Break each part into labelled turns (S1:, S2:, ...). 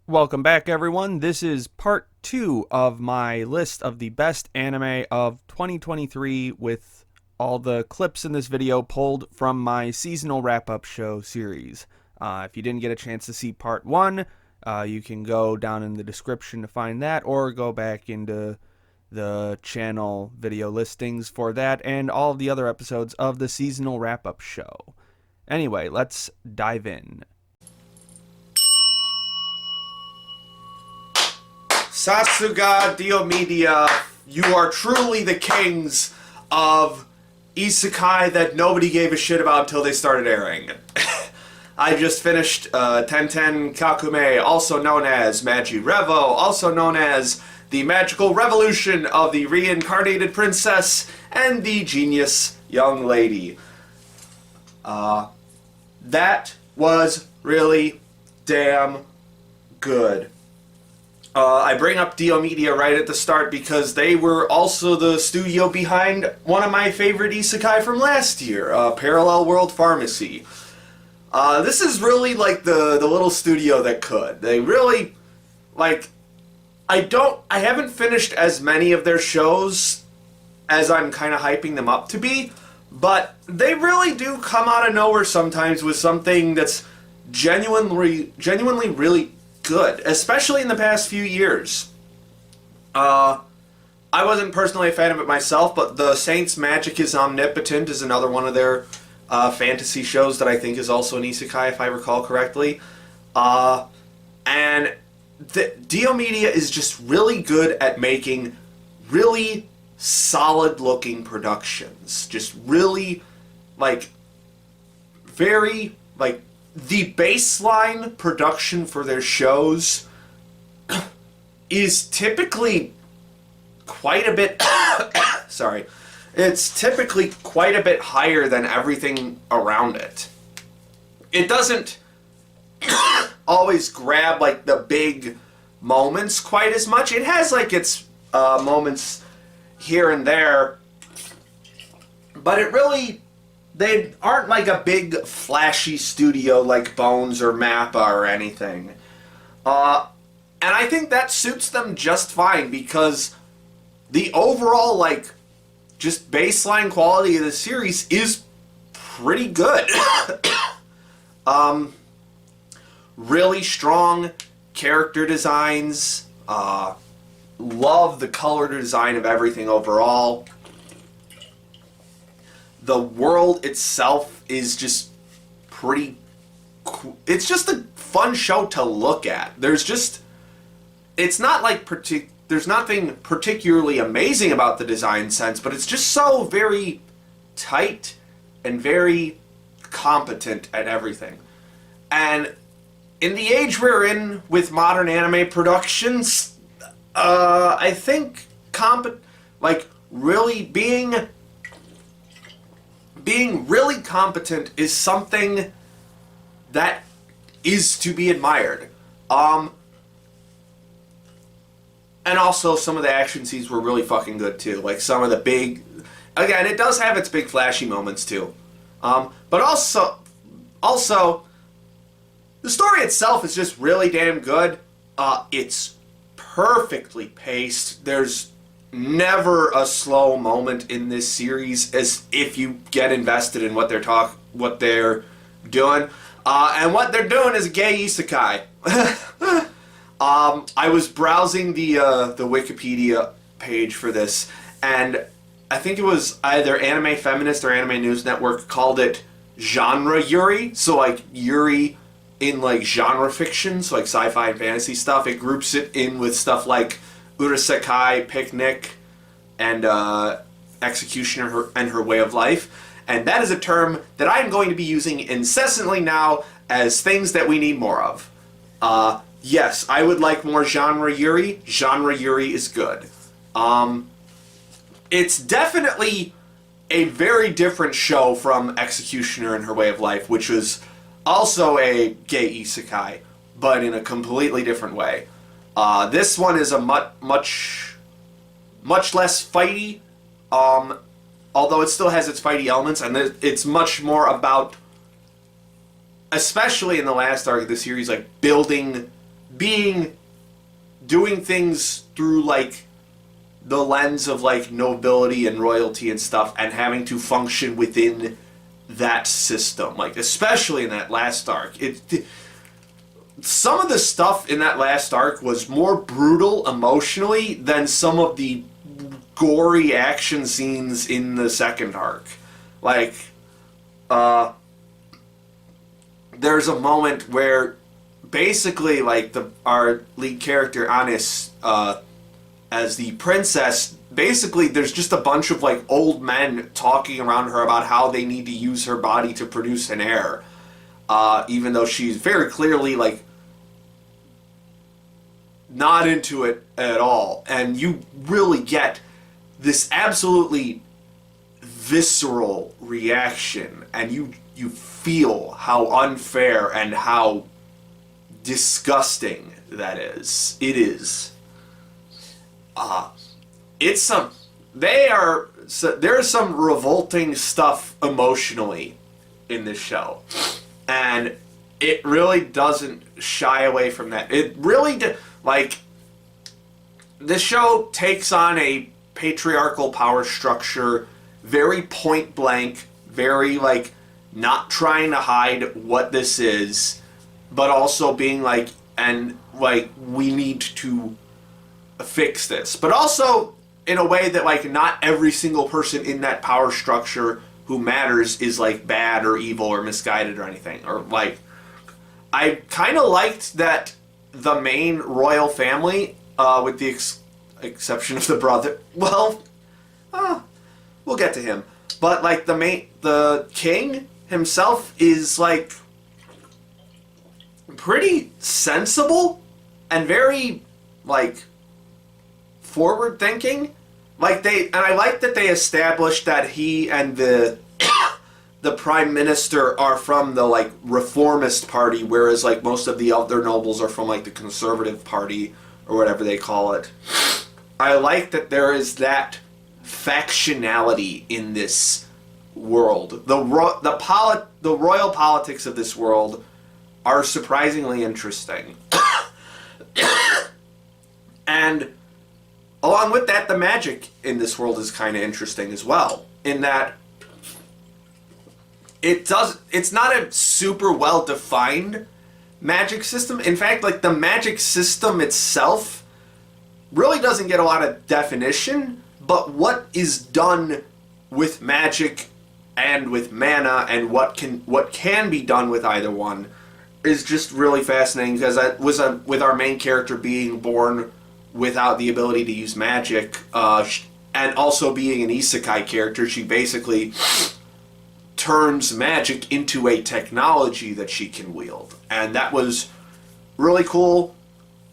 S1: Welcome back, everyone. This is part 2 of my list of the best anime of 2023 with all the clips in this video pulled from my seasonal wrap-up show series. If you didn't get a chance to see part 1, you can go down in the description to find that, or go back into the channel video listings for that and all of the other episodes of the seasonal wrap-up show. Anyway, let's dive in.
S2: Sasuga Dio Media, you are truly the kings of isekai that nobody gave a shit about until they started airing. I just finished Tenten Kakume, also known as MagiRevo, also known as the magical revolution of the reincarnated princess and the genius young lady. That was really damn good. I bring up Dio Media right at the start because they were also the studio behind one of my favorite isekai from last year, Parallel World Pharmacy. This is really like the little studio that could. They really, like, I haven't finished as many of their shows as I'm kind of hyping them up to be, but they really do come out of nowhere sometimes with something that's genuinely really good, especially in the past few years. I wasn't personally a fan of it myself, but The Saint's Magic is Omnipotent is another one of their fantasy shows that I think is also an isekai, if I recall correctly. And Dio Media is just really good at making really solid-looking productions. Just really, like, very, like, the baseline production for their shows is typically quite a bit sorry. It's typically quite a bit higher than everything around it. It doesn't always grab like the big moments quite as much. It has like its moments here and there, but it really, they aren't like a big flashy studio like Bones or Mappa or anything. And I think that suits them just fine because the overall, like, just baseline quality of the series is pretty good. Really strong character designs. Love the color design of everything overall. The world itself is just pretty cool. It's just a fun show to look at. It's not like there's nothing particularly amazing about the design sense, but it's just so very tight and very competent at everything. And in the age we're in with modern anime productions, I think really being really competent is something that is to be admired. And also some of the action scenes were really fucking good too. Like some of the big, again, it does have its big flashy moments too. But also the story itself is just really damn good. It's perfectly paced. There's never a slow moment in this series, as if you get invested in what they're doing. And what they're doing is a gay isekai. I was browsing the Wikipedia page for this, and I think it was either Anime Feminist or Anime News Network called it genre yuri. So like yuri in like genre fiction, so like sci-fi and fantasy stuff. It groups it in with stuff like Urasekai, Picnic, and Executioner and Her Way of Life. And that is a term that I am going to be using incessantly now as things that we need more of. Yes, I would like more genre yuri. Genre yuri is good. It's definitely a very different show from Executioner and Her Way of Life, which was also a gay isekai, but in a completely different way. This one is a much less fighty, although it still has its fighty elements, and it's much more about, especially in the last arc of the series, like building doing things through, like, the lens of, like, nobility and royalty and stuff, and having to function within that system. Like, especially in that last arc. Some of the stuff in that last arc was more brutal emotionally than some of the gory action scenes in the second arc. Like, there's a moment where basically, like, our lead character, Anis, as the princess, basically there's just a bunch of, like, old men talking around her about how they need to use her body to produce an heir. Even though she's very clearly, like, not into it at all. And you really get this absolutely visceral reaction, and you feel how unfair and how disgusting that is. It is. There's some revolting stuff emotionally in this show, and it really doesn't shy away from that. It really like, this show takes on a patriarchal power structure, very point blank, very, like, not trying to hide what this is, but also being like, and, like, we need to fix this. But also in a way that, like, not every single person in that power structure who matters is, like, bad or evil or misguided or anything. Or, like, I kind of liked that the main royal family, with the exception of the brother, well, we'll get to him. But, like, the king himself is, like, pretty sensible and very, like, forward thinking. Like, and I like that they established that he and the prime minister are from the, like, reformist party, whereas, like, most of the other nobles are from, like, the conservative party or whatever they call it. I like that there is that factionality in this world. The royal politics of this world are surprisingly interesting. And along with that, the magic in this world is kind of interesting as well, in that it's not a super well defined magic system. In fact, like, the magic system itself really doesn't get a lot of definition, but what is done with magic and with mana and what can be done with either one is just really fascinating, because that was with our main character being born without the ability to use magic, and also being an isekai character, she basically turns magic into a technology that she can wield. And that was really cool.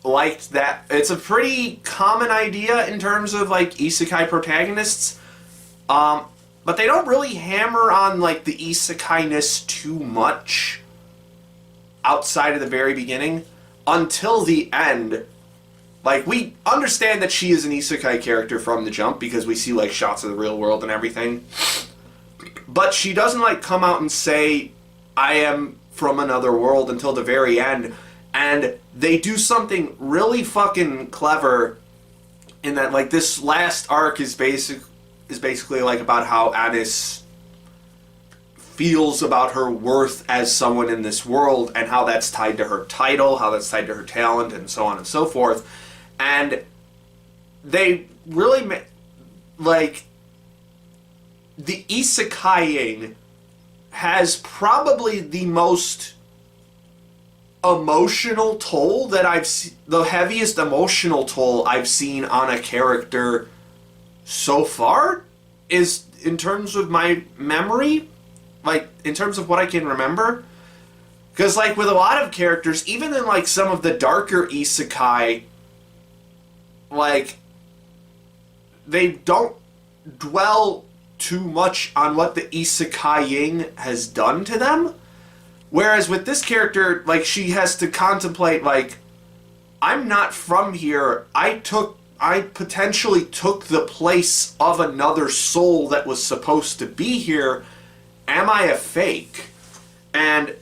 S2: Liked that. It's a pretty common idea in terms of, like, isekai protagonists. But they don't really hammer on, like, the isekai-ness too much outside of the very beginning until the end. Like, we understand that she is an isekai character from the jump because we see, like, shots of the real world and everything. But she doesn't, like, come out and say, I am from another world until the very end. And they do something really fucking clever in that, like, this last arc is basically, like, about how Anis feels about her worth as someone in this world, and how that's tied to her title, how that's tied to her talent, and so on and so forth. And they really, like, the isekaiing has probably the most emotional toll that I've seen, the heaviest emotional toll I've seen on a character so far, is in terms of my memory, like, in terms of what I can remember. Because, like, with a lot of characters, even in, like, some of the darker isekai, like, they don't dwell too much on what the isekaiing has done to them. Whereas with this character, like, she has to contemplate, like, I'm not from here. I potentially took the place of another soul that was supposed to be here. Am I a fake? And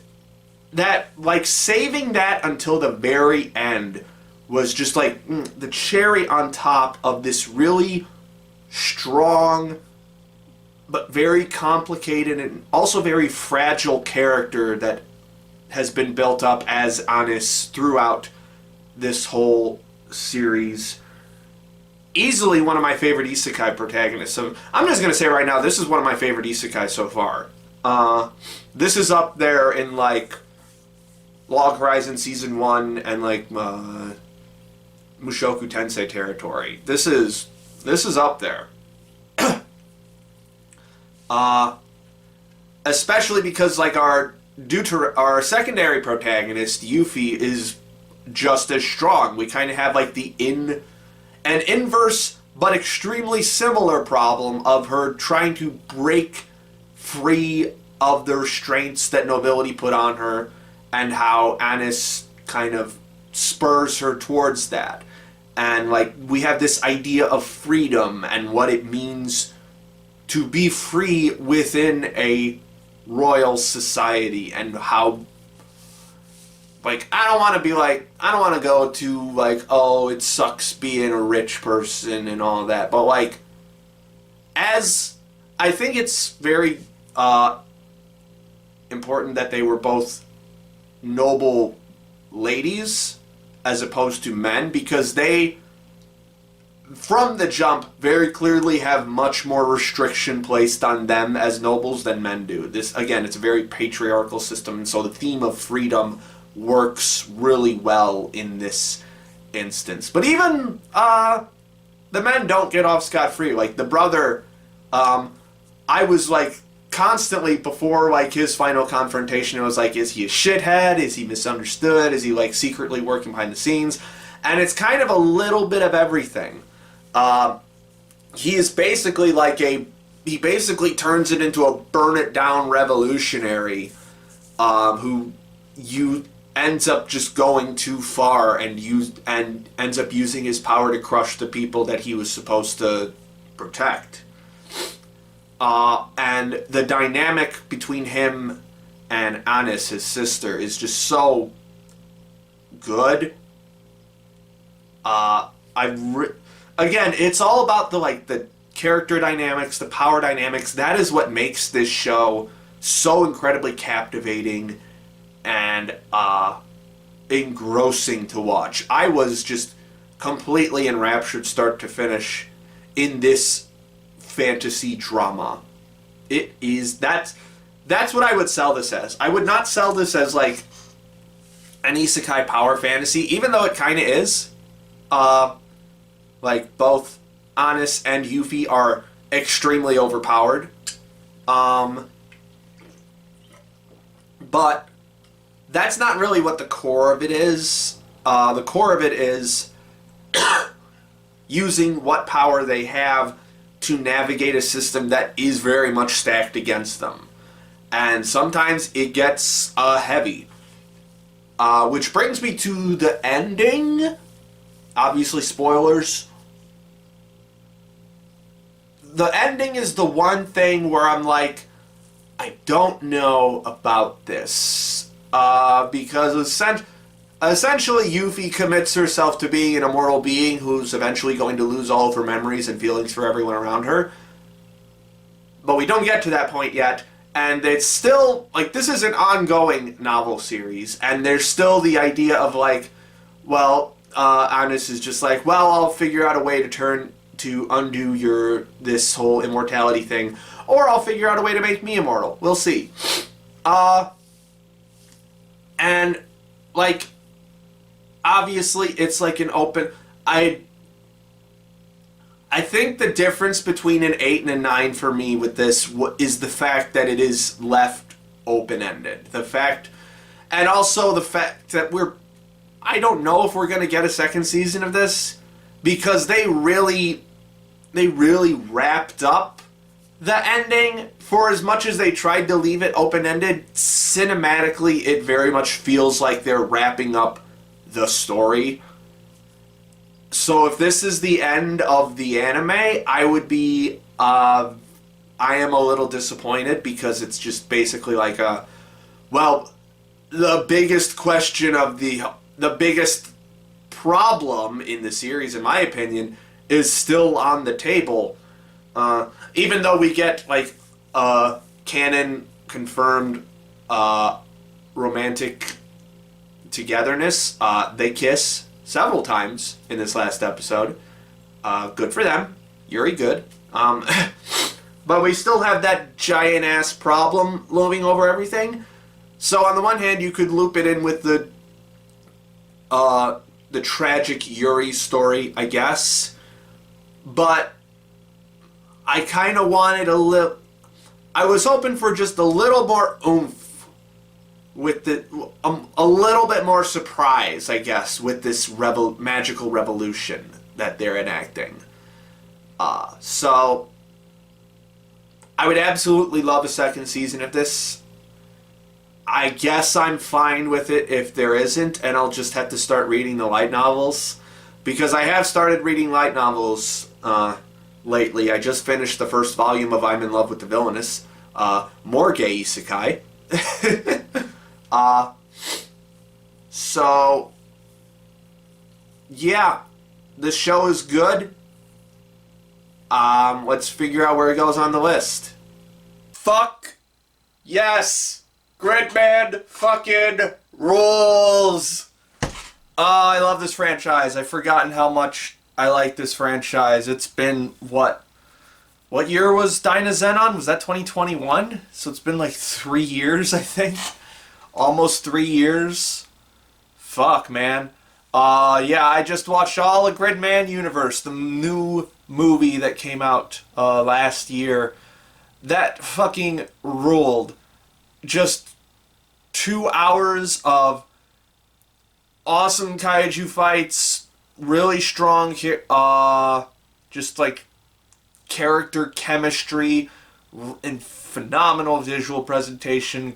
S2: that, like, saving that until the very end was just like the cherry on top of this really strong but very complicated and also very fragile character that has been built up as Anis throughout this whole series. Easily one of my favorite isekai protagonists. So I'm just going to say right now, this is one of my favorite isekai so far. This is up there in, like, Log Horizon Season 1 and, like, Mushoku Tensei territory. This is up there. Especially because, like, our secondary protagonist, Yuffie, is just as strong. We kind of have, like, an inverse but extremely similar problem of her trying to break free of the restraints that nobility put on her, and how Anis kind of spurs her towards that. And, like, we have this idea of freedom and what it means to be free within a royal society, and how, like, I don't want to go to, like, oh, it sucks being a rich person and all that, but, like, as I think it's very important that they were both noble ladies as opposed to men, because they, from the jump, very clearly have much more restriction placed on them as nobles than men do. This, again, it's a very patriarchal system, and so the theme of freedom works really well in this instance. But even the men don't get off scot-free. Like, the brother, I was, like, constantly, before, like, his final confrontation, it was like, is he a shithead? Is he misunderstood? Is he, like, secretly working behind the scenes? And it's kind of a little bit of everything. He is basically like he basically turns it into a burn-it-down revolutionary, who ends up just going too far and ends up using his power to crush the people that he was supposed to protect. And the dynamic between him and Anis, his sister, is just so good. Again, it's all about the character dynamics, the power dynamics. That is what makes this show so incredibly captivating and engrossing to watch. I was just completely enraptured start to finish in this fantasy drama. That's what I would sell this as. I would not sell this as, like, an isekai power fantasy, even though it kind of is. Like, both Anis and Yuffie are extremely overpowered. But that's not really what the core of it is. The core of it is using what power they have to navigate a system that is very much stacked against them. And sometimes it gets heavy. Which brings me to the ending. Obviously, spoilers. The ending is the one thing where I'm like, I don't know about this. Because essentially Yuffie commits herself to being an immortal being who's eventually going to lose all of her memories and feelings for everyone around her. But we don't get to that point yet. And it's still, like, this is an ongoing novel series. And there's still the idea of, like, well, Anis is just like, well, I'll figure out a way to undo this whole immortality thing, or I'll figure out a way to make me immortal. We'll see. And, like, obviously it's like an open. I think the difference between an 8 and a 9 for me with this is the fact that it is left open-ended. And also the fact that I don't know if we're going to get a second season of this, because they really wrapped up the ending. For as much as they tried to leave it open-ended, cinematically it very much feels like they're wrapping up the story. So if this is the end of the anime, I would be, I am a little disappointed, because it's just basically like well, the biggest question of the biggest problem in the series, in my opinion, is still on the table. Even though we get like canon confirmed romantic togetherness, they kiss several times in this last episode. Good for them. Yuri good. But we still have that giant ass problem looming over everything. So on the one hand, you could loop it in with the tragic Yuri story, I guess. But I kind of wanted a little... I was hoping for just a little more oomph with the... a little bit more surprise, I guess, with this magical revolution that they're enacting. So... I would absolutely love a second season of this. I guess I'm fine with it if there isn't, and I'll just have to start reading the light novels. Because I have started reading light novels lately. I just finished the first volume of I'm in Love with the Villainess. More gay isekai. So, yeah, the show is good. Let's figure out where it goes on the list. Fuck yes! Gridman fucking rules! I love this franchise. I've forgotten how much I like this franchise. It's been, what year was Dyna-Zen on? Was that 2021? So it's been like 3 years, I think. Almost 3 years. Fuck, man. Yeah, I just watched all of Gridman Universe, the new movie that came out last year. That fucking ruled. Just 2 hours of awesome kaiju fights, really strong, just like character chemistry, and phenomenal visual presentation,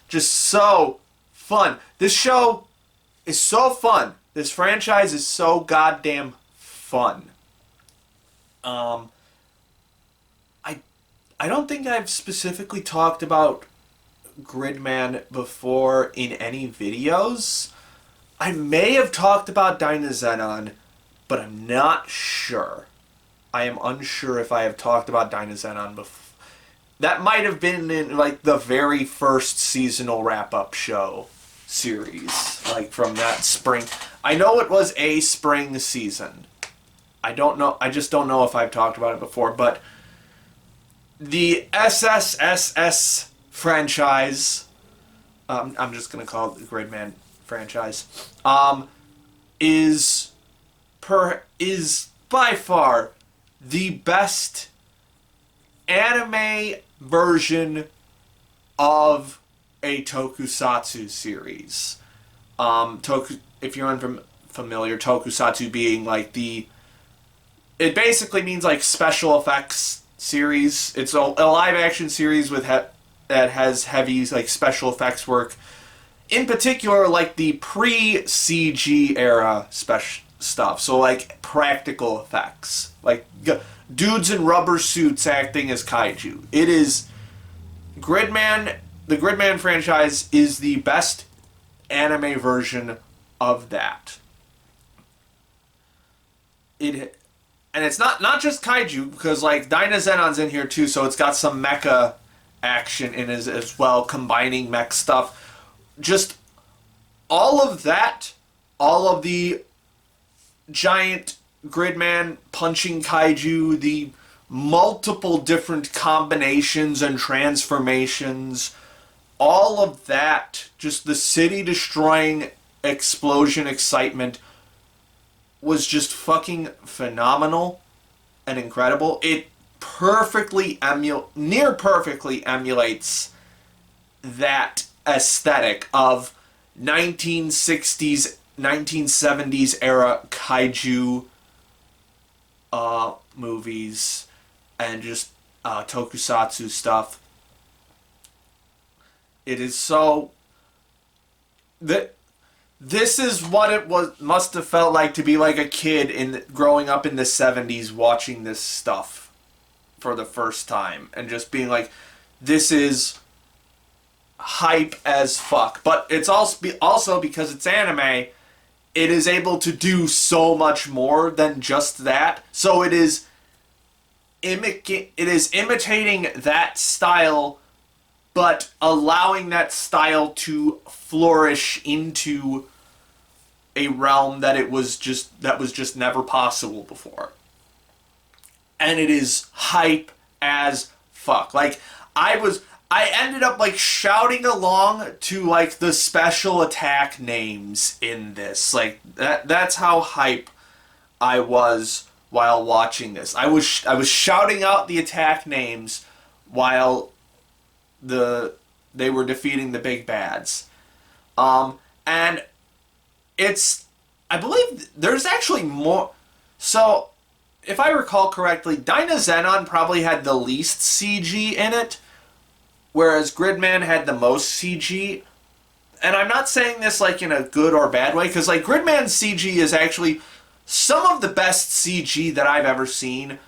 S2: just so fun. This show is so fun. This franchise is so goddamn fun. I don't think I've specifically talked about Gridman before in any videos. I may have talked about Dyna-Zenon, but I'm not sure. I am unsure if I have talked about Dyna-Zenon before. That might have been in like the very first seasonal wrap-up show series, like from that spring. I know it was a spring season. I don't know. I just don't know if I've talked about it before, but the ssss franchise, I'm just going to call it the Gridman franchise, is by far the best anime version of a tokusatsu series. If you're unfamiliar, tokusatsu being like it basically means like special effects series. It's a live action series with that has heavy like special effects work. In particular, like the pre-CG era special stuff. So like practical effects, like dudes in rubber suits acting as kaiju. It is Gridman. The Gridman franchise is the best anime version of that. And it's not just kaiju, because like Dyna-Zenon's in here too, so it's got some mecha action in it as well, combining mech stuff. Just all of that, all of the giant Gridman punching kaiju, the multiple different combinations and transformations, all of that, just the city destroying explosion excitement was just fucking phenomenal and incredible. It near perfectly emulates that aesthetic of 1960s, 1970s era kaiju movies and just tokusatsu stuff. It is so... This is what it must have felt like to be like a kid growing up in the 70s watching this stuff for the first time and just being like, this is hype as fuck. But it's also because it's anime, it is able to do so much more than just that. So it is imitating that style, but allowing that style to flourish into a realm that was just never possible before. And it is hype as fuck. Like, I ended up like shouting along to like the special attack names in this. Like that's how hype I was while watching this. I was shouting out the attack names while they were defeating the big bads. And I believe there's actually more. So, if I recall correctly, Dynazenon probably had the least CG in it, whereas Gridman had the most CG. And I'm not saying this like in a good or bad way, because like Gridman's CG is actually some of the best CG that I've ever seen,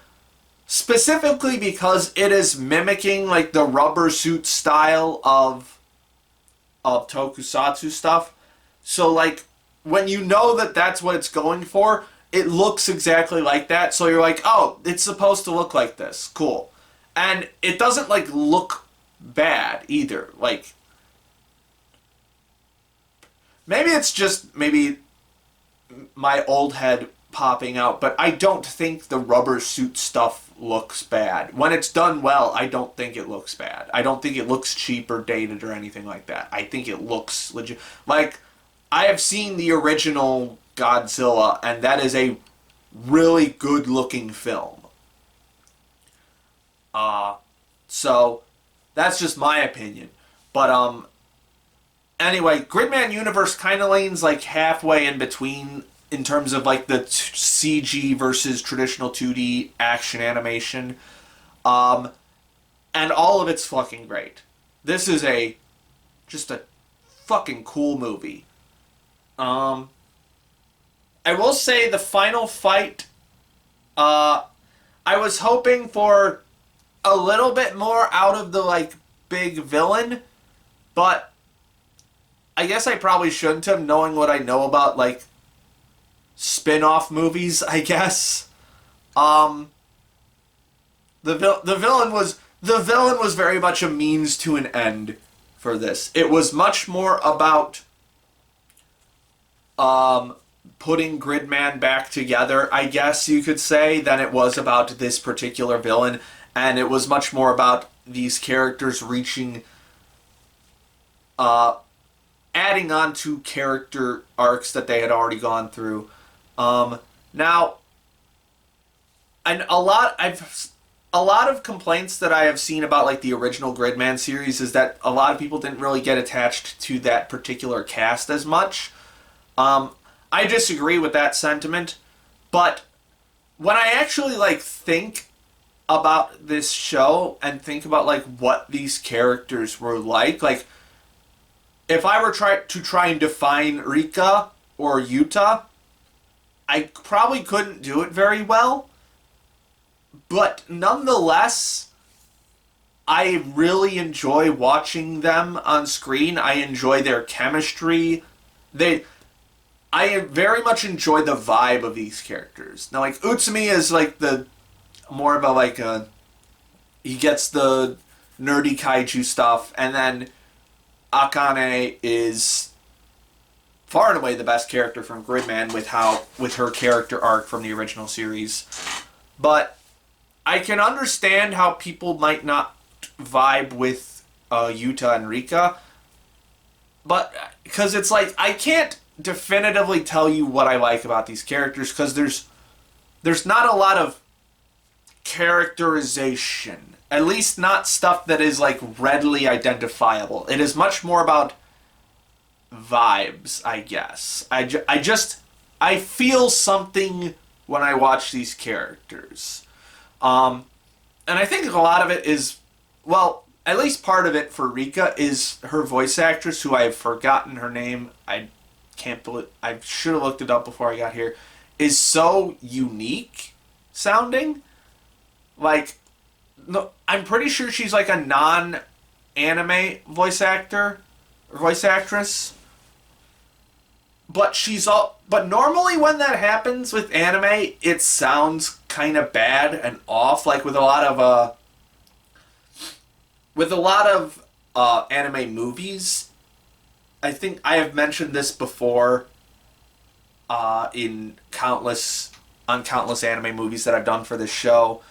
S2: specifically because it is mimicking like the rubber suit style of tokusatsu stuff. So like when you know that that's what it's going for, it looks exactly like that. So you're like, oh, it's supposed to look like this. Cool. And it doesn't like look bad either. Like, maybe it's just my old head popping out, but I don't think the rubber suit stuff looks bad. When it's done well, I don't think it looks bad. I don't think it looks cheap or dated or anything like that. I think it looks legit. Like, I have seen the original Godzilla, and that is a really good looking film. So that's just my opinion. But anyway, Gridman Universe kind of leans like halfway in between in terms of like the CG versus traditional 2D action animation. And all of it's fucking great. This is just a fucking cool movie. I will say the final fight, I was hoping for a little bit more out of the like big villain, but I guess I probably shouldn't have, knowing what I know about like spin-off movies, I guess. The villain was very much a means to an end for this. It was much more about putting Gridman back together, I guess you could say, than it was about this particular villain. And it was much more about these characters reaching, adding on to character arcs that they had already gone through. Now, and a lot of complaints that I have seen about like the original Gridman series is that a lot of people didn't really get attached to that particular cast as much. I disagree with that sentiment, but when I actually like think about this show and think about like what these characters were like if I were to try and define Rika or Yuta, I probably couldn't do it very well, but nonetheless, I really enjoy watching them on screen. I enjoy their chemistry. I very much enjoy the vibe of these characters. Now, like, Utsumi is like more about like he gets the nerdy kaiju stuff, and then Akane is far and away the best character from Gridman with her character arc from the original series. But I can understand how people might not vibe with Yuta and Rika, but because it's like I can't definitively tell you what I like about these characters because there's not a lot of characterization, at least not stuff that is like readily identifiable. It is much more about vibes, I guess. I feel something when I watch these characters. And I think a lot of it is, well, at least part of it for Rika is her voice actress, who I have forgotten her name. I can't believe, I should have looked it up before I got here, is so unique sounding. Like, no, I'm pretty sure she's like a anime voice actor or voice actress. But but normally when that happens with anime, it sounds kind of bad and off, like with a lot of anime movies. I think I have mentioned this before in countless anime movies that I've done for this show,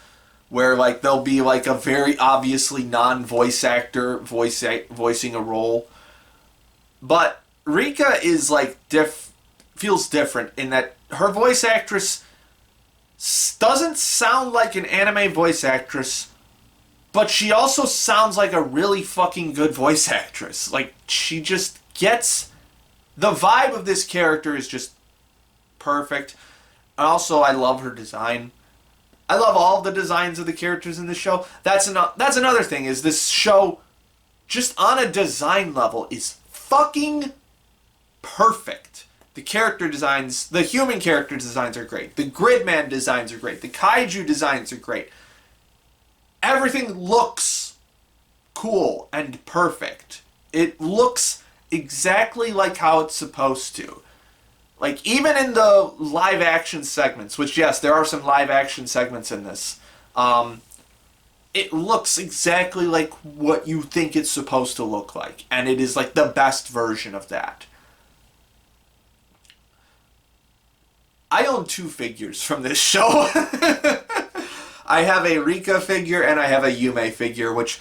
S2: where like there'll be like a very obviously non-voice actor voicing a role, but Rika is like feels different in that her voice actress doesn't sound like an anime voice actress, but she also sounds like a really fucking good voice actress. Like, she just gets the vibe of this character is just perfect. Also, I love her design. I love all the designs of the characters in the show. That's another thing, is this show, just on a design level, is fucking perfect. The character designs, the human character designs are great. The Gridman designs are great. The Kaiju designs are great. Everything looks cool and perfect. It looks exactly like how it's supposed to. Like, even in the live action segments, which, yes, there are some live action segments in this, it looks exactly like what you think it's supposed to look like. And it is, like, the best version of that. I own 2 figures from this show. I have a Rika figure and I have a Yume figure, which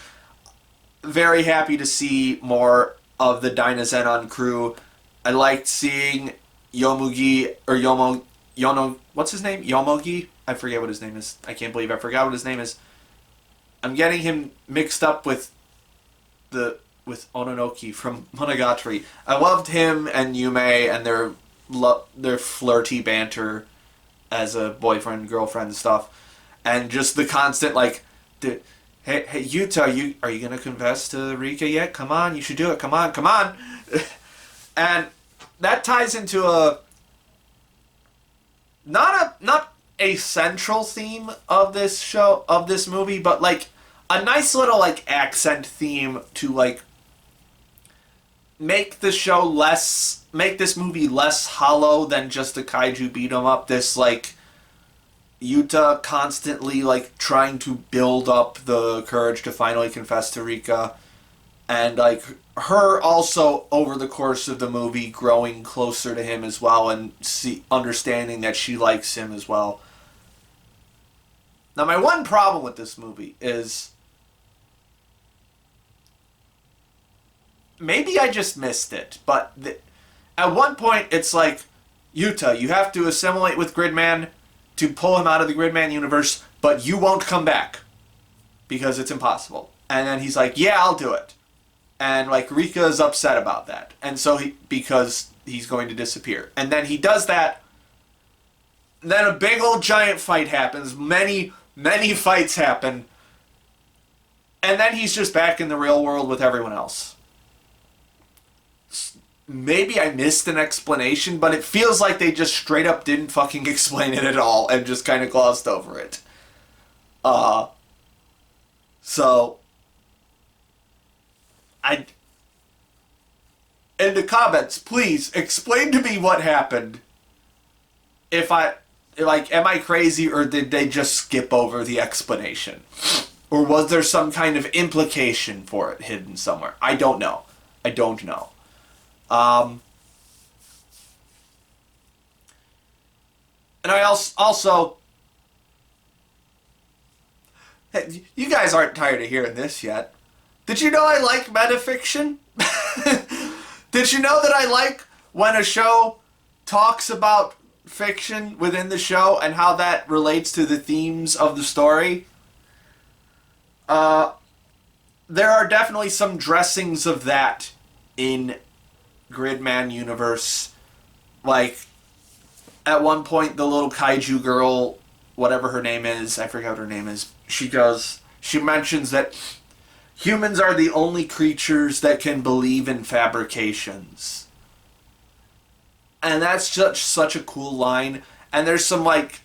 S2: very happy to see more of the Dynazenon crew. I liked seeing Yomugi, or what's his name? Yomogi? I forget what his name is. I can't believe I forgot what his name is. I'm getting him mixed up with Ononoki from Monogatari. I loved him and Yume and their flirty banter as a boyfriend, girlfriend stuff. And just the constant, like, hey Yuta, are you gonna confess to Rika yet? Come on, you should do it. Come on. And that ties into not a central theme of this show, of this movie, but like a nice little like accent theme to like make this movie less hollow than just a kaiju beat 'em up. This like Yuta constantly like trying to build up the courage to finally confess to Rika, and like her also over the course of the movie growing closer to him as well, and understanding that she likes him as well. Now, my one problem with this movie is maybe I just missed it, but at one point it's like, Yuta, you have to assimilate with Gridman to pull him out of the Gridman universe, but you won't come back because it's impossible. And then he's like, yeah, I'll do it. And like Rika is upset about that. And so because he's going to disappear. And then he does that. Then a big old giant fight happens. Many fights happen. And then he's just back in the real world with everyone else. Maybe I missed an explanation, but it feels like they just straight up didn't fucking explain it at all and just kind of glossed over it. So in the comments, please explain to me what happened. Am I crazy, or did they just skip over the explanation? Or was there some kind of implication for it hidden somewhere? I don't know. And I also hey, you guys aren't tired of hearing this yet. Did you know I like metafiction? Did you know that I like when a show talks about fiction within the show and how that relates to the themes of the story? There are definitely some dressings of that in Gridman Universe. Like, at one point, the little kaiju girl, whatever her name is, I forget what her name is, she mentions that humans are the only creatures that can believe in fabrications. And that's just such a cool line. And there's some, like,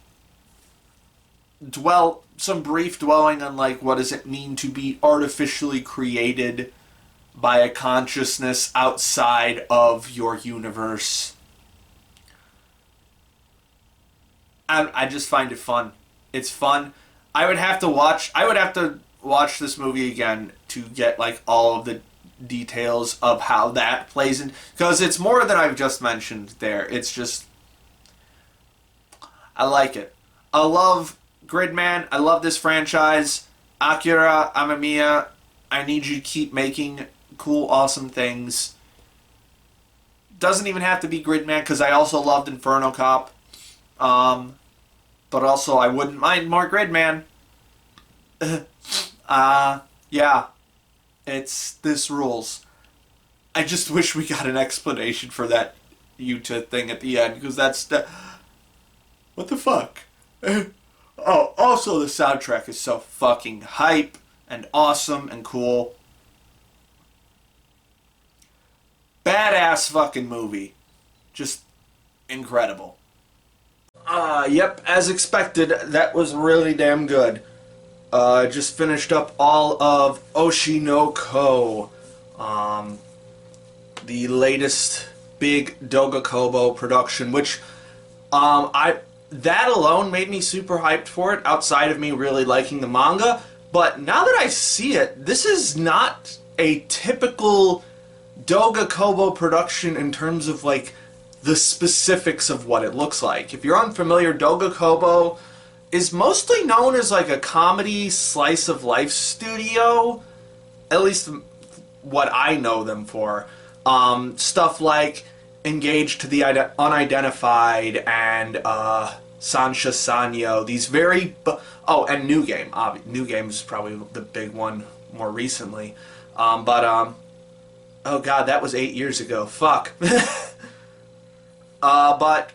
S2: some brief dwelling on, like, what does it mean to be artificially created by a consciousness outside of your universe. I just find it fun. It's fun. I would have to watch this movie again to get like all of the details of how that plays in, because it's more than I've just mentioned there. It's just, I like it. I love Gridman. I love this franchise. Akira Amamiya, I need you to keep making cool, awesome things. Doesn't even have to be Gridman, because I also loved Inferno Cop. But also, I wouldn't mind more Gridman. Yeah. This rules. I just wish we got an explanation for that Yuta thing at the end, because that's the... What the fuck? Oh, also the soundtrack is so fucking hype and awesome and cool. Badass fucking movie. Just incredible. Yep, as expected, that was really damn good. Just finished up all of Oshi no Ko, the latest big Dogakobo production, which, that alone made me super hyped for it, outside of me really liking the manga. But now that I see it, this is not a typical Dogakobo production in terms of, like, the specifics of what it looks like. If you're unfamiliar, Dogakobo is mostly known as like a comedy slice of life studio, at least what I know them for. Stuff like Engaged to the Unidentified and Sansha Sanyo. These very... oh, and New Game. New Game is probably the big one more recently. Oh god, that was 8 years ago. Fuck. But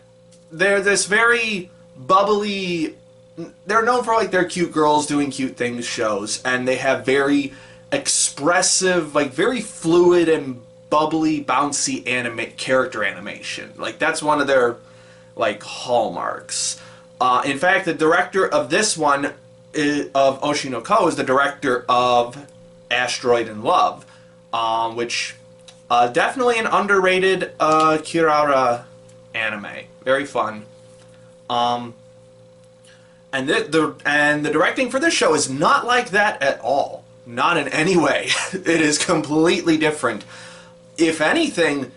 S2: they're this very bubbly... They're known for, like, their cute girls doing cute things shows, and they have very expressive, like, very fluid and bubbly, bouncy character animation. Like, that's one of their, like, hallmarks. In fact, the director of this one, of Oshi no Ko, is the director of Asteroid in Love, which, definitely an underrated, Kirara anime. Very fun. And the directing for this show is not like that at all. Not in any way. It is completely different. If anything,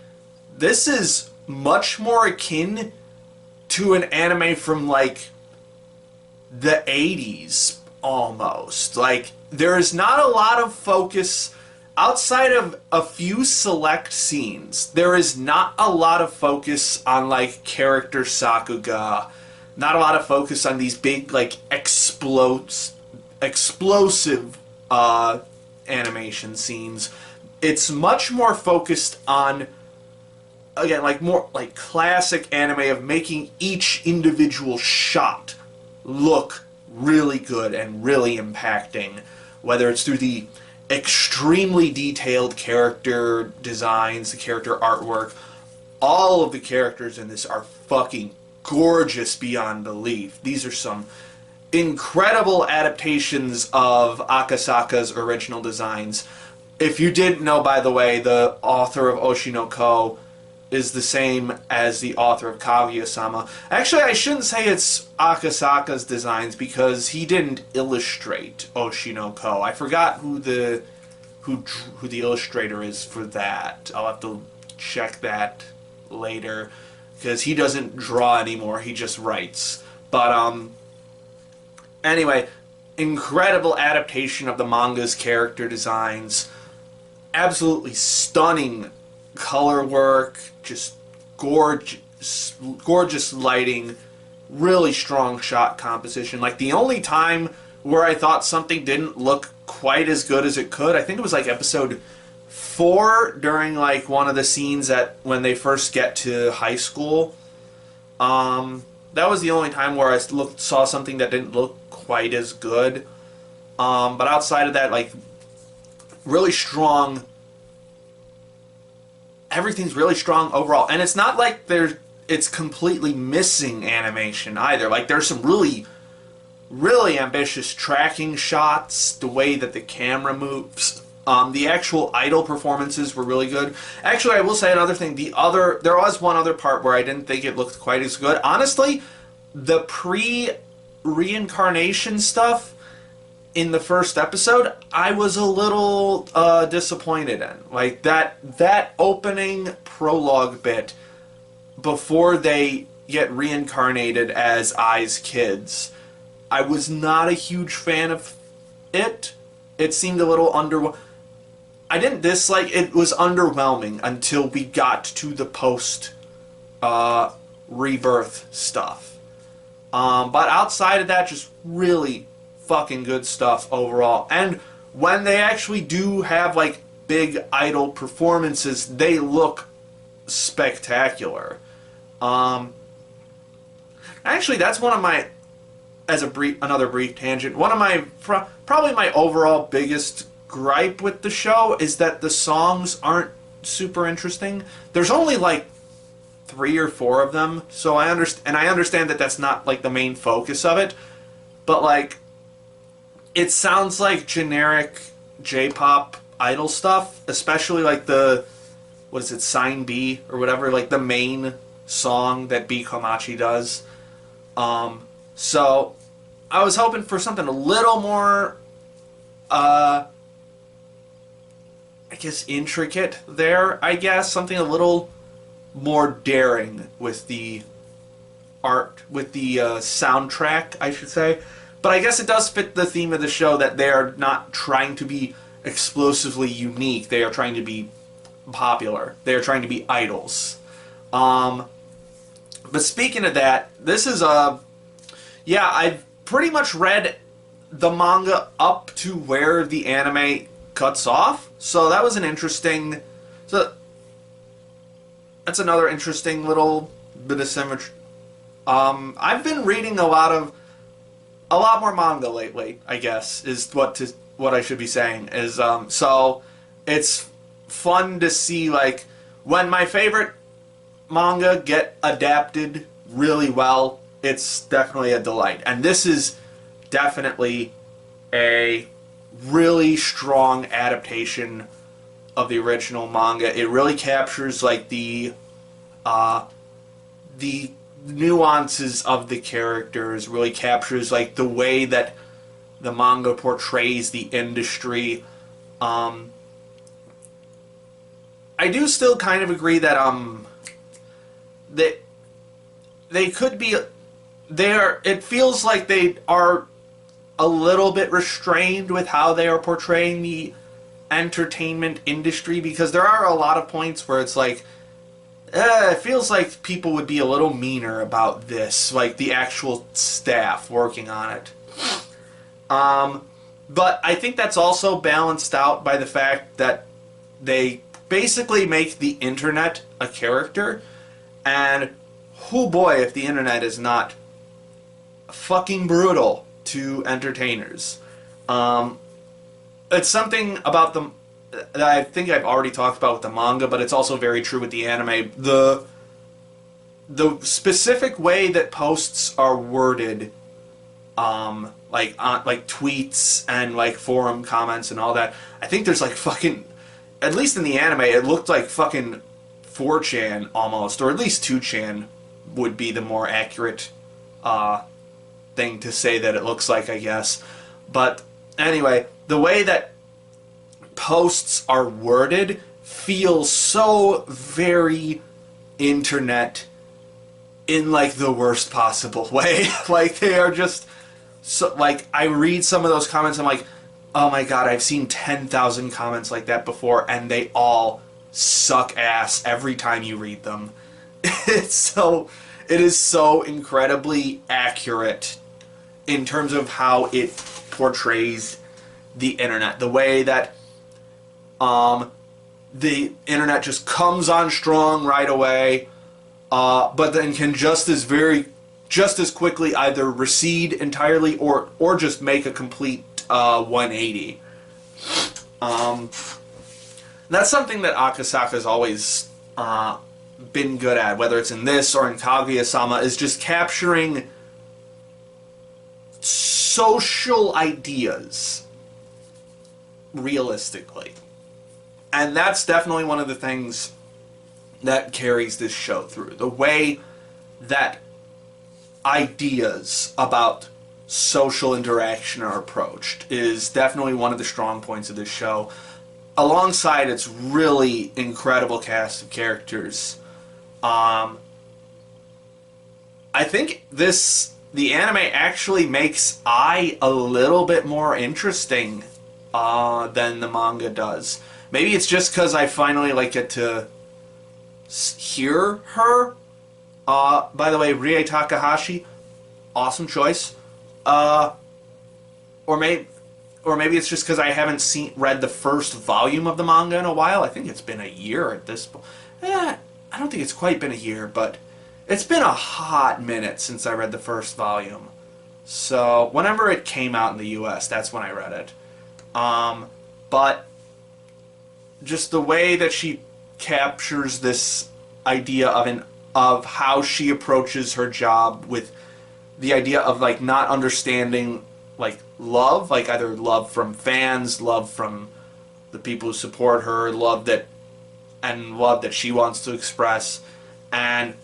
S2: this is much more akin to an anime from, like, the 80s, almost. Like, there is not a lot of focus... Outside of a few select scenes, there is not a lot of focus on, like, character Sakuga. Not a lot of focus on these big, like, explosive animation scenes. It's much more focused on, again, like, more, like, classic anime of making each individual shot look really good and really impacting. Whether it's through the extremely detailed character designs, the character artwork. All of the characters in this are fucking gorgeous beyond belief. These are some incredible adaptations of Akasaka's original designs. If you didn't know, by the way, the author of Oshi no Ko is the same as the author of Kaguya-sama. Actually, I shouldn't say it's Akasaka's designs, because he didn't illustrate Oshi no Ko. I forgot who the illustrator is for that. I'll have to check that later, because he doesn't draw anymore, he just writes. But anyway, incredible adaptation of the manga's character designs. Absolutely stunning color work, just gorgeous lighting, really strong shot composition. Like, the only time where I thought something didn't look quite as good as it could, I think it was like episode 4 during, like, one of the scenes when they first get to high school. That was the only time where I saw something that didn't look quite as good. But outside of that, like, really strong. Everything's really strong overall, and it's not like it's completely missing animation either. Like, there's some really, really ambitious tracking shots, the way that the camera moves, The actual idol performances were really good. Actually, I will say another thing. There was one other part where I didn't think it looked quite as good. Honestly, the pre-reincarnation stuff in the first episode, I was a little disappointed in. Like that opening prologue bit before they get reincarnated as Ai's kids, I was not a huge fan of it. It seemed a little I didn't dislike it. It was underwhelming until we got to the post rebirth stuff. But outside of that, just really fucking good stuff overall. And when they actually do have like big idol performances, they look spectacular. Actually, that's one of my, another brief tangent, one of my probably my overall biggest gripe with the show is that the songs aren't super interesting. There's only like 3 or 4 of them, so I understand that that's not like the main focus of it, but like it sounds like generic J-pop idol stuff, especially like the, what is it, Sign B or whatever, like the main song that B Komachi does. So I was hoping for something a little more I guess intricate there, I guess. Something a little more daring with the art, with the soundtrack, I should say. But I guess it does fit the theme of the show that they are not trying to be explosively unique. They are trying to be popular. They are trying to be idols. But speaking of that, this is yeah, I've pretty much read the manga up to where the anime cuts off. So that was an interesting... So that's another interesting little bit of symmetry. I've been reading a lot more manga lately, I guess, is what I should be saying. Is so it's fun to see like when my favorite manga get adapted really well. It's definitely a delight, and this is definitely a really strong adaptation of the original manga. It really captures like the nuances of the characters, really captures like the way that the manga portrays the industry. I do still kind of agree that they could be there. It feels like they are a little bit restrained with how they are portraying the entertainment industry, because there are a lot of points where it's like it feels like people would be a little meaner about this, like the actual staff working on it. But I think that's also balanced out by the fact that they basically make the internet a character, and oh boy, if the internet is not fucking brutal to entertainers. It's something about them that I think I've already talked about with the manga, but it's also very true with the anime. The specific way that posts are worded, like tweets and like forum comments and all that. I think there's like fucking, at least in the anime, it looked like fucking 4chan almost, or at least 2chan would be the more accurate thing to say that it looks like, I guess. But anyway, the way that posts are worded feels so very internet in like the worst possible way. Like they are just so, like, I read some of those comments, I'm like, oh my god, I've seen 10,000 comments like that before, and they all suck ass every time you read them. It is so incredibly accurate in terms of how it portrays the internet. The way that the internet just comes on strong right away, but then can just as quickly either recede entirely or just make a complete 180. That's something that Akasaka's always been good at, whether it's in this or in Kaguya-sama, is just capturing social ideas realistically. And that's definitely one of the things that carries this show through. The way that ideas about social interaction are approached is definitely one of the strong points of this show, alongside its really incredible cast of characters. I think the anime actually makes Ai a little bit more interesting than the manga does. Maybe it's just because I finally get to hear her. By the way, Rie Takahashi, awesome choice. Or maybe it's just because I haven't read the first volume of the manga in a while. I think it's been a year at this point. I don't think it's quite been a year, but it's been a hot minute since I read the first volume. So whenever it came out in the US, that's when I read it. But just the way that she captures this idea of how she approaches her job, with the idea of not understanding love, either love from fans, love from the people who support her, love that she wants to express. And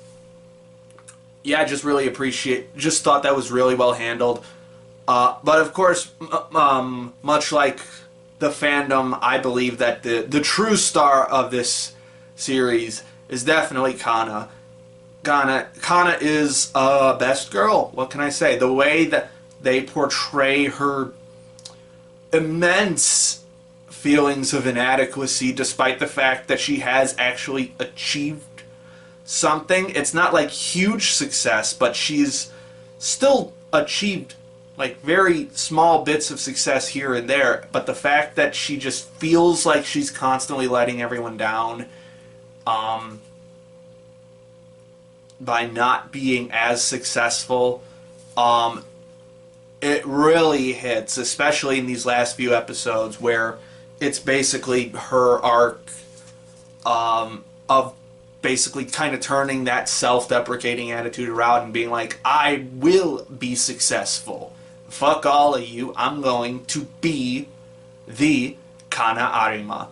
S2: yeah, just thought that was really well handled. But of course, much like the fandom, I believe that the true star of this series is definitely Kana. Kana is best girl. What can I say? The way that they portray her immense feelings of inadequacy, despite the fact that she has actually achieved something. It's not huge success, but she's still achieved very small bits of success here and there. But the fact that she just feels like she's constantly letting everyone down by not being as successful, it really hits, especially in these last few episodes where it's basically her arc of basically kind of turning that self-deprecating attitude around and being like, I will be successful. Fuck all of you. I'm going to be the Kana Arima.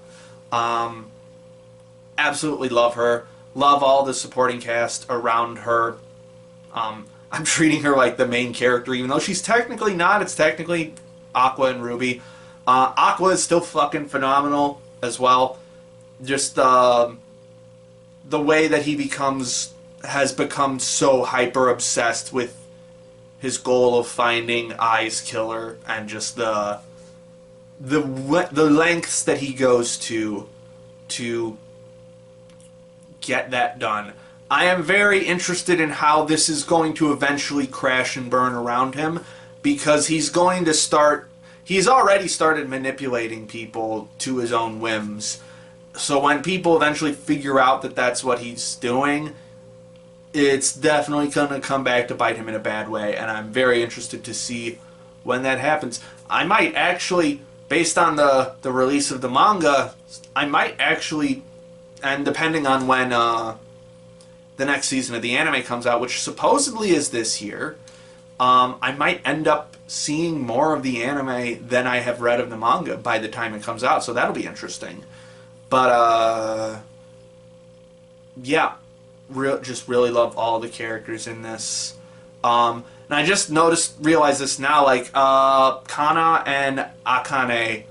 S2: Absolutely love her. Love all the supporting cast around her. I'm treating her like the main character, even though she's technically not. It's technically Aqua and Ruby. Aqua is still fucking phenomenal as well. Just the way that he has become so hyper obsessed with his goal of finding Ai's killer, and just the lengths that he goes to get that done. I am very interested in how this is going to eventually crash and burn around him, because he's already started manipulating people to his own whims. So when people eventually figure out that that's what he's doing, it's definitely going to come back to bite him in a bad way, and I'm very interested to see when that happens. I might actually, based on the release of the manga, and depending on when the next season of the anime comes out, which supposedly is this year, I might end up seeing more of the anime than I have read of the manga by the time it comes out, so that'll be interesting. But, yeah, just really love all the characters in this. And I just realized this now, Kana and Akane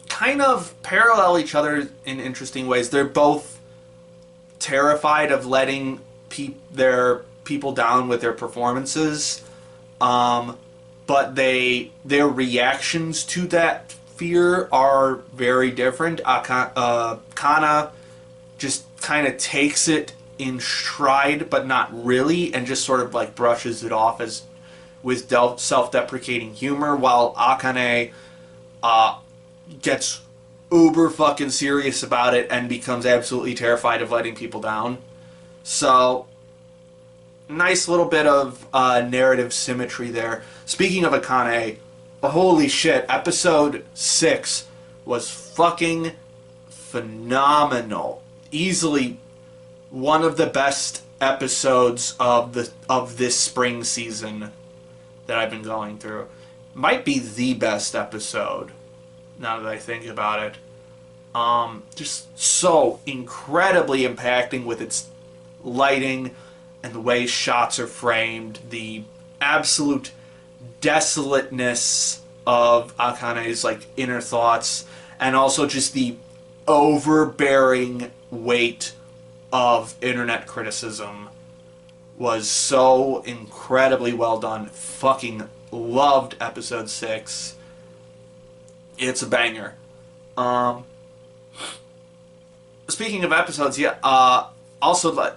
S2: kind of parallel each other in interesting ways. They're both terrified of letting their people down with their performances, but their reactions to that fear are very different. Kana just kind of takes it in stride, but not really, and just sort of brushes it off with self-deprecating humor, while Akane gets uber fucking serious about it and becomes absolutely terrified of letting people down. So, nice little bit of narrative symmetry there. Speaking of Akane, holy shit, episode 6 was fucking phenomenal. Easily one of the best episodes of this spring season that I've been going through. Might be the best episode now that I think about it. Just so incredibly impacting with its lighting and the way shots are framed, the absolute desolateness of Akane's like inner thoughts, and also just the overbearing weight of internet criticism was so incredibly well done. Fucking loved episode 6. It's a banger. Speaking of episodes, yeah, also,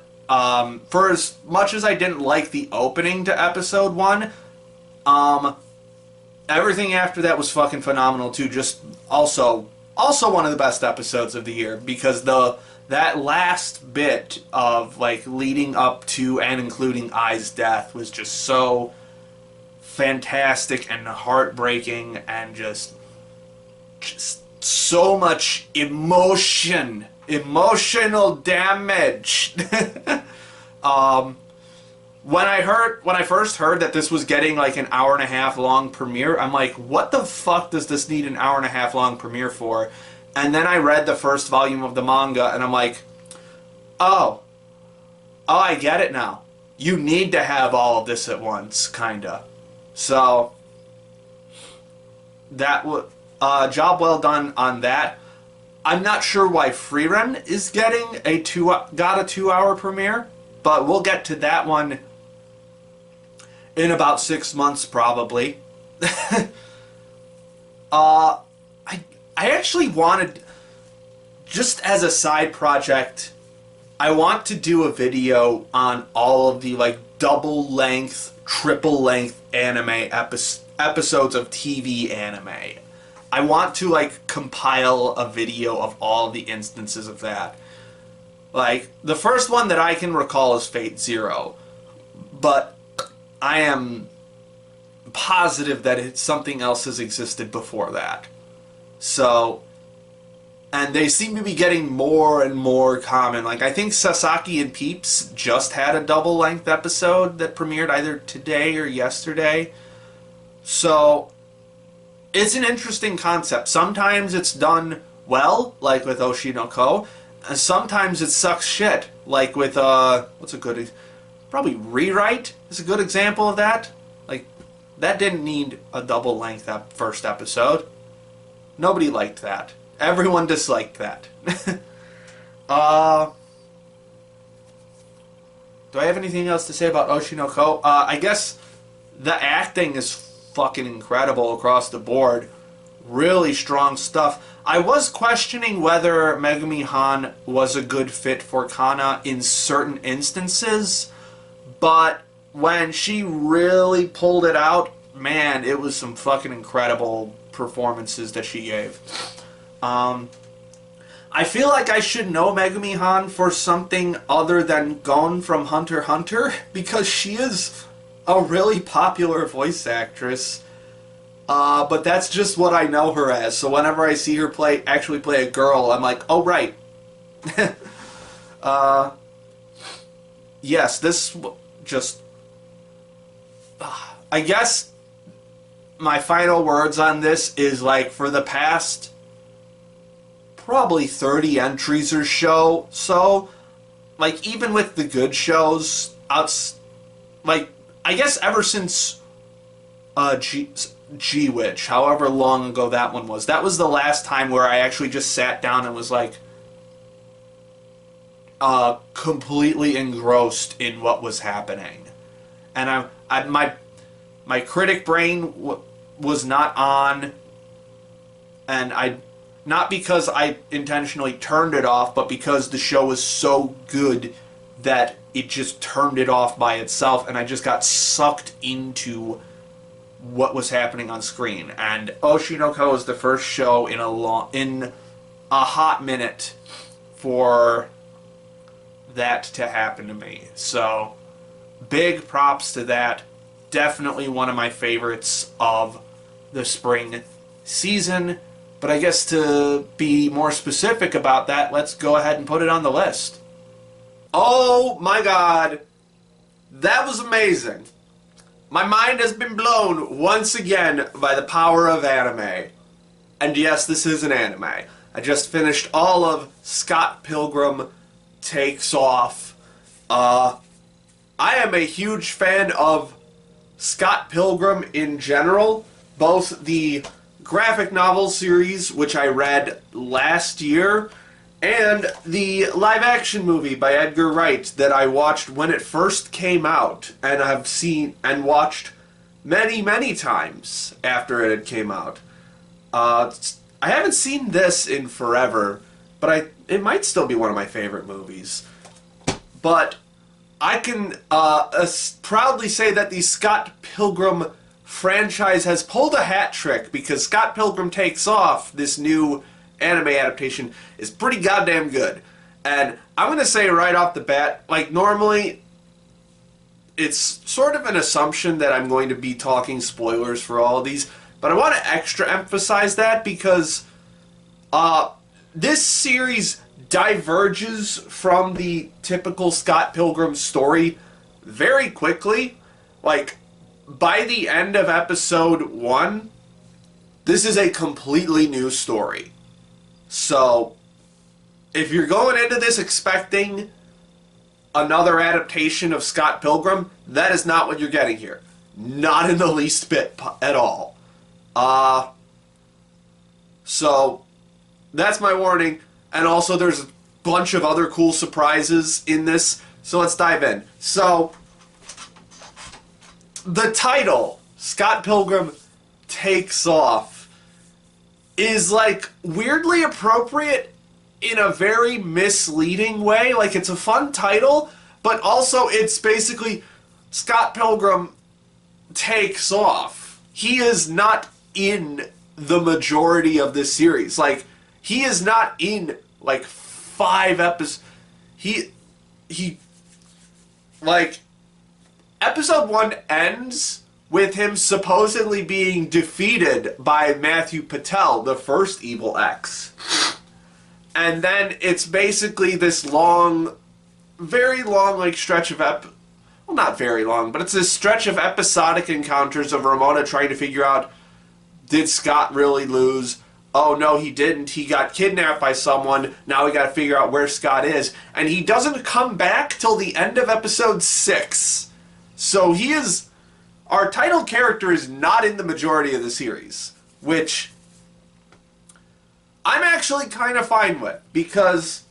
S2: for as much as I didn't like the opening to episode 1, everything after that was fucking phenomenal too. Just also one of the best episodes of the year, because that last bit of like leading up to and including Ai's death was just so fantastic and heartbreaking, and just so much emotional damage. When I first heard that this was getting like an hour and a half long premiere, I'm like, what the fuck does this need an hour and a half long premiere for? And then I read the first volume of the manga, and I'm like, oh, I get it now. You need to have all of this at once, kinda. So that job well done on that. I'm not sure why Freerun is getting a 2-hour premiere, but we'll get to that one in about 6 months probably. I actually wanted, just as a side project, I want to do a video on all of the like double length, triple length anime episodes of TV anime. I want to like compile a video of all the instances of that. Like, the first one that I can recall is Fate Zero, but I am positive that something else has existed before that. So, and they seem to be getting more and more common. Like, I think Sasaki and Peeps just had a double-length episode that premiered either today or yesterday. So, it's an interesting concept. Sometimes it's done well, like with Oshi no Ko, and sometimes it sucks shit, like with, what's a good, probably Rewrite is a good example of that. Like, that didn't need a double-length first episode. Nobody liked that. Everyone disliked that. Do I have anything else to say about Oshi no Ko? I guess the acting is fucking incredible across the board. Really strong stuff. I was questioning whether Megumi Han was a good fit for Kana in certain instances, but when she really pulled it out, man, it was some fucking incredible performances that she gave. I feel like I should know Megumi Han for something other than Gon from Hunter x Hunter, because she is a really popular voice actress. But that's just what I know her as. So whenever I see her actually play a girl, I'm like, oh, right. Yes, this just... I guess my final words on this is, like, for the past probably 30 entries or so, like, even with the good shows, like, I guess ever since G-Witch, however long ago that one was, that was the last time where I actually just sat down and was, like, completely engrossed in what was happening. And my critic brain was not on, and not because I intentionally turned it off, but because the show was so good that it just turned it off by itself, and I just got sucked into what was happening on screen. And Oshi no Ko is the first show in a hot minute for that to happen to me. So, big props to that. Definitely one of my favorites of the spring season. But I guess to be more specific about that, let's go ahead and put it on the list. Oh my god. That was amazing. My mind has been blown once again by the power of anime. And yes, this is an anime. I just finished all of Scott Pilgrim Takes Off. I am a huge fan of Scott Pilgrim in general, both the graphic novel series, which I read last year, and the live-action movie by Edgar Wright that I watched when it first came out, and have seen and watched many, many times after it had came out. I haven't seen this in forever, but it might still be one of my favorite movies. But I can proudly say that the Scott Pilgrim franchise has pulled a hat trick, because Scott Pilgrim Takes Off, this new anime adaptation, is pretty goddamn good. And I'm going to say right off the bat, like, normally it's sort of an assumption that I'm going to be talking spoilers for all of these, but I want to extra emphasize that because this series diverges from the typical Scott Pilgrim story very quickly. Like, by the end of episode 1, this is a completely new story. So, if you're going into this expecting another adaptation of Scott Pilgrim, that is not what you're getting here. Not in the least bit at all. So, that's my warning. And also, there's a bunch of other cool surprises in this. So, let's dive in. So, the title, Scott Pilgrim Takes Off, is, like, weirdly appropriate in a very misleading way. Like, it's a fun title, but also it's basically Scott Pilgrim takes off. He is not in the majority of this series. Like, he is not in, like, 5 episodes. Like, episode 1 ends with him supposedly being defeated by Matthew Patel, the first Evil X. And then it's basically this long, very long, like, stretch of well, not very long, but it's this stretch of episodic encounters of Ramona trying to figure out, did Scott really lose? Oh, no, he didn't. He got kidnapped by someone. Now we gotta figure out where Scott is. And he doesn't come back till the end of episode 6. So he is... Our title character is not in the majority of the series, which I'm actually kind of fine with, because,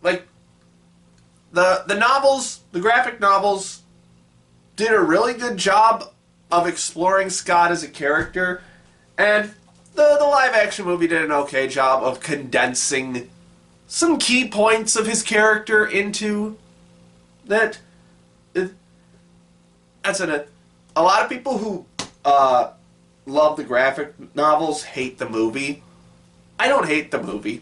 S2: like, the novels, the graphic novels, did a really good job of exploring Scott as a character, and the live-action movie did an okay job of condensing some key points of his character into that. A lot of people who love the graphic novels hate the movie. I don't hate the movie,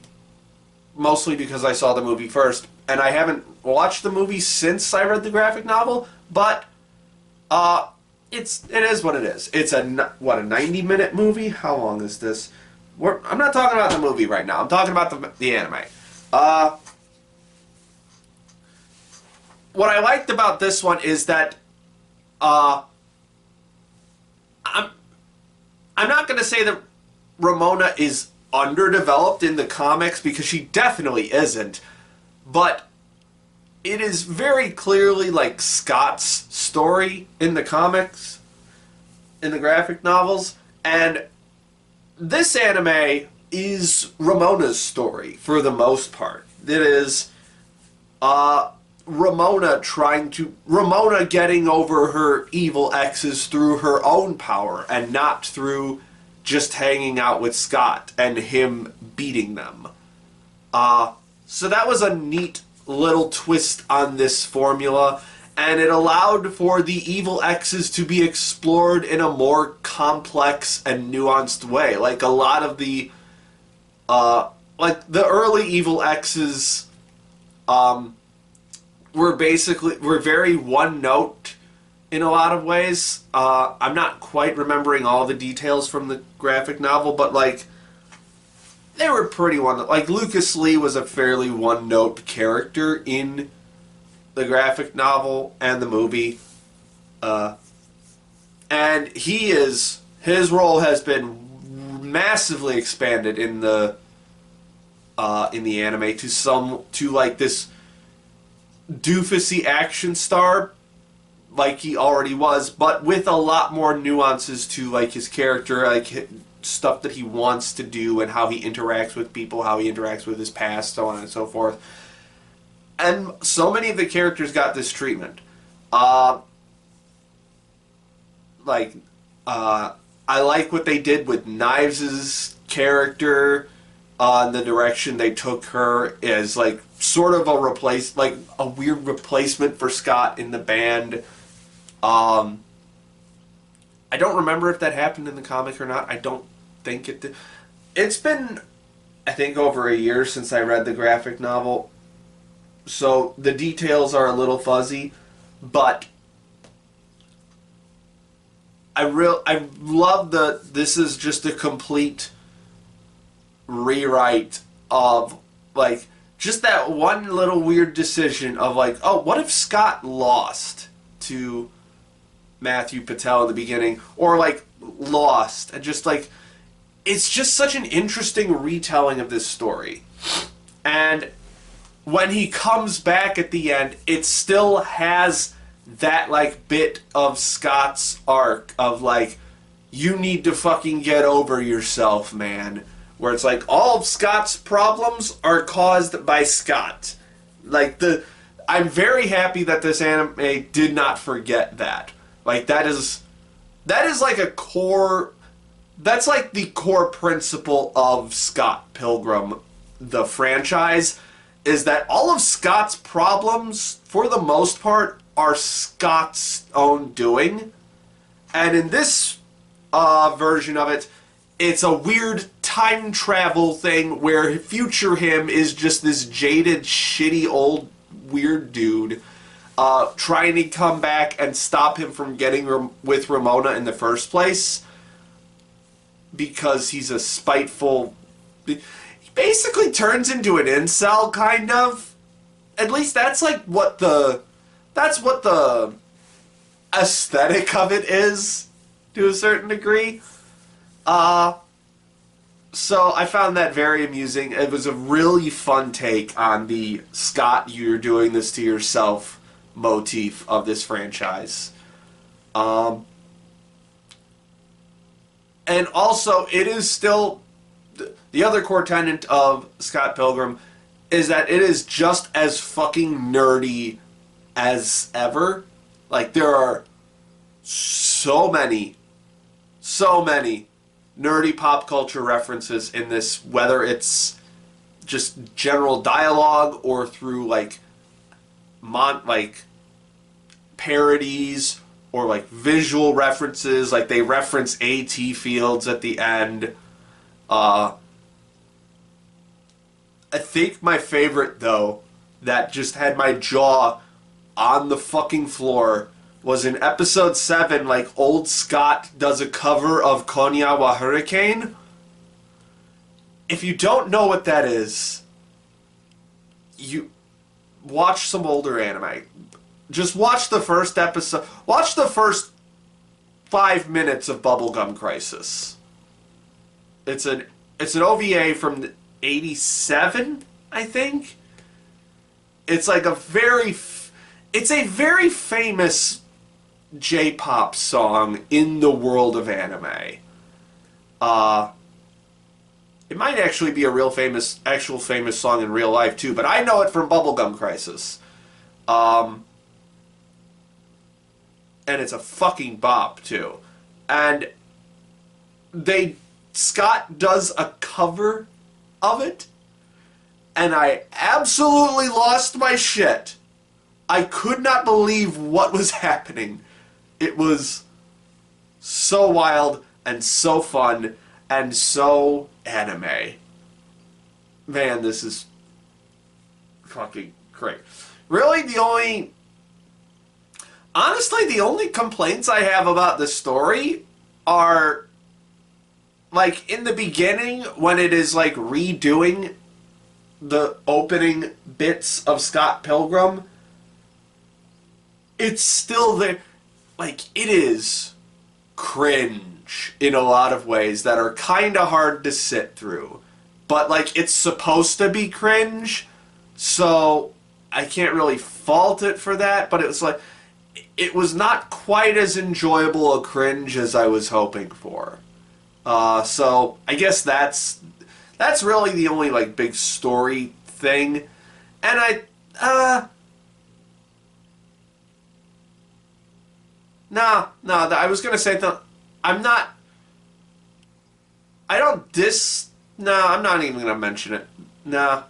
S2: mostly because I saw the movie first, and I haven't watched the movie since I read the graphic novel. But it is what it is. It's a 90-minute movie. How long is this? I'm not talking about the movie right now. I'm talking about the anime. What I liked about this one is that I'm not going to say that Ramona is underdeveloped in the comics, because she definitely isn't, but it is very clearly, like, Scott's story in the comics, in the graphic novels, and this anime is Ramona's story for the most part. It is Ramona getting over her evil exes through her own power, and not through just hanging out with Scott and him beating them. So that was a neat little twist on this formula, and it allowed for the evil exes to be explored in a more complex and nuanced way. Like, a lot of the the early evil exes were very one note in a lot of ways. I'm not quite remembering all the details from the graphic novel, but, like, they were pretty like, Lucas Lee was a fairly one note character in the graphic novel and the movie. And his role has been massively expanded in the anime to like this doofusy action star like he already was, but with a lot more nuances to like his character, like stuff that he wants to do and how he interacts with people, how he interacts with his past, so on and so forth. And so many of the characters got this treatment. I like what they did with Knives' character, the direction they took her as like sort of a weird replacement for Scott in the band. I don't remember if that happened in the comic or not. I don't think it did. It's been, I think, over a year since I read the graphic novel, so the details are a little fuzzy, but I love this is just a complete rewrite of like just that one little weird decision of like, oh, what if Scott lost to Matthew Patel in the beginning, or like lost, and just like it's just such an interesting retelling of this story. And when he comes back at the end, it still has that like bit of Scott's arc of like, you need to fucking get over yourself, man. Where it's like all of Scott's problems are caused by Scott. Like I'm very happy that this anime did not forget that. Like that is like a core. That's like the core principle of Scott Pilgrim, the franchise, is that all of Scott's problems, for the most part, are Scott's own doing. And in this version of it, it's a weird time travel thing where future him is just this jaded, shitty, old, weird dude trying to come back and stop him from getting with Ramona in the first place because he's a spiteful... He basically turns into an incel, kind of. At least that's like what the... That's what the aesthetic of it is, to a certain degree. So I found that very amusing. It was a really fun take on the Scott, you're doing this to yourself motif of this franchise. And also, it is still... The other core tenet of Scott Pilgrim is that it is just as fucking nerdy as ever. Like, there are so many nerdy pop culture references in this, whether it's just general dialogue or through like parodies or like visual references. Like they reference AT Fields at the end. I think my favorite, though, that just had my jaw on the fucking floor, was in episode 7, like, old Scott does a cover of Konya wa Hurricane. If you don't know what that is, you watch some older anime. Just watch the first episode. Watch the first 5 minutes of Bubblegum Crisis. It's an OVA from 87, I think. It's like it's a very famous J-pop song in the world of anime. It might actually be a actual famous song in real life too, but I know it from Bubblegum Crisis. And it's a fucking bop too. And Scott does a cover of it, and I absolutely lost my shit. I could not believe what was happening. It was so wild and so fun and so anime. Man, this is fucking great. Really, honestly, the only complaints I have about the story are, like, in the beginning, when it is, like, redoing the opening bits of Scott Pilgrim, it's still there. Like, it is cringe in a lot of ways that are kind of hard to sit through. But, like, it's supposed to be cringe, so I can't really fault it for that, but it was like, it was not quite as enjoyable a cringe as I was hoping for. So I guess that's really the only, like, big story thing. And I was gonna say that I'm not. I don't No, I'm not even gonna mention it. Nah.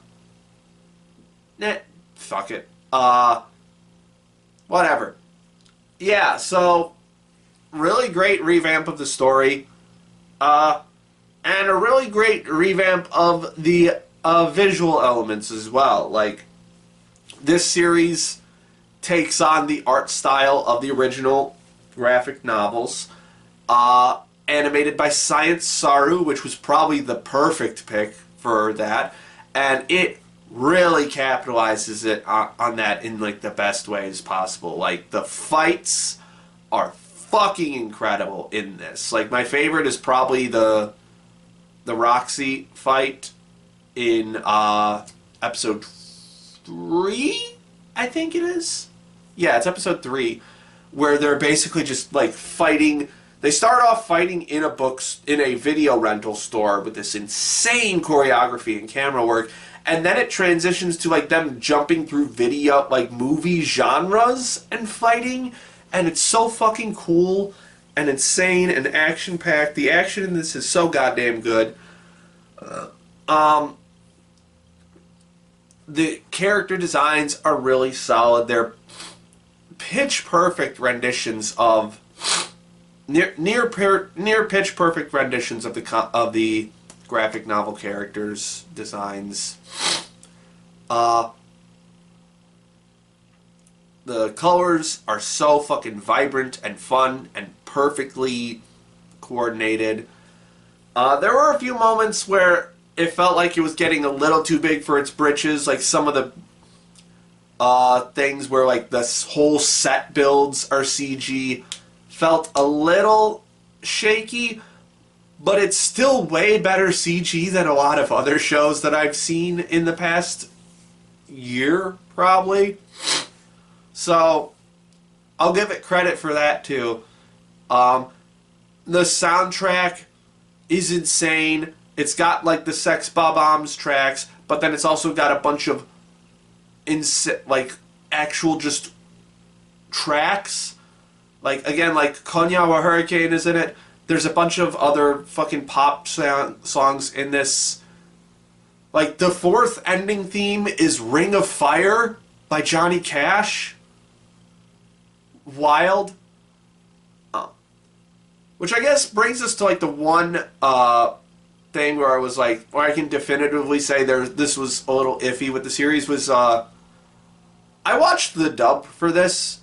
S2: Fuck it. Whatever. Yeah, so really great revamp of the story. And a really great revamp of the visual elements as well. Like, this series takes on the art style of the original graphic novels, animated by Science Saru, which was probably the perfect pick for that, and it really capitalizes it on that in, like, the best ways possible. Like, the fights are fucking incredible in this. Like, my favorite is probably the Roxy fight in episode 3, I think it is. Yeah, it's episode 3, where they're basically just, like, fighting. They start off fighting in a video rental store with this insane choreography and camera work, and then it transitions to, like, them jumping through video, like, movie genres and fighting, and it's so fucking cool and insane and action-packed. The action in this is so goddamn good. The character designs are really solid. They're pitch-perfect renditions of near pitch perfect renditions of the graphic novel characters' designs. The colors are so fucking vibrant and fun and perfectly coordinated. There were a few moments where it felt like it was getting a little too big for its britches, like some of the things where, like, this whole set builds are CG felt a little shaky, but it's still way better CG than a lot of other shows that I've seen in the past year, probably. So, I'll give it credit for that, too. The soundtrack is insane. It's got, like, the Sex Bob-ombs tracks, but then it's also got a bunch of like, actual just tracks. Like, again, like, Konyawa Hurricane is in it. There's a bunch of other fucking pop songs in this. Like, the fourth ending theme is Ring of Fire by Johnny Cash. Wild. Which I guess brings us to, like, the one thing where I was like, where I can definitively say this was a little iffy with the series was, I watched the dub for this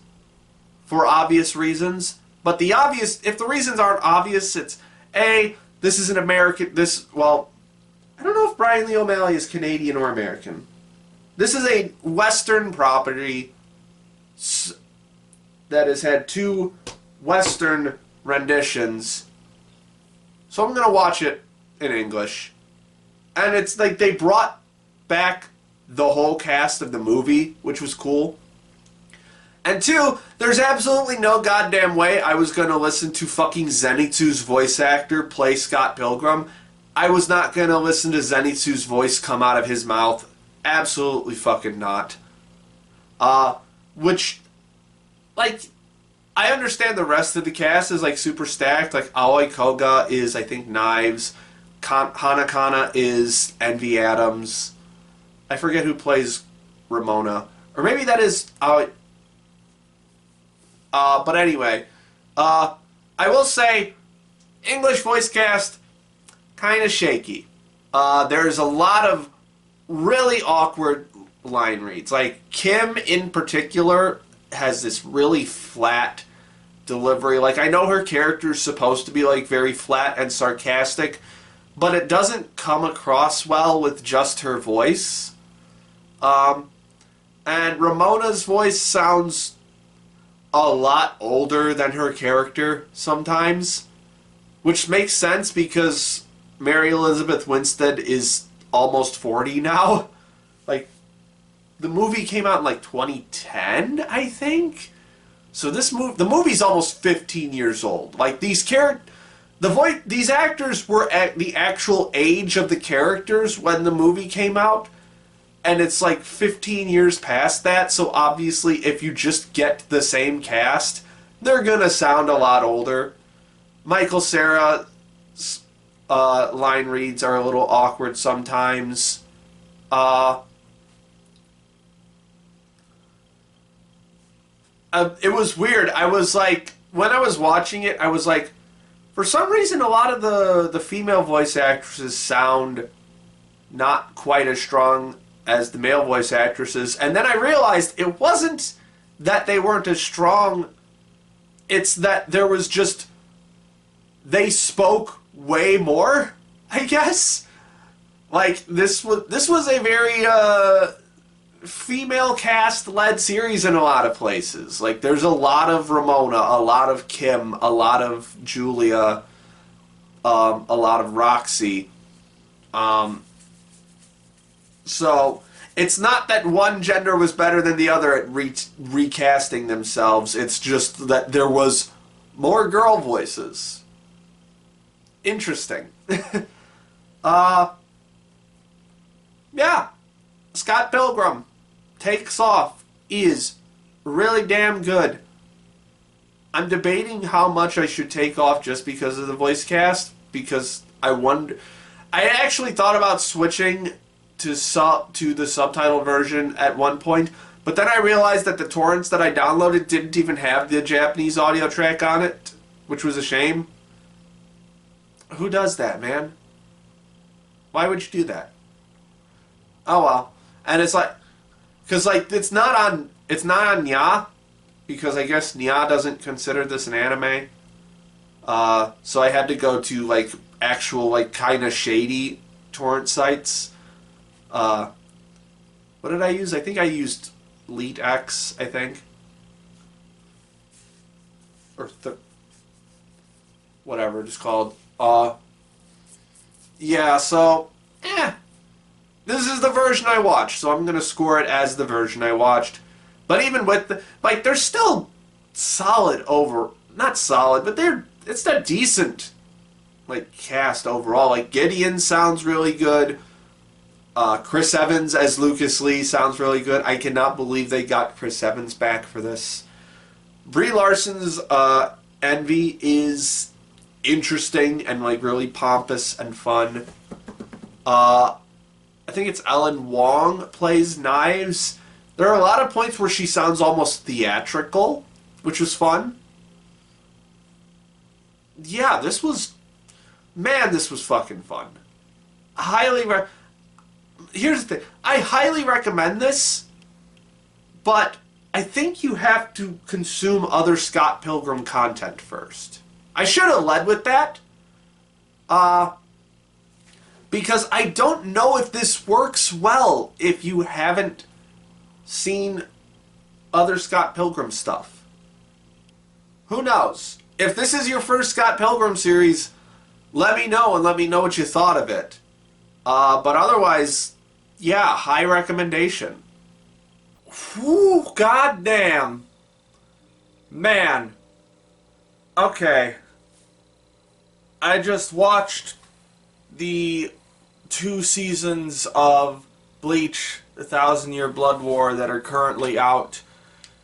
S2: for obvious reasons, but if the reasons aren't obvious, it's, this is an American, well, I don't know if Brian Lee O'Malley is Canadian or American. This is a Western property that has had 2 Western renditions, so I'm going to watch it in English. And it's like they brought back the whole cast of the movie, which was cool. And 2, there's absolutely no goddamn way I was going to listen to fucking Zenitsu's voice actor play Scott Pilgrim. I was not going to listen to Zenitsu's voice come out of his mouth. Absolutely fucking not. Which, like, I understand the rest of the cast is, like, super stacked. Like, Aoi Koga is, I think, Knives. Hanakana is Envy Adams. I forget who plays Ramona. Or maybe that is Aoi. But anyway. I will say, English voice cast, kind of shaky. There's a lot of really awkward line reads. Like, Kim, in particular, has this really flat delivery. Like, I know her character's supposed to be, like, very flat and sarcastic, but it doesn't come across well with just her voice. And Ramona's voice sounds a lot older than her character sometimes, which makes sense because Mary Elizabeth Winstead is almost 40 now. Like, the movie came out in like 2010, I think. So the movie's almost 15 years old. Like, these actors were at the actual age of the characters when the movie came out, and it's like 15 years past that. So obviously, if you just get the same cast, they're gonna sound a lot older. Michael Cera's line reads are a little awkward sometimes. It was weird. I was like, when I was watching it, I was like, for some reason, a lot of the female voice actresses sound not quite as strong as the male voice actresses. And then I realized it wasn't that they weren't as strong. It's that there was just, they spoke way more, I guess. Like, this was a very female cast led series in a lot of places. Like, there's a lot of Ramona, a lot of Kim, a lot of Julia, a lot of Roxy. So it's not that one gender was better than the other at recasting themselves. It's just that there was more girl voices. Interesting. Yeah. Scott Pilgrim Takes Off is really damn good. I'm debating how much I should take off just because of the voice cast, because I actually thought about switching to the subtitle version at one point, but then I realized that the torrents that I downloaded didn't even have the Japanese audio track on it, which was a shame. Who does that, man? Why would you do that? Oh well. And it's like, because like it's not on Nya, because I guess Nya doesn't consider this an anime. So I had to go to like actual like kind of shady torrent sites. What did I use? I think I used LeetX, I think. Or whatever it's called. Yeah, so this is the version I watched, so I'm going to score it as the version I watched. But even with they're still solid not solid, but it's a decent, like, cast overall. Like, Gideon sounds really good. Chris Evans as Lucas Lee sounds really good. I cannot believe they got Chris Evans back for this. Brie Larson's Envy is interesting and, like, really pompous and fun. I think it's Ellen Wong plays Knives. There are a lot of points where she sounds almost theatrical, which was fun. Yeah, this was fucking fun. Here's the thing. I highly recommend this, but I think you have to consume other Scott Pilgrim content first. I should have led with that. Because I don't know if this works well if you haven't seen other Scott Pilgrim stuff. Who knows? If this is your first Scott Pilgrim series, let me know and let me know what you thought of it. But otherwise, yeah, high recommendation. Whew, goddamn. Man. Okay. I just watched the 2 seasons of Bleach, the 1,000-Year Blood War, that are currently out,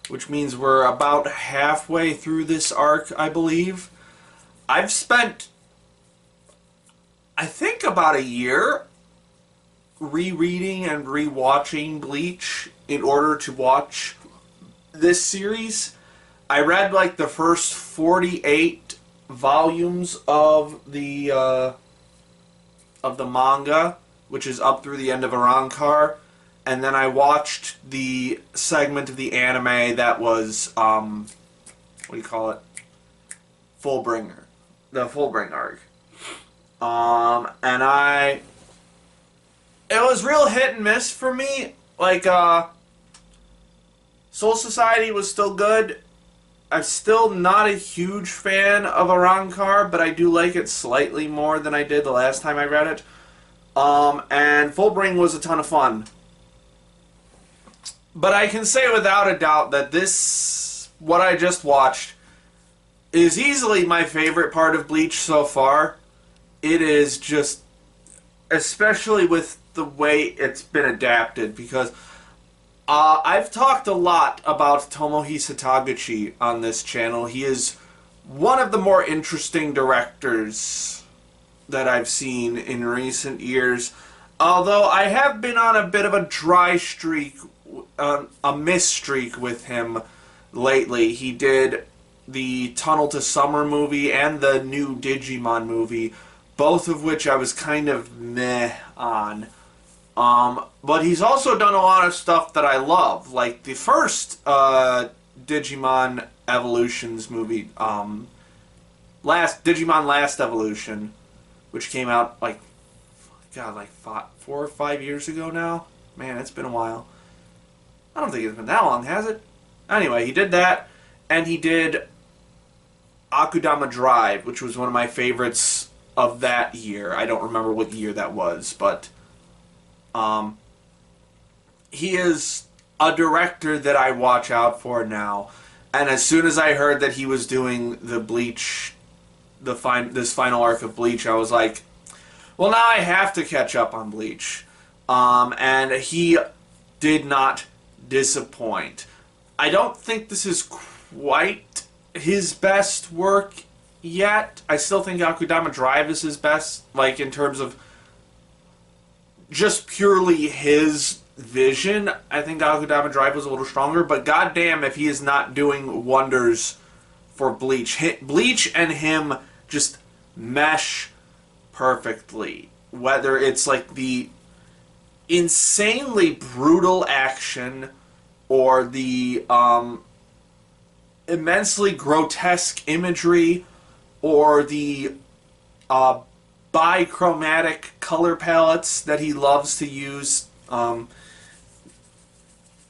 S2: which means we're about halfway through this arc, I believe. I've spent, I think, about a year rereading and rewatching Bleach in order to watch this series. I read like the first 48 volumes of the manga, which is up through the end of Arrancar, and then I watched the segment of the anime that was what do you call it? Fullbringer. The Fullbring arc. And it was real hit and miss for me. Like, Soul Society was still good. I'm still not a huge fan of Arrancar, but I do like it slightly more than I did the last time I read it. And Fullbring was a ton of fun. But I can say without a doubt that this, what I just watched, is easily my favorite part of Bleach so far. It is just, especially with the way it's been adapted, because I've talked a lot about Tomohisa Taguchi on this channel. He is one of the more interesting directors that I've seen in recent years. Although I have been on a bit of a dry streak, a miss streak with him lately. He did the Tunnel to Summer movie and the new Digimon movie, both of which I was kind of meh on. But he's also done a lot of stuff that I love, like the first Digimon Evolutions movie, Digimon Last Evolution, which came out like 4 or 5 years ago now. Man, it's been a while. I don't think it's been that long, has it? Anyway, he did that, and he did Akudama Drive, which was one of my favorites of that year. I don't remember what year that was, but he is a director that I watch out for now. And as soon as I heard that he was doing the Bleach, this final arc of Bleach, I was like, well, now I have to catch up on Bleach. And he did not disappoint. I don't think this is quite his best work yet. I still think Akudama Drive is his best, like in terms of just purely his vision. I think Akudama Drive was a little stronger, but goddamn if he is not doing wonders for Bleach. Bleach and him just mesh perfectly. Whether it's like the insanely brutal action or the immensely grotesque imagery or the bichromatic color palettes that he loves to use.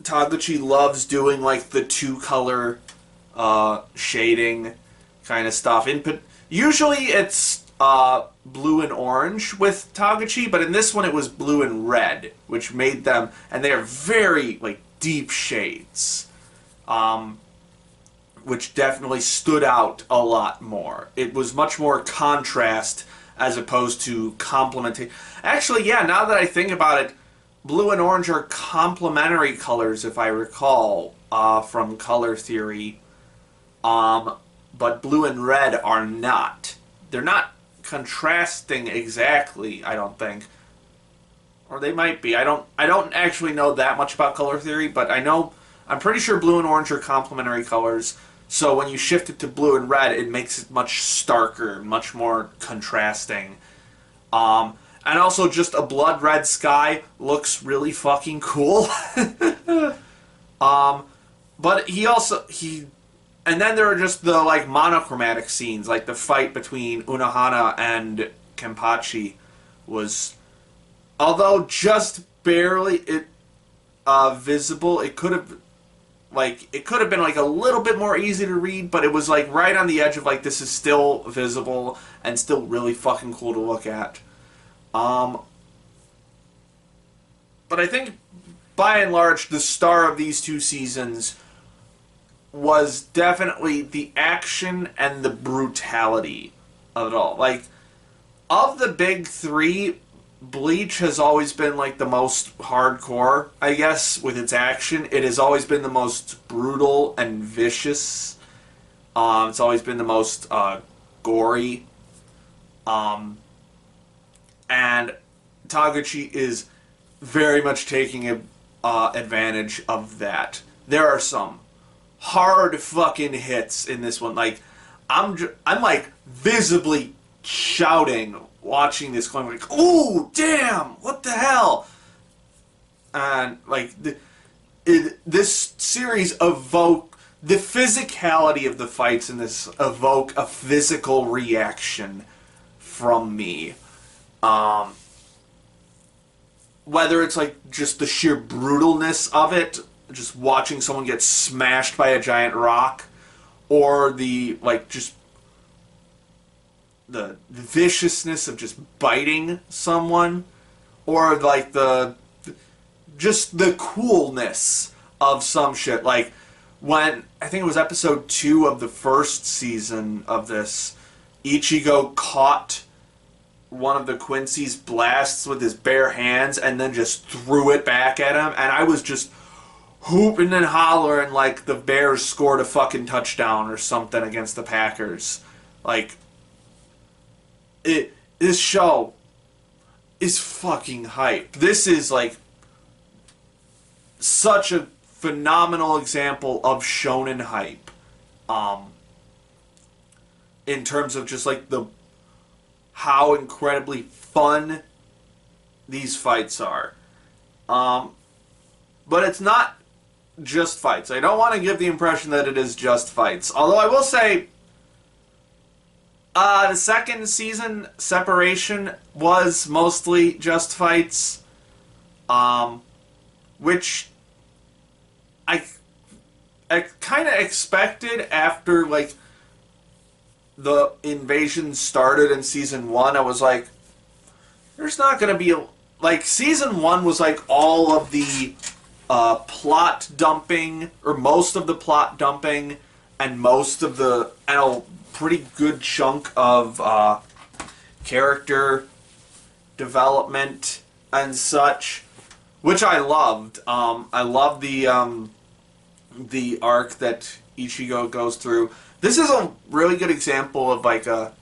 S2: Taguchi loves doing like the two-color shading kind of stuff. Usually it's blue and orange with Taguchi, but in this one it was blue and red, which made them, and they are very like deep shades, which definitely stood out a lot more. It was much more contrast as opposed to complementing. Actually, yeah, now that I think about it, blue and orange are complementary colors, if I recall, from color theory. But blue and red are not. They're not contrasting exactly, I don't think. Or they might be. I don't actually know that much about color theory, but I'm pretty sure blue and orange are complementary colors. So when you shift it to blue and red, it makes it much starker, much more contrasting. And also just a blood red sky looks really fucking cool. But and then there are just the like monochromatic scenes, like the fight between Unohana and Kenpachi was, although just barely visible, it could have been like a little bit more easy to read, but it was like right on the edge of like, this is still visible and still really fucking cool to look at. But I think by and large the star of these two seasons was definitely the action and the brutality of it all. Like, of the big three, Bleach has always been like the most hardcore, I guess, with its action. It has always been the most brutal and vicious. It's always been the most gory. And Taguchi is very much taking advantage of that. There are some hard fucking hits in this one. Like, I'm like visibly shouting watching this, going like, "Ooh, damn! What the hell?" And like this series evoke the physicality of the fights in this evoke a physical reaction from me. Whether it's like just the sheer brutalness of it, just watching someone get smashed by a giant rock, or the, like, just the viciousness of just biting someone, or like just the coolness of some shit. Like when I think it was episode 2 of the first season of this, Ichigo caught one of the Quincy's blasts with his bare hands and then just threw it back at him, and I was just hooping and hollering like the Bears scored a fucking touchdown or something against the Packers. Like, this show is fucking hype. This is like such a phenomenal example of shonen hype. In terms of just like how incredibly fun these fights are. But it's not just fights. I don't want to give the impression that it is just fights. Although I will say, the second season, Separation, was mostly just fights. Which I kind of expected after, like, the invasion started in season 1. I was like, there's not going to be like, season 1 was like all of the plot dumping, or most of the plot dumping, and most of the, and a pretty good chunk of character development and such, which I loved. I love the arc that Ichigo goes through. This is a really good example of like I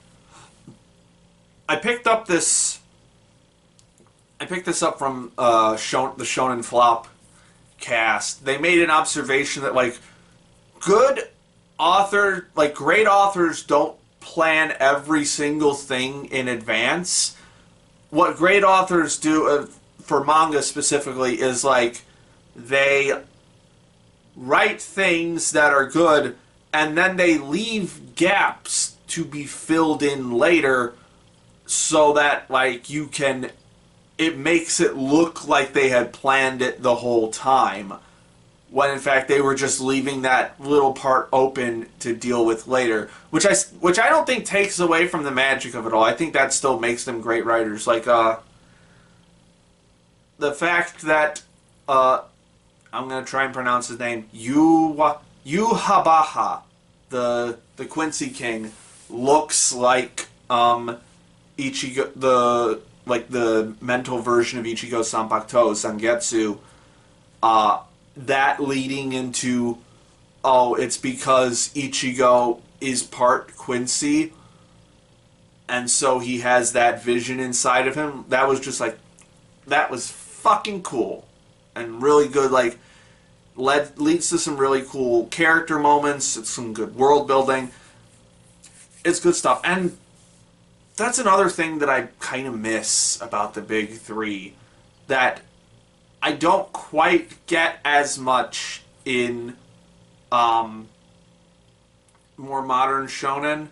S2: picked this up from the Shonen Flop cast. They made an observation that like great authors don't plan every single thing in advance. What great authors do, for manga specifically, is like they write things that are good, and then they leave gaps to be filled in later, so that like it makes it look like they had planned it the whole time, when in fact they were just leaving that little part open to deal with later, which I don't think takes away from the magic of it all. I think that still makes them great writers. Like the fact that I'm gonna try and pronounce his name, Yuhabaha, the Quincy King, looks like Ichigo, the mental version of Ichigo Sanpakuto, Sangetsu. That leading into, it's because Ichigo is part Quincy, and so he has that vision inside of him. That was just like, that was fucking cool and really good. Like, leads to some really cool character moments. It's some good world building. It's good stuff. And that's another thing that I kind of miss about the big three, that I don't quite get as much in more modern shonen.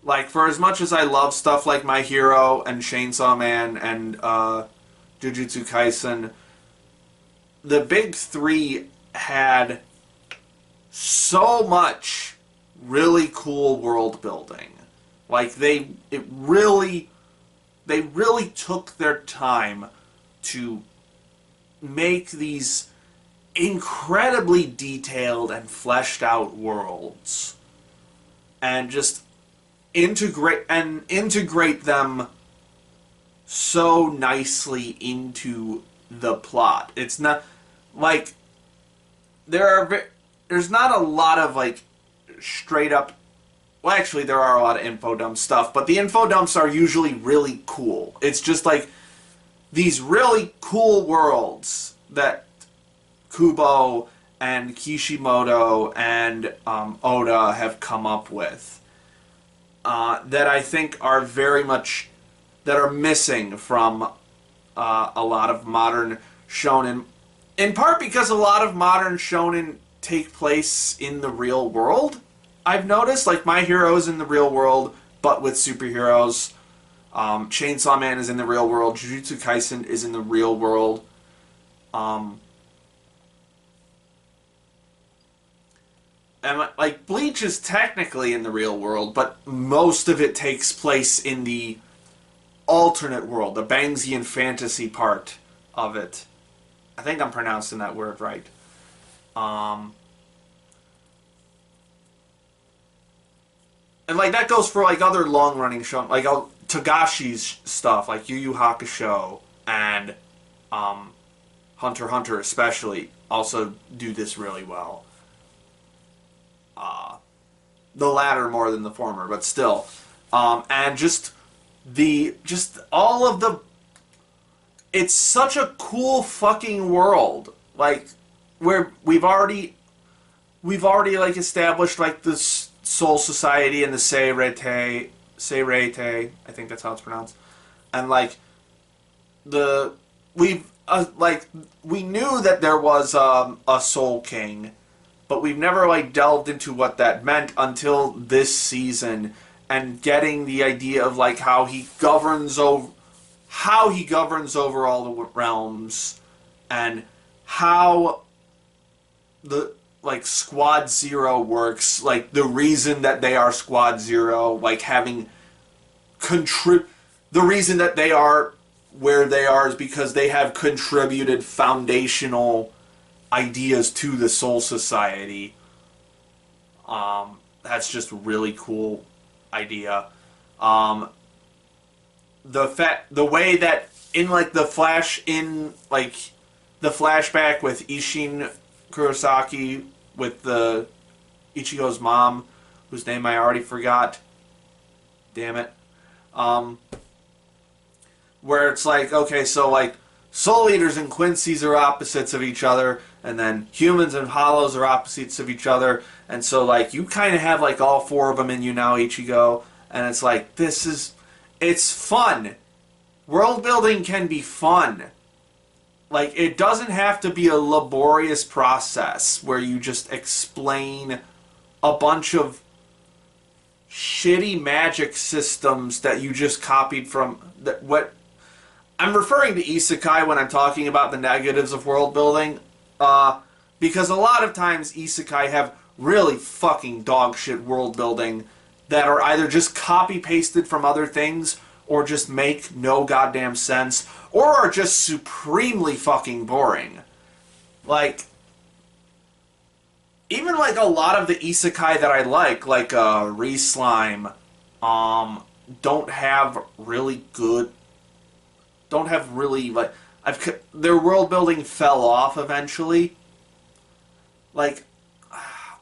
S2: Like, for as much as I love stuff like My Hero and Chainsaw Man and Jujutsu Kaisen, the big three had so much really cool world building. Like, they really took their time to make these incredibly detailed and fleshed out worlds, and just integrate them so nicely into the plot. It's not like there's not a lot of like straight up, well, actually there are a lot of info dump stuff, but the info dumps are usually really cool. It's just like these really cool worlds that Kubo and Kishimoto and Oda have come up with, that I think are very much, that are missing from a lot of modern shonen, in part because a lot of modern shonen take place in the real world. I've noticed, like, My Hero is in the real world, but with superheroes. Chainsaw Man is in the real world. Jujutsu Kaisen is in the real world. and like Bleach is technically in the real world, but most of it takes place in the alternate world, the Bangsian fantasy part of it. I think I'm pronouncing that word right. And like that goes for like other long running shows, like Togashi's stuff, like Yu Yu Hakusho and Hunter x Hunter especially also do this really well. The latter more than the former, but still. And just all of the, it's such a cool fucking world. Like where we've already like established like the Soul Society and the Seirete, I think that's how it's pronounced. And like we knew that there was a Soul King, but we've never like delved into what that meant until this season, and getting the idea of like how he governs over all the realms, and how the like Squad Zero works, like the reason that they are Squad Zero, like having the reason that they are where they are is because they have contributed foundational ideas to the Soul Society. That's just a really cool idea. The way that in like the flashback with Ishin Kurosaki with the Ichigo's mom, whose name I already forgot. Damn it. Where it's like, okay, so like Soul Eaters and Quincy's are opposites of each other, and then humans and Hollows are opposites of each other, and so like you kind of have like all four of them in you now, Ichigo, and it's like it's fun. World building can be fun. Like it doesn't have to be a laborious process where you just explain a bunch of shitty magic systems that you just copied from what I'm referring to isekai when I'm talking about the negatives of world building, because a lot of times isekai have really fucking dog shit world building that are either just copy pasted from other things or just make no goddamn sense or are just supremely fucking boring. Like even like a lot of the isekai that I like Re-Slime, don't have like their world building fell off eventually. Like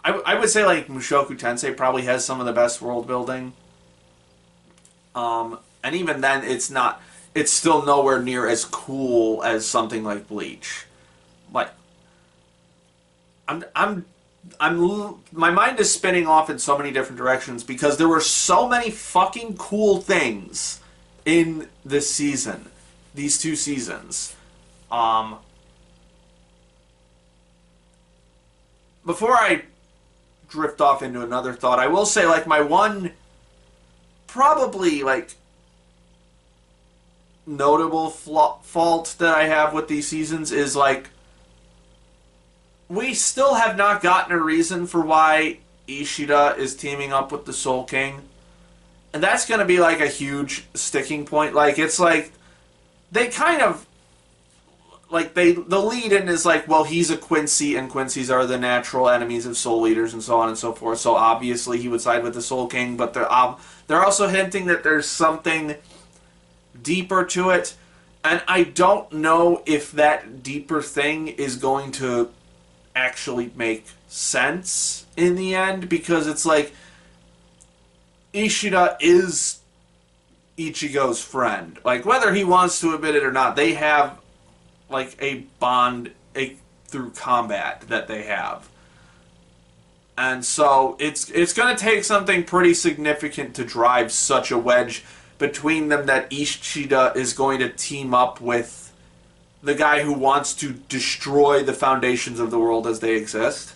S2: I would say like Mushoku Tensei probably has some of the best world building. And even then it's still nowhere near as cool as something like Bleach. Like I'm my mind is spinning off in so many different directions because there were so many fucking cool things in this season. These two seasons. Before I drift off into another thought, I will say, like, my one probably, like, notable fault that I have with these seasons is, like, we still have not gotten a reason for why Ishida is teaming up with the Soul King. And that's going to be, like, a huge sticking point. Like, it's like they kind of like the lead-in is like, well, he's a Quincy and Quincy's are the natural enemies of Soul Eaters and so on and so forth, so obviously he would side with the Soul King, but they're also hinting that there's something deeper to it, and I don't know if that deeper thing is going to actually make sense in the end, because it's like Ishida is Ichigo's friend. Like, whether he wants to admit it or not, they have, like, a bond through combat that they have. And so, it's going to take something pretty significant to drive such a wedge between them that Ishida is going to team up with the guy who wants to destroy the foundations of the world as they exist.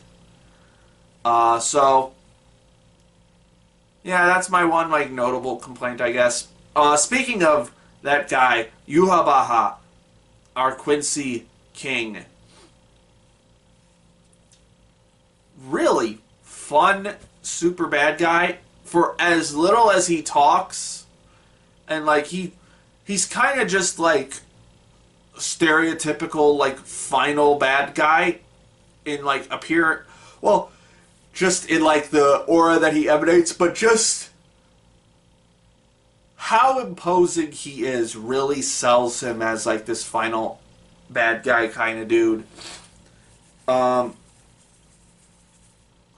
S2: So, yeah, that's my one, like, notable complaint, I guess. Speaking of that guy, Yuhabaha, our Quincy King, really fun super bad guy for as little as he talks, and like he's kind of just like stereotypical like final bad guy in like well, just in like the aura that he emanates, but just how imposing he is really sells him as like this final bad guy kind of dude.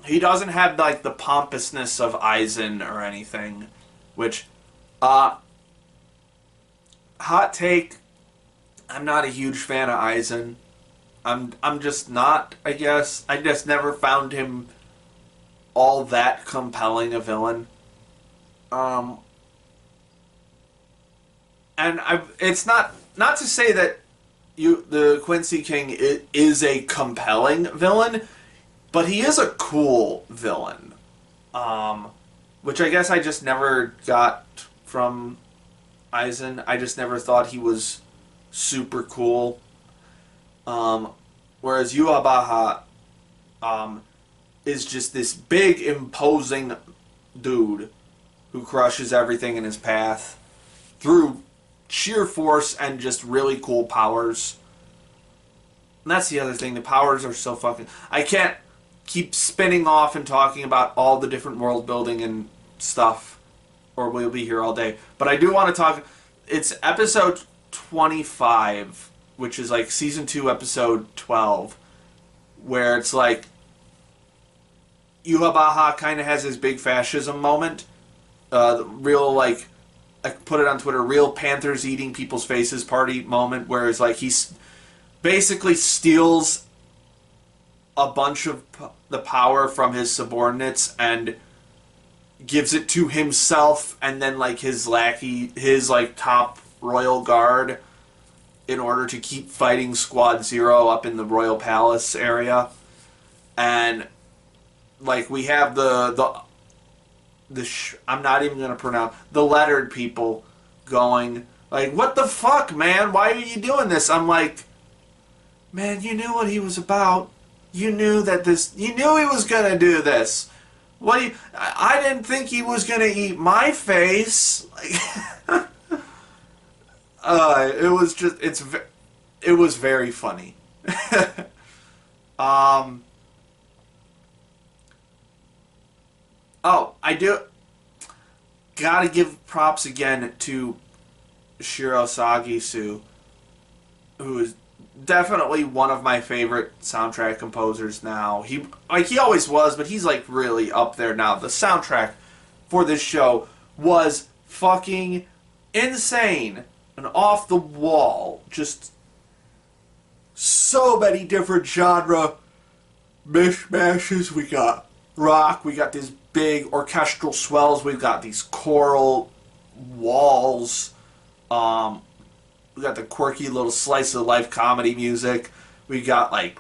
S2: He doesn't have like the pompousness of Aizen or anything, which hot take, I'm not a huge fan of Aizen. I'm just not, I guess. I just never found him all that compelling a villain. And it's not to say that the Quincy King is a compelling villain, but he is a cool villain. Which I guess I just never got from Aizen. I just never thought he was super cool. Whereas Yuabaha is just this big, imposing dude who crushes everything in his path through sheer force and just really cool powers. And that's the other thing. The powers are so fucking... I can't keep spinning off and talking about all the different world building and stuff, or we'll be here all day. But I do want to talk... It's episode 25, which is like season 2, episode 12, where it's like Yuhabaha kind of has his big fascism moment. Real, like, I put it on Twitter, real Panthers eating people's faces party moment, where it's like he's basically steals a bunch of the power from his subordinates and gives it to himself and then like his lackey, his like top royal guard, in order to keep fighting Squad Zero up in the Royal Palace area. And like we have I'm not even going to pronounce, the lettered people going like, what the fuck, man? Why are you doing this? I'm like, man, you knew what he was about. You knew you knew he was going to do this. I didn't think he was going to eat my face. Like, it was just, it was very funny. Oh, I do gotta give props again to Shiro Sagisu, who is definitely one of my favorite soundtrack composers now. He always was, but he's like really up there now. The soundtrack for this show was fucking insane and off the wall. Just so many different genre mishmashes. We got rock, we got these big orchestral swells, we've got these choral walls, we got the quirky little slice of life comedy music, we got like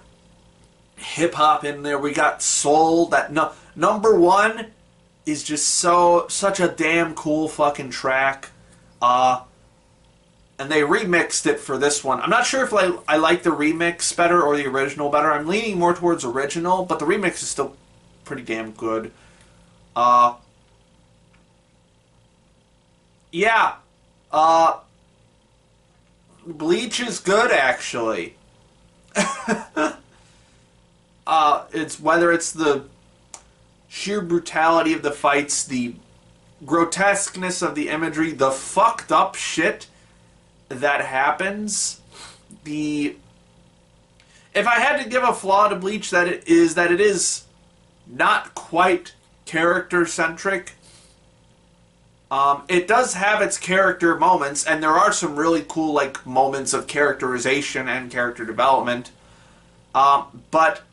S2: hip hop in there, we got soul. That number one is just such a damn cool fucking track, and they remixed it for this one. I'm not sure if I like the remix better or the original better. I'm leaning more towards original, but the remix is still pretty damn good. Yeah. Bleach is good, actually. It's whether it's the sheer brutality of the fights, the grotesqueness of the imagery, the fucked up shit that happens. If I had to give a flaw to Bleach, that it is not quite character-centric. It does have its character moments, and there are some really cool like moments of characterization and character development. But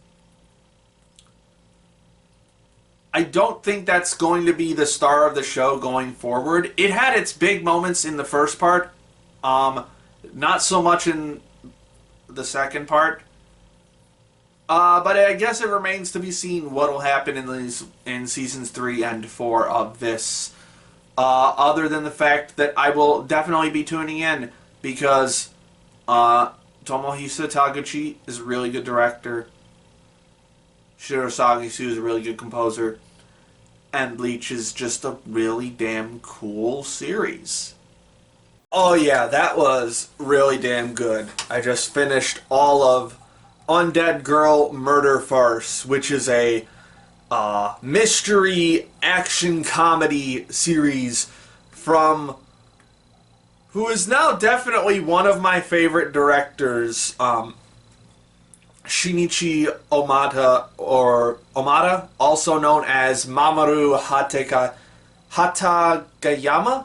S2: I don't think that's going to be the star of the show going forward. It had its big moments in the first part, not so much in the second part. But I guess it remains to be seen what will happen in seasons 3 and 4 of this. Other than the fact that I will definitely be tuning in because Tomohisa Taguchi is a really good director. Shirosagi Sue is a really good composer. And Bleach is just a really damn cool series. Oh yeah, that was really damn good. I just finished all of Undead Girl Murder Farce, which is a mystery action comedy series from who is now definitely one of my favorite directors, Shinichi Omata, also known as Mamoru Hatagayama.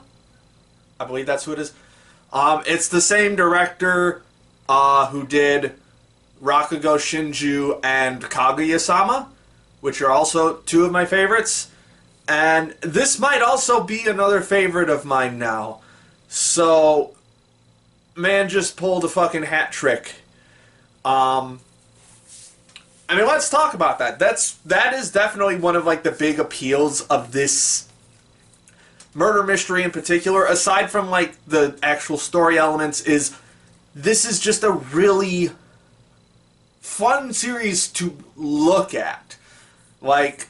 S2: I believe that's who it is. It's the same director who did Rakugo Shinju and Kaguya-sama, which are also two of my favorites. And this might also be another favorite of mine now. So, man just pulled a fucking hat trick. I mean, let's talk about that. That is definitely one of like the big appeals of this murder mystery in particular, aside from like the actual story elements, is this is just a really fun series to look at. Like,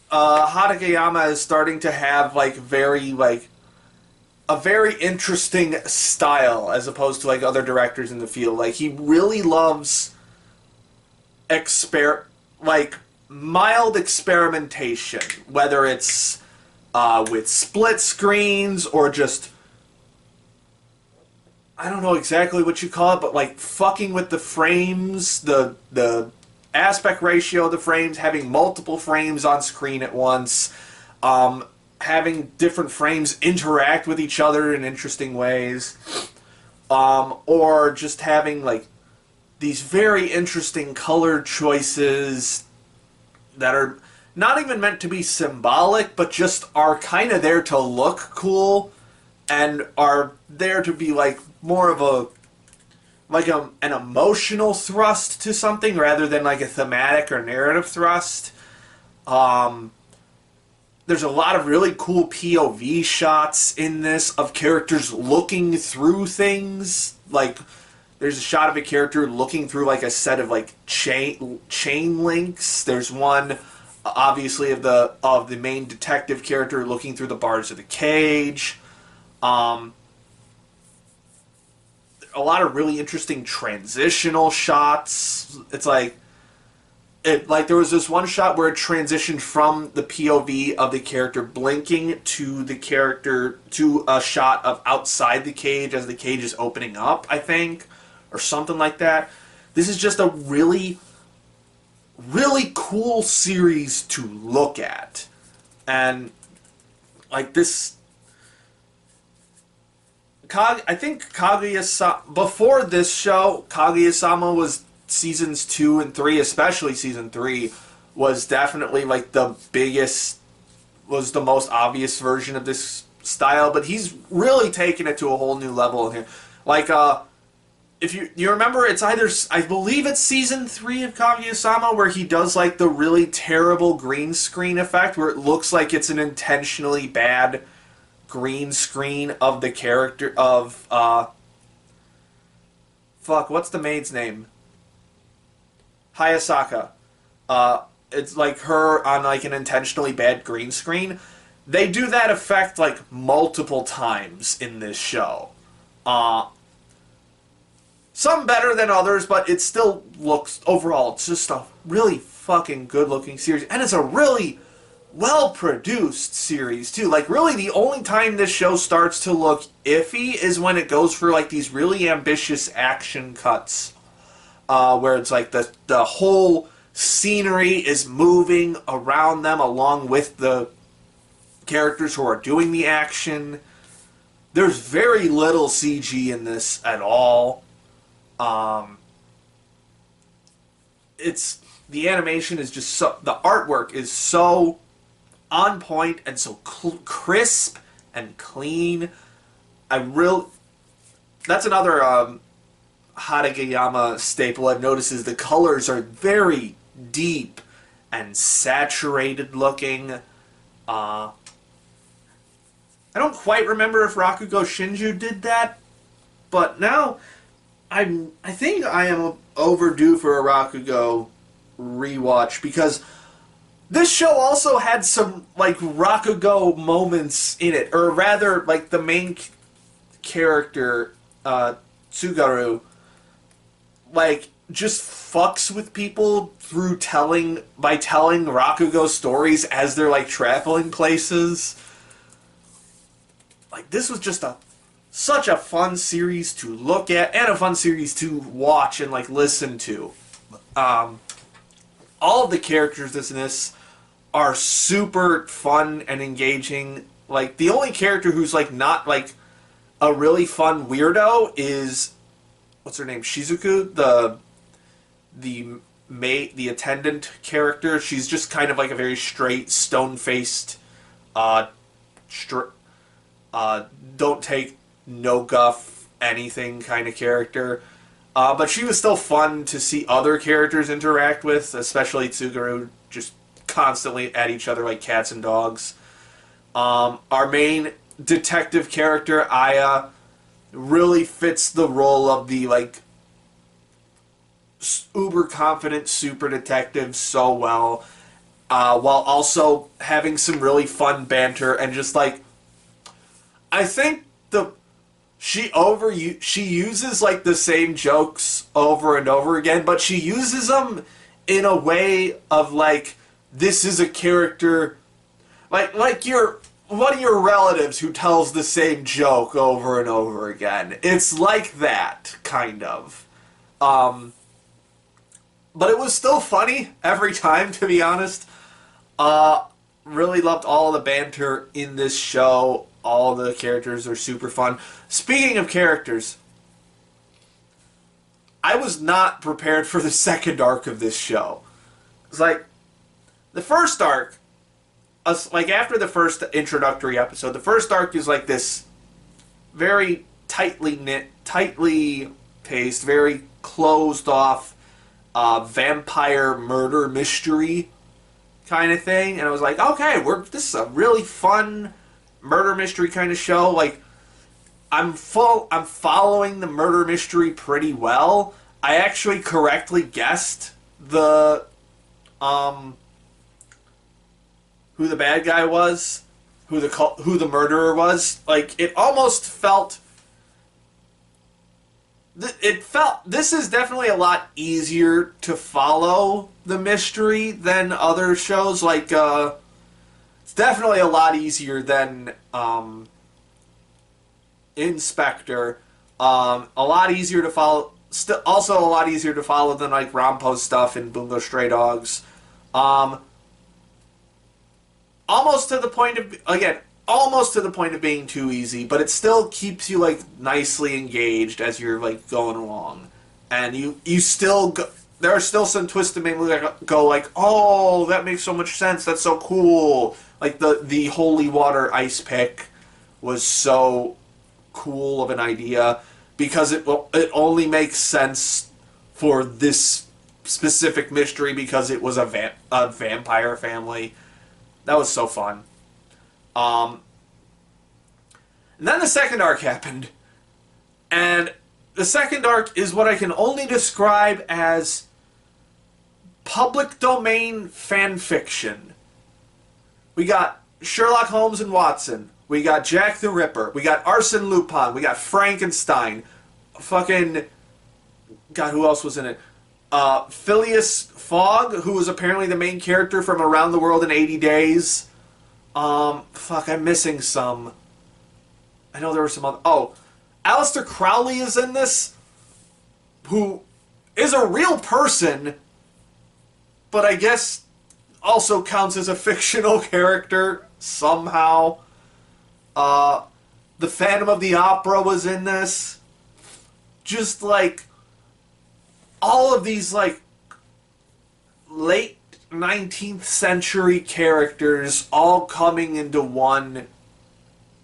S2: Hatagayama is starting to have like a very interesting style as opposed to like other directors in the field. Like, he really loves mild experimentation, whether it's with split screens or just, I don't know exactly what you call it, but like fucking with the frames, the aspect ratio of the frames, having multiple frames on screen at once, having different frames interact with each other in interesting ways, or just having like these very interesting color choices that are not even meant to be symbolic, but just are kind of there to look cool and are there to be like more of an emotional thrust to something rather than like a thematic or narrative thrust. There's a lot of really cool POV shots in this of characters looking through things. Like, there's a shot of a character looking through like a set of like chain links. There's one, obviously, of the main detective character looking through the bars of the cage. A lot of really interesting transitional shots. It's like there was this one shot where it transitioned from the POV of the character blinking to the character to a shot of outside the cage as the cage is opening up, I think, or something like that. This is just a really, really cool series to look at. And like this, I think Kaguya-sama, before this show, Kaguya-sama was seasons 2 and 3, especially season 3, was definitely like the biggest, was the most obvious version of this style, but he's really taken it to a whole new level here. Like, if you remember, it's either, I believe it's season 3 of Kaguya-sama where he does like the really terrible green screen effect where it looks like it's an intentionally bad green screen of the character of, what's the maid's name? Hayasaka. It's like her on like an intentionally bad green screen. They do that effect like multiple times in this show. Some better than others, but it still looks, overall, it's just a really fucking good looking series. And it's a really well-produced series, too. Like, really, the only time this show starts to look iffy is when it goes for, like, these really ambitious action cuts. Where it's like the whole scenery is moving around them along with the characters who are doing the action. There's very little CG in this at all. The animation is just so, the artwork is so on point and so crisp and clean. That's another Hatagayama staple I've noticed is the colors are very deep and saturated looking. I don't quite remember if Rakugo Shinju did that, but now I think I am overdue for a Rakugo rewatch because this show also had some like Rakugo moments in it, or rather, like the main character, Tsugaru, like just fucks with people through telling Rakugo stories as they're like traveling places. Like this was just such a fun series to look at and a fun series to watch and like listen to. All of the characters in this are super fun and engaging. Like the only character who's like not like a really fun weirdo is what's her name? Shizuku, the attendant character. She's just kind of like a very straight, stone-faced, don't take no guff anything kind of character. But she was still fun to see other characters interact with, especially Tsugaru, just constantly at each other like cats and dogs. Our main detective character, Aya, really fits the role of the like uber confident super detective so well, while also having some really fun banter and just like I think she uses like the same jokes over and over again, but she uses them in a way of like this is a character like you're one of your relatives who tells the same joke over and over again. It's like that kind of. But it was still funny every time, to be honest. Really loved all the banter in this show. All the characters are super fun. Speaking of characters, I was not prepared for the second arc of this show. It's like, the first arc, like after the first introductory episode, the first arc is like this very tightly knit, tightly paced, very closed off vampire murder mystery kind of thing. And I was like, okay, this is a really fun murder mystery kind of show. Like, I'm following the murder mystery pretty well. I actually correctly guessed the who the bad guy was, who the murderer was. Like, it almost felt this is definitely a lot easier to follow the mystery than other shows. Like, it's definitely a lot easier than Inspector. A lot easier to follow. Also a lot easier to follow than like Rampo's stuff and Bungo Stray Dogs. Almost to the point of being too easy, but it still keeps you like nicely engaged as you're like going along, and you still go, there are still some twists to make me go like, oh, that makes so much sense. That's so cool. Like the holy water ice pick was so cool of an idea because it only makes sense for this specific mystery because it was a vampire family. That was so fun. And then the second arc happened. And the second arc is what I can only describe as public domain fan fiction. We got Sherlock Holmes and Watson. We got Jack the Ripper. We got Arsène Lupin. We got Frankenstein. Fucking... God, who else was in it? Phileas Fogg, who was apparently the main character from Around the World in 80 Days. Fuck, I'm missing some. I know there were some other... Oh, Aleister Crowley is in this, who is a real person, but I guess also counts as a fictional character somehow. The Phantom of the Opera was in this. Just like all of these like late 19th century characters all coming into one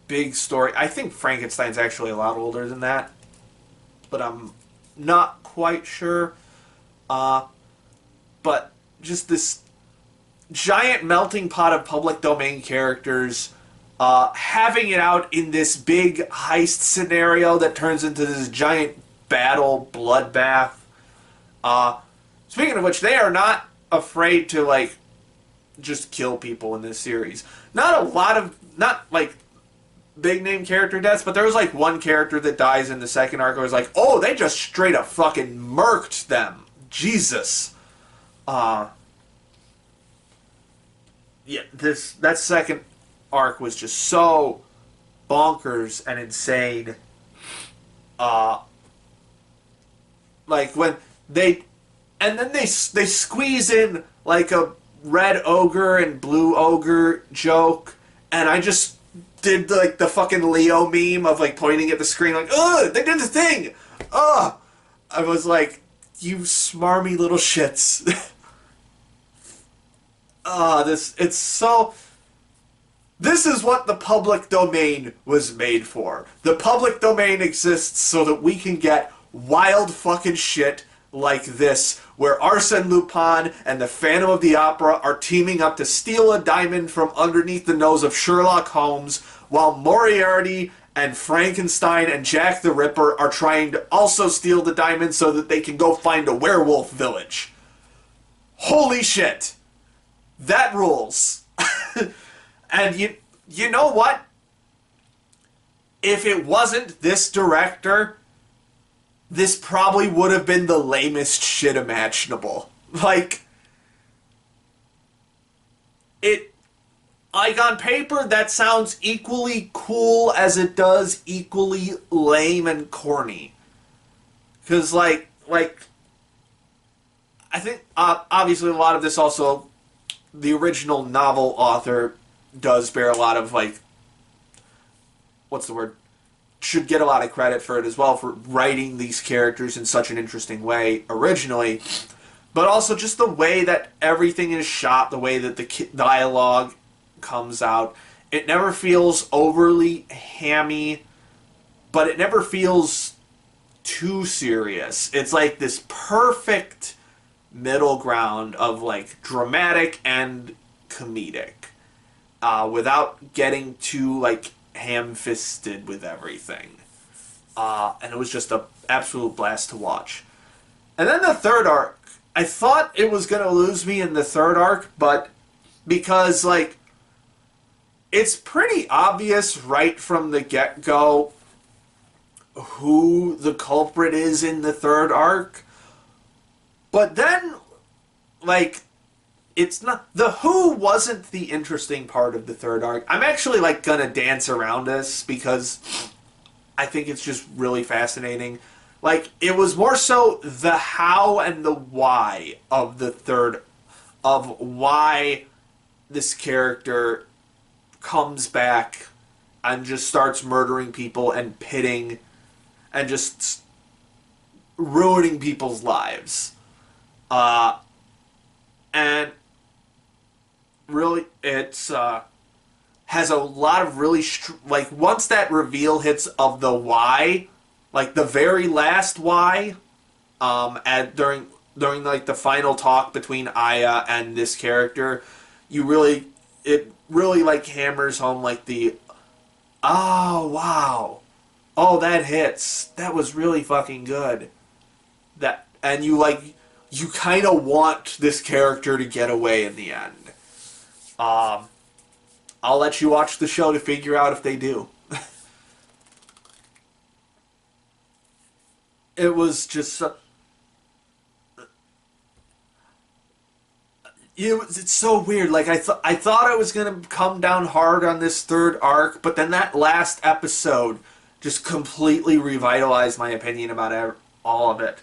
S2: big story. I think Frankenstein's actually a lot older than that, but I'm not quite sure. But just this giant melting pot of public domain characters, having it out in this big heist scenario that turns into this giant battle bloodbath. Speaking of which, they are not afraid to like just kill people in this series. Not like big name character deaths, but there was like one character that dies in the second arc. I was like, oh, they just straight up fucking murked them. Jesus. Yeah, that second arc was just so bonkers and insane. Like when and then they squeeze in like a red ogre and blue ogre joke, and I just did like the fucking Leo meme of like pointing at the screen like, ugh, they did the thing. Ugh. I was like, you smarmy little shits. This is what the public domain was made for. The public domain exists so that we can get wild fucking shit like this, where Arsène Lupin and the Phantom of the Opera are teaming up to steal a diamond from underneath the nose of Sherlock Holmes, while Moriarty and Frankenstein and Jack the Ripper are trying to also steal the diamond so that they can go find a werewolf village. Holy shit. That rules. And you know what? If it wasn't this director, this probably would have been the lamest shit imaginable. Like on paper, that sounds equally cool as it does equally lame and corny. Because, like, I think, obviously a lot of this also, the original novel author does bear a lot of, like, what's the word? Should get a lot of credit for it as well, for writing these characters in such an interesting way originally. But also just the way that everything is shot, the way that the dialogue comes out. It never feels overly hammy, but it never feels too serious. It's like this perfect middle ground of like dramatic and comedic, without getting too like ham-fisted with everything. And it was just an absolute blast to watch. And then the third arc, I thought it was going to lose me in the third arc, but because like it's pretty obvious right from the get-go who the culprit is in the third arc. But then, like, it's not... The who wasn't the interesting part of the third arc. I'm actually, like, gonna dance around this because I think it's just really fascinating. Like, it was more so the how and the why of the third... Of why this character comes back and just starts murdering people and pitting and just ruining people's lives. And really, it's has a lot of really like once that reveal hits of the why, like the very last why, during like the final talk between Aya and this character, it really like hammers home like the, oh wow, oh that hits, that was really fucking good, that, and you kind of want this character to get away in the end. I'll let you watch the show to figure out if they do. It was just it's so weird. Like I thought I was gonna come down hard on this third arc, but then that last episode just completely revitalized my opinion about all of it.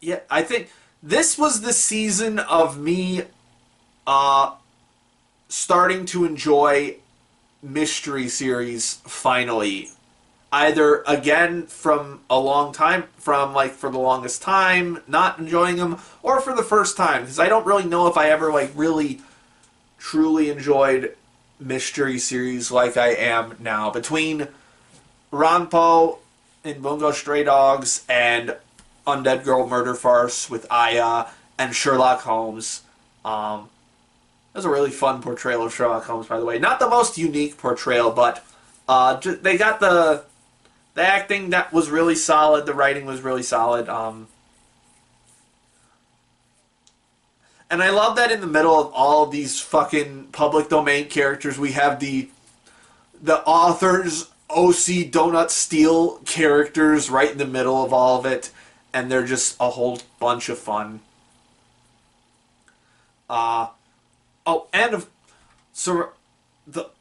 S2: Yeah, I think this was the season of me starting to enjoy mystery series finally. Either again from a long time, from like for the longest time, not enjoying them, or for the first time, because I don't really know if I ever like really truly enjoyed mystery series like I am now. Between Ranpo in Bungo Stray Dogs and Undead Girl Murder Farce with Aya and Sherlock Holmes. That was a really fun portrayal of Sherlock Holmes, by the way. Not the most unique portrayal, but they got the acting that was really solid. The writing was really solid. And I love that in the middle of all of these fucking public domain characters, we have the author's OC Donut Steel characters right in the middle of all of it, and they're just a whole bunch of fun. Oh, and so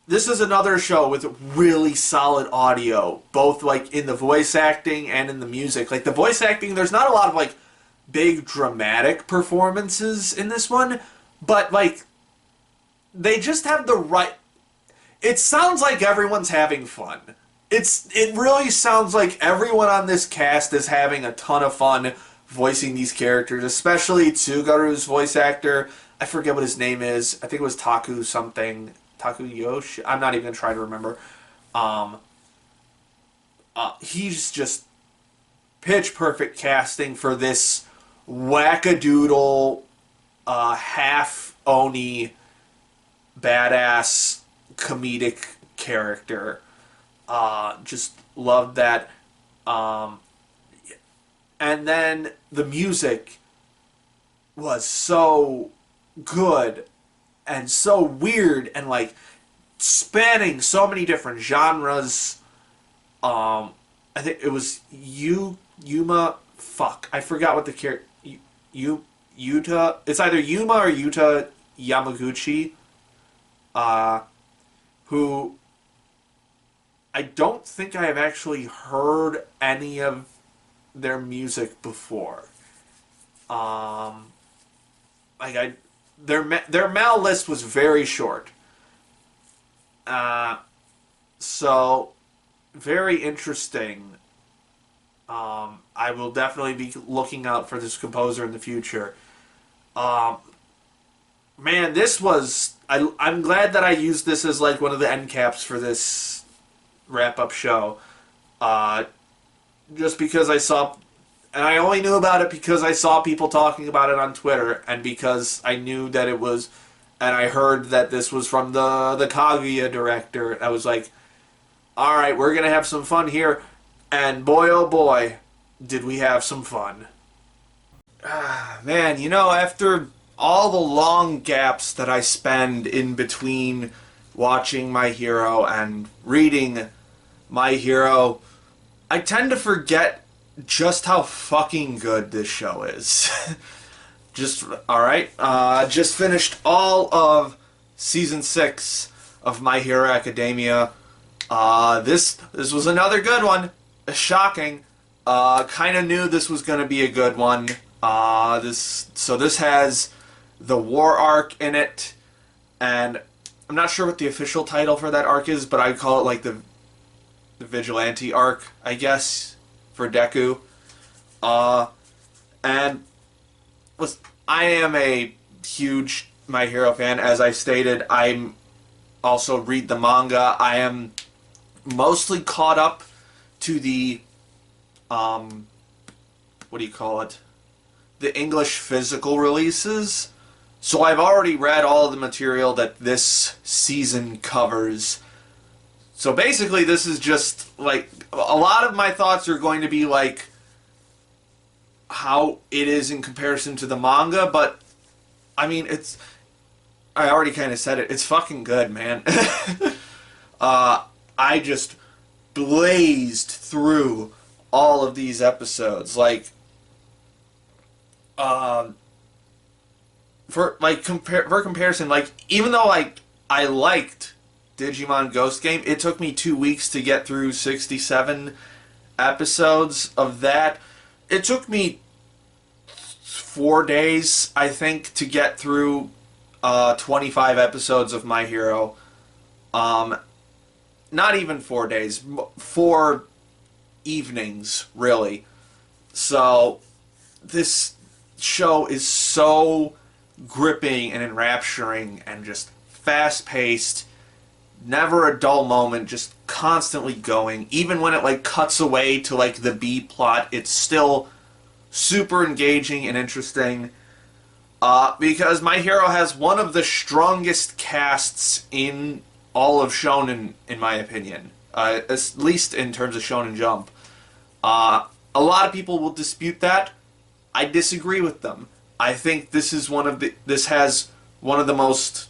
S2: this is another show with really solid audio, both like in the voice acting and in the music. Like the voice acting, there's not a lot of like big dramatic performances in this one, but like they just have the right. It sounds like everyone's having fun. It really sounds like everyone on this cast is having a ton of fun voicing these characters, especially Tsugaru's voice actor. I forget what his name is. I think it was Taku something. Taku Yoshi? I'm not even going to try to remember. He's just pitch perfect casting for this wackadoodle, half Oni, badass, comedic character. Just loved that. And then the music was so good and so weird and like spanning so many different genres. I think it was Yuma. Fuck, I forgot what the character. Yuta. It's either Yuma or Yuta Yamaguchi. Who I don't think I have actually heard any of their music before. Their Mal list was very short. So very interesting. I will definitely be looking out for this composer in the future. Man, this was... I'm glad that I used this as like one of the end caps for this wrap-up show. Just because I saw... And I only knew about it because I saw people talking about it on Twitter, and because I knew that it was... And I heard that this was from the Kaguya director. I was like, alright, we're going to have some fun here. And boy, oh boy, did we have some fun. Man, you know, after all the long gaps that I spend in between watching My Hero and reading My Hero, I tend to forget just how fucking good this show is. Just finished all of Season 6 of My Hero Academia. This was another good one. Shocking. Kind of knew this was going to be a good one. This has the war arc in it, and I'm not sure what the official title for that arc is, but I call it like the Vigilante arc, I guess, for Deku. And I am a huge My Hero fan. As I stated, I'm also read the manga. I am mostly caught up to the what do you call it? The English physical releases. So I've already read all of the material that this season covers. So basically this is just like a lot of my thoughts are going to be like how it is in comparison to the manga, but I mean I already kind of said it. It's fucking good, man. I just blazed through all of these episodes, like, for comparison, like, even though like I liked Digimon Ghost Game, it took me 2 weeks to get through 67 episodes of that. It took me 4 days, I think, to get through 25 episodes of My Hero. Not even 4 days, 4 evenings, really. So, this show is so gripping and enrapturing and just fast-paced, never a dull moment, just constantly going. Even when it, like, cuts away to, like, the B plot, it's still super engaging and interesting. Because My Hero has one of the strongest casts in all of Shonen, in my opinion. At least in terms of Shonen Jump. A lot of people will dispute that. I disagree with them. I think this has one of the most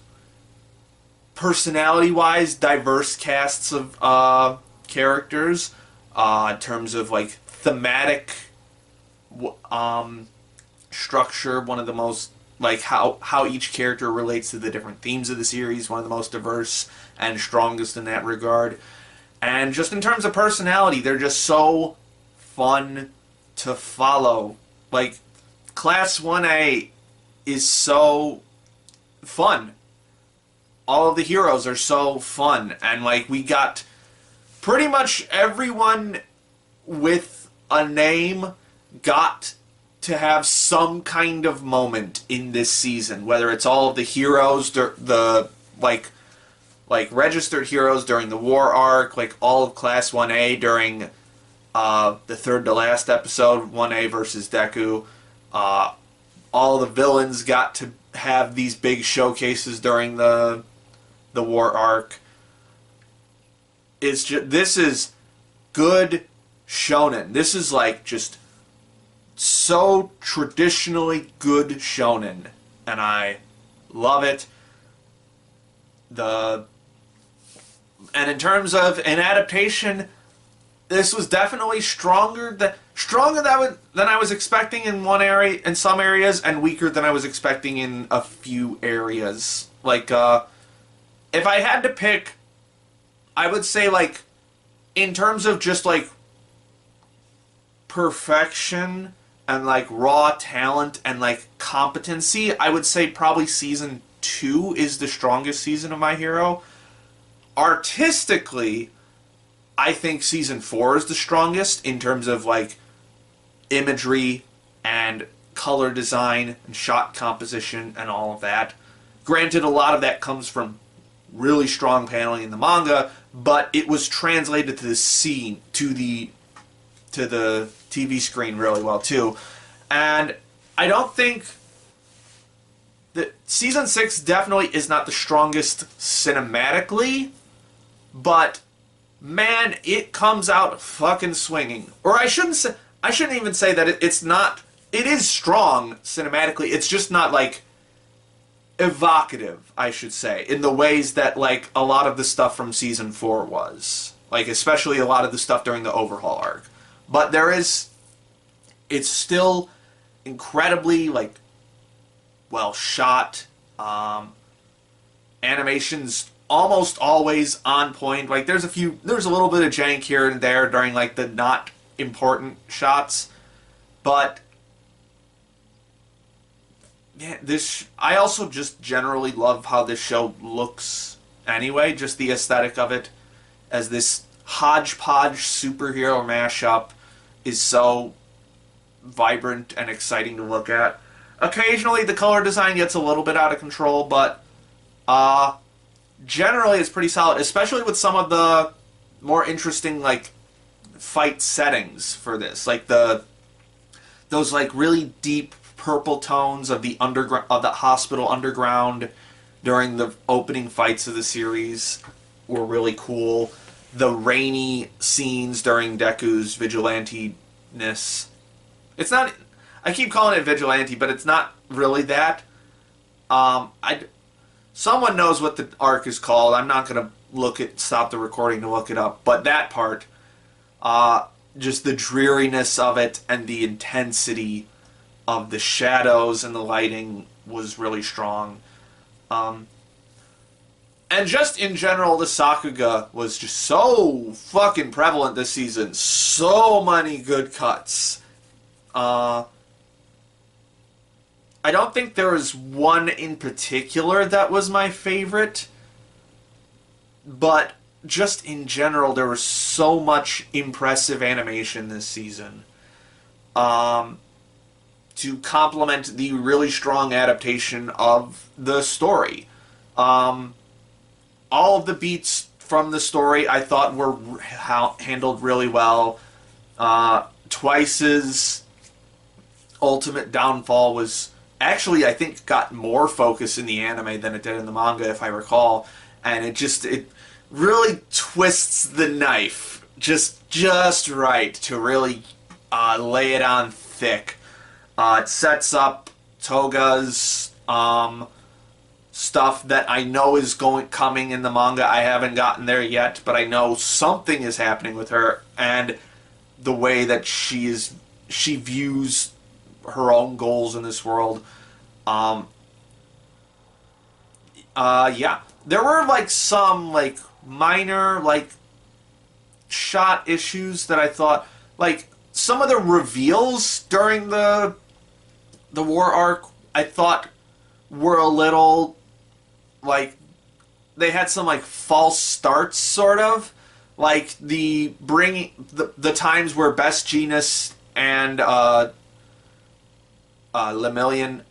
S2: personality-wise diverse casts of characters in terms of like thematic structure. One of the most like how each character relates to the different themes of the series. One of the most diverse and strongest in that regard. And just in terms of personality, they're just so fun to follow. Like Class 1A is so fun. All of the heroes are so fun, and like we got pretty much everyone with a name got to have some kind of moment in this season, whether it's all of the heroes, the like registered heroes during the war arc, like all of Class 1A during the third to last episode, 1A versus Deku. All the villains got to have these big showcases during the war arc. This is good shonen. This is like just so traditionally good shonen, and I love it. And in terms of an adaptation, this was definitely stronger than I was expecting in some areas, and weaker than I was expecting in a few areas. Like if I had to pick, I would say like in terms of just like perfection and like raw talent and like competency, I would say probably season 2 is the strongest season of My Hero. Artistically, I think season 4 is the strongest in terms of like imagery and color design and shot composition and all of that. Granted, a lot of that comes from really strong paneling in the manga, but it was translated to the scene, to the TV screen really well too. And I don't think that season 6 definitely is not the strongest cinematically, but man, it comes out fucking swinging. Or I shouldn't even say that it's not. It is strong cinematically. It's just not like evocative, I should say, in the ways that like a lot of the stuff from season 4 was. Like especially a lot of the stuff during the overhaul arc. But it's still incredibly like well shot. Animation's almost always on point. Like there's a little bit of jank here and there during like the not important shots, but yeah, I also just generally love how this show looks anyway, just the aesthetic of it as this hodgepodge superhero mashup is so vibrant and exciting to look at. Occasionally the color design gets a little bit out of control, but generally it's pretty solid, especially with some of the more interesting like fight settings for this, like those like really deep purple tones of the hospital underground during the opening fights of the series were really cool. The rainy scenes during Deku's vigilante-ness. It's not. I keep calling it vigilante, but it's not really that. Someone knows what the arc is called. I'm not gonna stop the recording to look it up. But that part, just the dreariness of it and the intensity of the shadows and the lighting was really strong. And just in general, the Sakuga was just so fucking prevalent this season. So many good cuts. I don't think there was one in particular that was my favorite, but just in general, there was so much impressive animation this season. To complement the really strong adaptation of the story. All of the beats from the story I thought were handled really well. Twice's ultimate downfall was actually, I think, got more focus in the anime than it did in the manga, if I recall. And it really twists the knife just right to really lay it on thick. It sets up Toga's stuff that I know is coming in the manga. I haven't gotten there yet, but I know something is happening with her, and the way that she views her own goals in this world. Yeah, there were like some like minor like shot issues that I thought, like some of the reveals during the war arc, I thought were a little like they had some like false starts, sort of like the bringing the times where Best Genus and Lemillion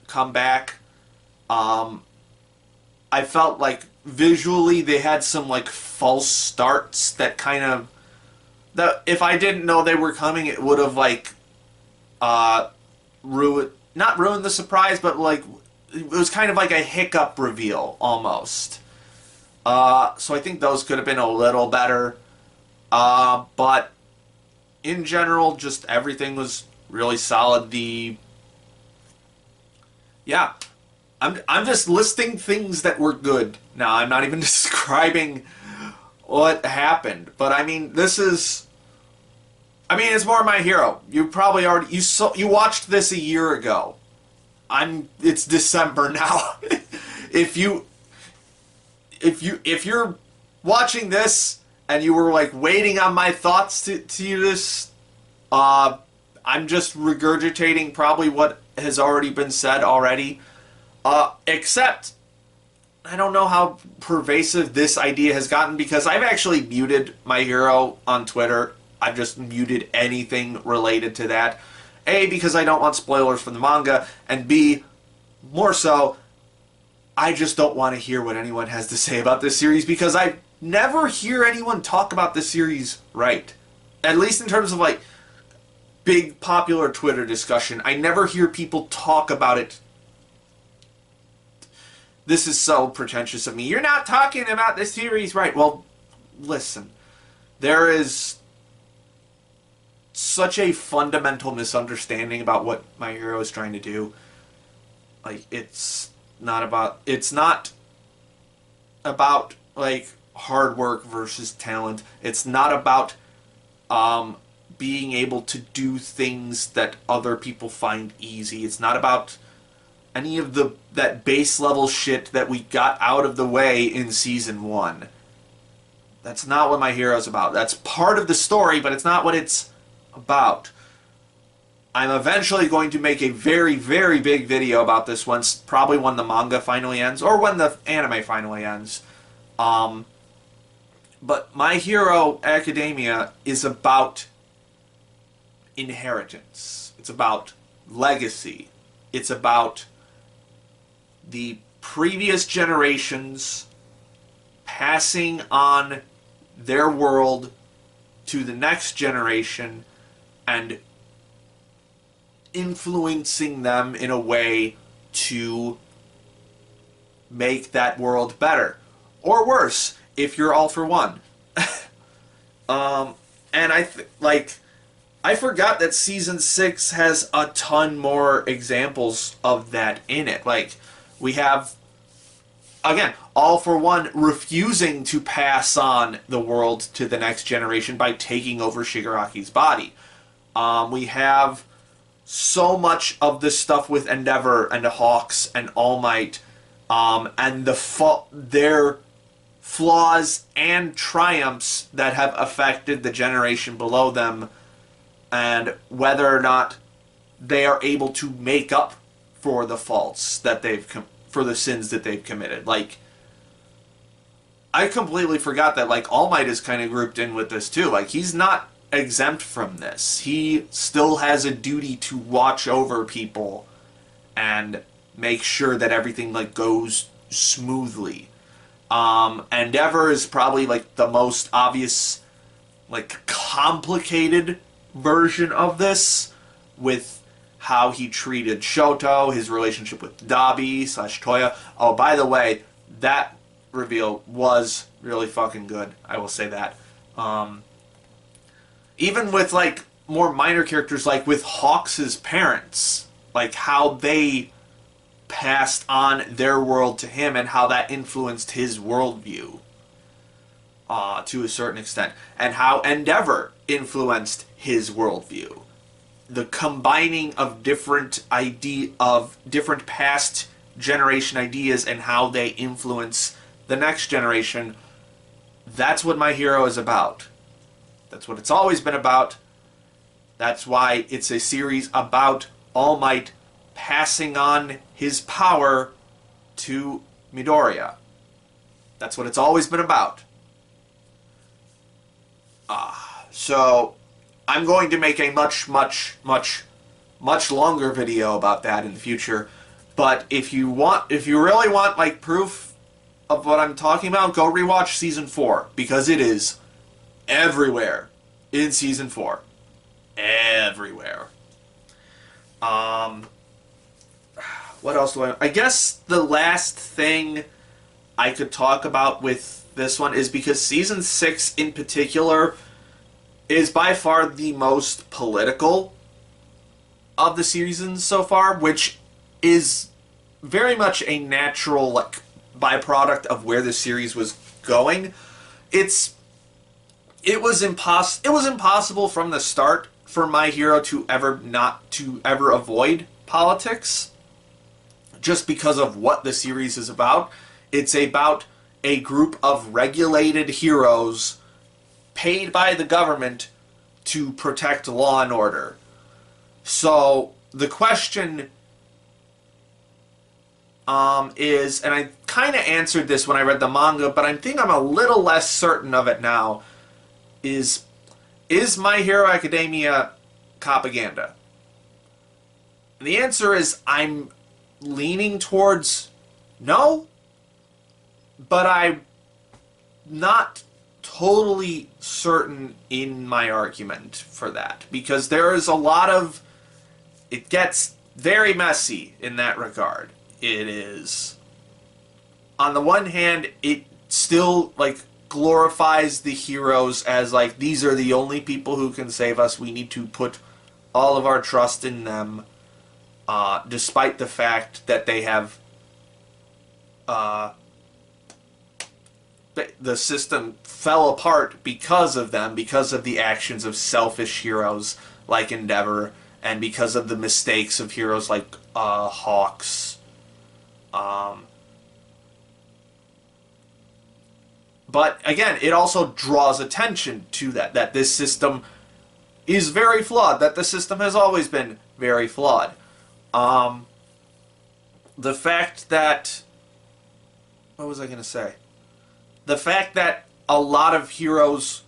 S2: come back. I felt like visually they had some like false starts that kind of that if I didn't know they were coming, it would have like not ruined the surprise, but like it was kind of like a hiccup reveal almost. So I think those could have been a little better. But in general, just everything was really solid. Yeah, I'm just listing things that were good. Now I'm not even describing what happened. But I mean, it's more My Hero. You probably already you watched this a year ago. It's December now. if you're watching this and you were like waiting on my thoughts to this, I'm just regurgitating probably what has already been said already. Except I don't know how pervasive this idea has gotten, because I've actually muted My Hero on Twitter. I've just muted anything related to that. A, because I don't want spoilers from the manga, and B, more so, I just don't want to hear what anyone has to say about this series, because I never hear anyone talk about this series right. At least in terms of like big popular Twitter discussion. I never hear people talk about it. This is so pretentious of me. You're not talking about this series right. Well, listen. There is such a fundamental misunderstanding about what My Hero is trying to do. Like, it's not about like hard work versus talent. It's not about being able to do things that other people find easy. It's not about any of that base level shit that we got out of the way in season 1. That's not what My Hero's about. That's part of the story, but it's not what it's about. I'm eventually going to make a very, very big video about this once, probably when the manga finally ends, or when the anime finally ends. But My Hero Academia is about inheritance. It's about legacy. It's about the previous generations passing on their world to the next generation and influencing them in a way to make that world better. Or worse, if you're all for one. And I forgot that season 6 has a ton more examples of that in it. Like, we have, again, All for One refusing to pass on the world to the next generation by taking over Shigaraki's body. We have so much of this stuff with Endeavor and the Hawks and All Might, and their flaws and triumphs that have affected the generation below them, and whether or not they are able to make up for the faults that for the sins that they've committed. Like, I completely forgot that, like, All Might is kind of grouped in with this too. Like, he's not exempt from this. He still has a duty to watch over people and make sure that everything, like, goes smoothly. Endeavor is probably, like, the most obvious, like, complicated version of this, with how he treated Shoto, his relationship with Dabi/Toya. Oh, by the way, that reveal was really fucking good. I will say that. Even with, like, more minor characters, like with Hawks' parents, like how they passed on their world to him and how that influenced his worldview to a certain extent, and how Endeavor influenced his worldview. The combining of different past generation ideas and how they influence the next generation. That's what My Hero is about. That's what it's always been about. That's why it's a series about All Might passing on his power to Midoriya. That's what it's always been about. So I'm going to make a much longer video about that in the future. But if you really want like proof of what I'm talking about, go rewatch season 4, because it is everywhere in season 4. Everywhere. What else do I guess the last thing I could talk about with this one is because season 6 in particular is by far the most political of the seasons so far, which is very much a natural like byproduct of where the series was going. It was impossible from the start for My Hero to ever avoid politics, just because of what the series is about. It's about a group of regulated heroes paid by the government to protect law and order. So the question is, and I kind of answered this when I read the manga, but I think I'm a little less certain of it now, is My Hero Academia propaganda? And the answer is I'm leaning towards no, but I'm not totally certain in my argument for that, because there is a lot of, it gets very messy in that regard. It is, on the one hand, it still like glorifies the heroes as like, these are the only people who can save us, we need to put all of our trust in them, despite the fact that they have the system fell apart because of them, because of the actions of selfish heroes like Endeavor, and because of the mistakes of heroes like Hawks. But again, it also draws attention to that this system is very flawed, that the system has always been very flawed. The fact that... What was I going to say? The fact that a lot of heroes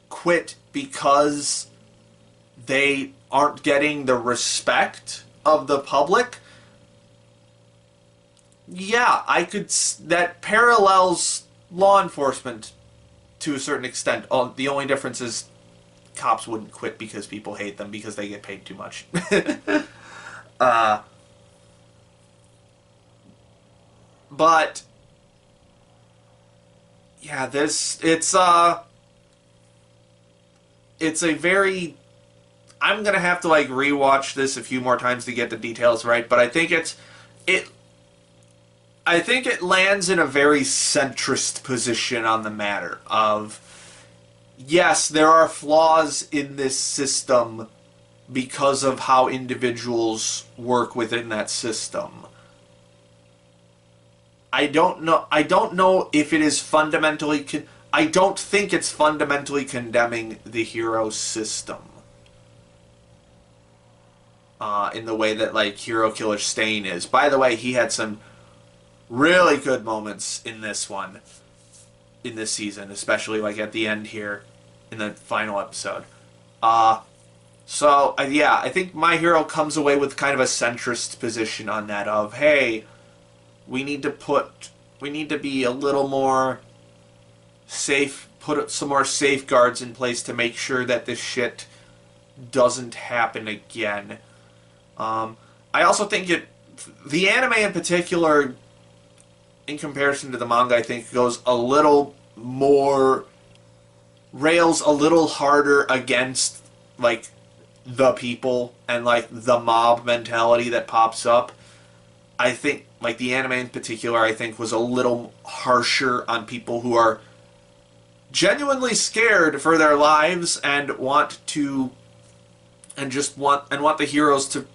S2: quit because they aren't getting the respect of the public. Yeah, that parallels law enforcement to a certain extent. The only difference is cops wouldn't quit because people hate them because they get paid too much. But yeah, it's a very, I'm gonna have to like rewatch this a few more times to get the details right, but I think it lands in a very centrist position on the matter of, yes, there are flaws in this system because of how individuals work within that system. I don't know if it is fundamentally... I don't think it's fundamentally condemning the hero system. In the way that, like, Hero Killer Stain is. By the way, he had some really good moments in this one. In this season. Especially, like, at the end here. In the final episode. Yeah, I think My Hero comes away with kind of a centrist position on that of, hey... We need to be a little more safe, put some more safeguards in place to make sure that this shit doesn't happen again. I also think the anime in particular, in comparison to the manga, I think goes a little more, rails a little harder against, like, the people and like the mob mentality that pops up. I think like the anime in particular, I think was a little harsher on people who are genuinely scared for their lives and want the heroes to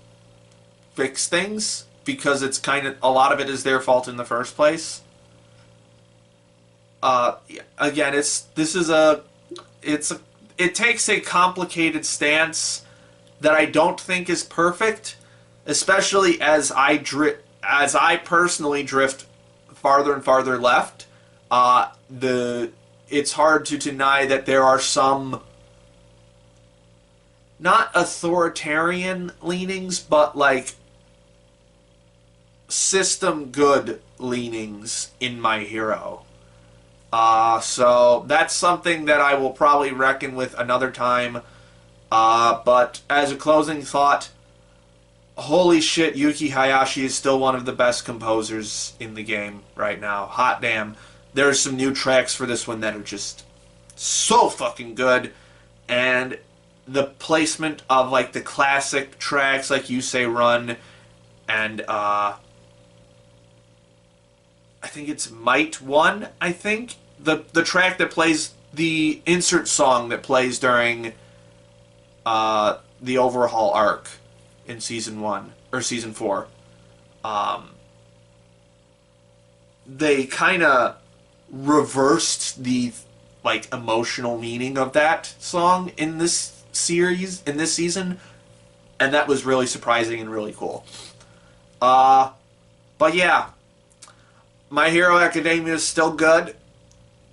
S2: fix things, because it's kind of, a lot of it is their fault in the first place. Again, it takes a complicated stance that I don't think is perfect, especially as I personally drift farther and farther left. It's hard to deny that there are some not authoritarian leanings, but like system good leanings in my hero. So that's something that I will probably reckon with another time. But as a closing thought, holy shit, Yuki Hayashi is still one of the best composers in the game right now. Hot damn. There's some new tracks for this one that are just so fucking good. And the placement of like the classic tracks like You Say Run and I think it's Might 1, I think. The track that plays, the insert song that plays during the overhaul arc in season 1 or season 4. They kind of reversed the like emotional meaning of that song in this season, and that was really surprising and really cool. But yeah, My Hero Academia is still good.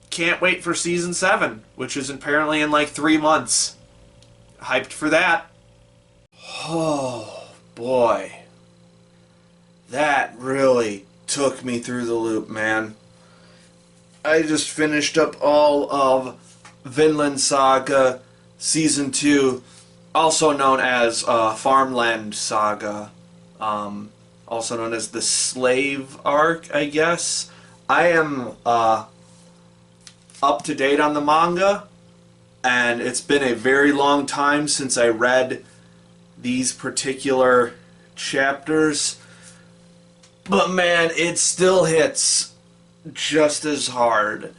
S2: Can't wait for season 7, which is apparently in like 3 months. Hyped for that. Oh boy, that really took me through the loop, man. I just finished up all of Vinland Saga Season 2, also known as Farmland Saga, also known as the Slave Arc, I guess. I am up to date on the manga, and it's been a very long time since I read these particular chapters, but man, it still hits just as hard.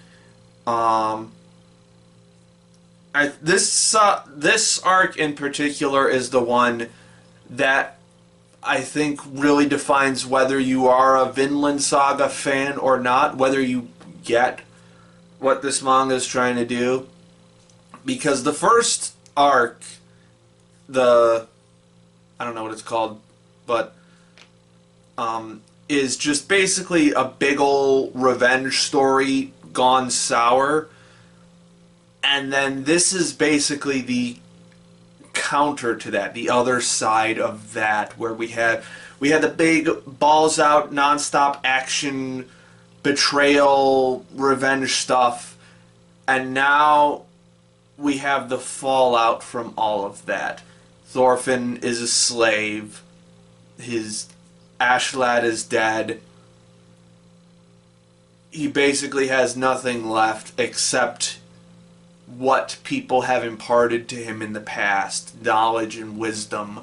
S2: This arc in particular is the one that I think really defines whether you are a Vinland Saga fan or not, whether you get what this manga is trying to do. Because the first arc, I don't know what it's called, but is just basically a big ol' revenge story gone sour. And then this is basically the counter to that, the other side of that, where we had the big balls out, nonstop action, betrayal, revenge stuff, and now we have the fallout from all of that. Thorfinn is a slave. His Ashlad is dead. He basically has nothing left except what people have imparted to him in the past, knowledge and wisdom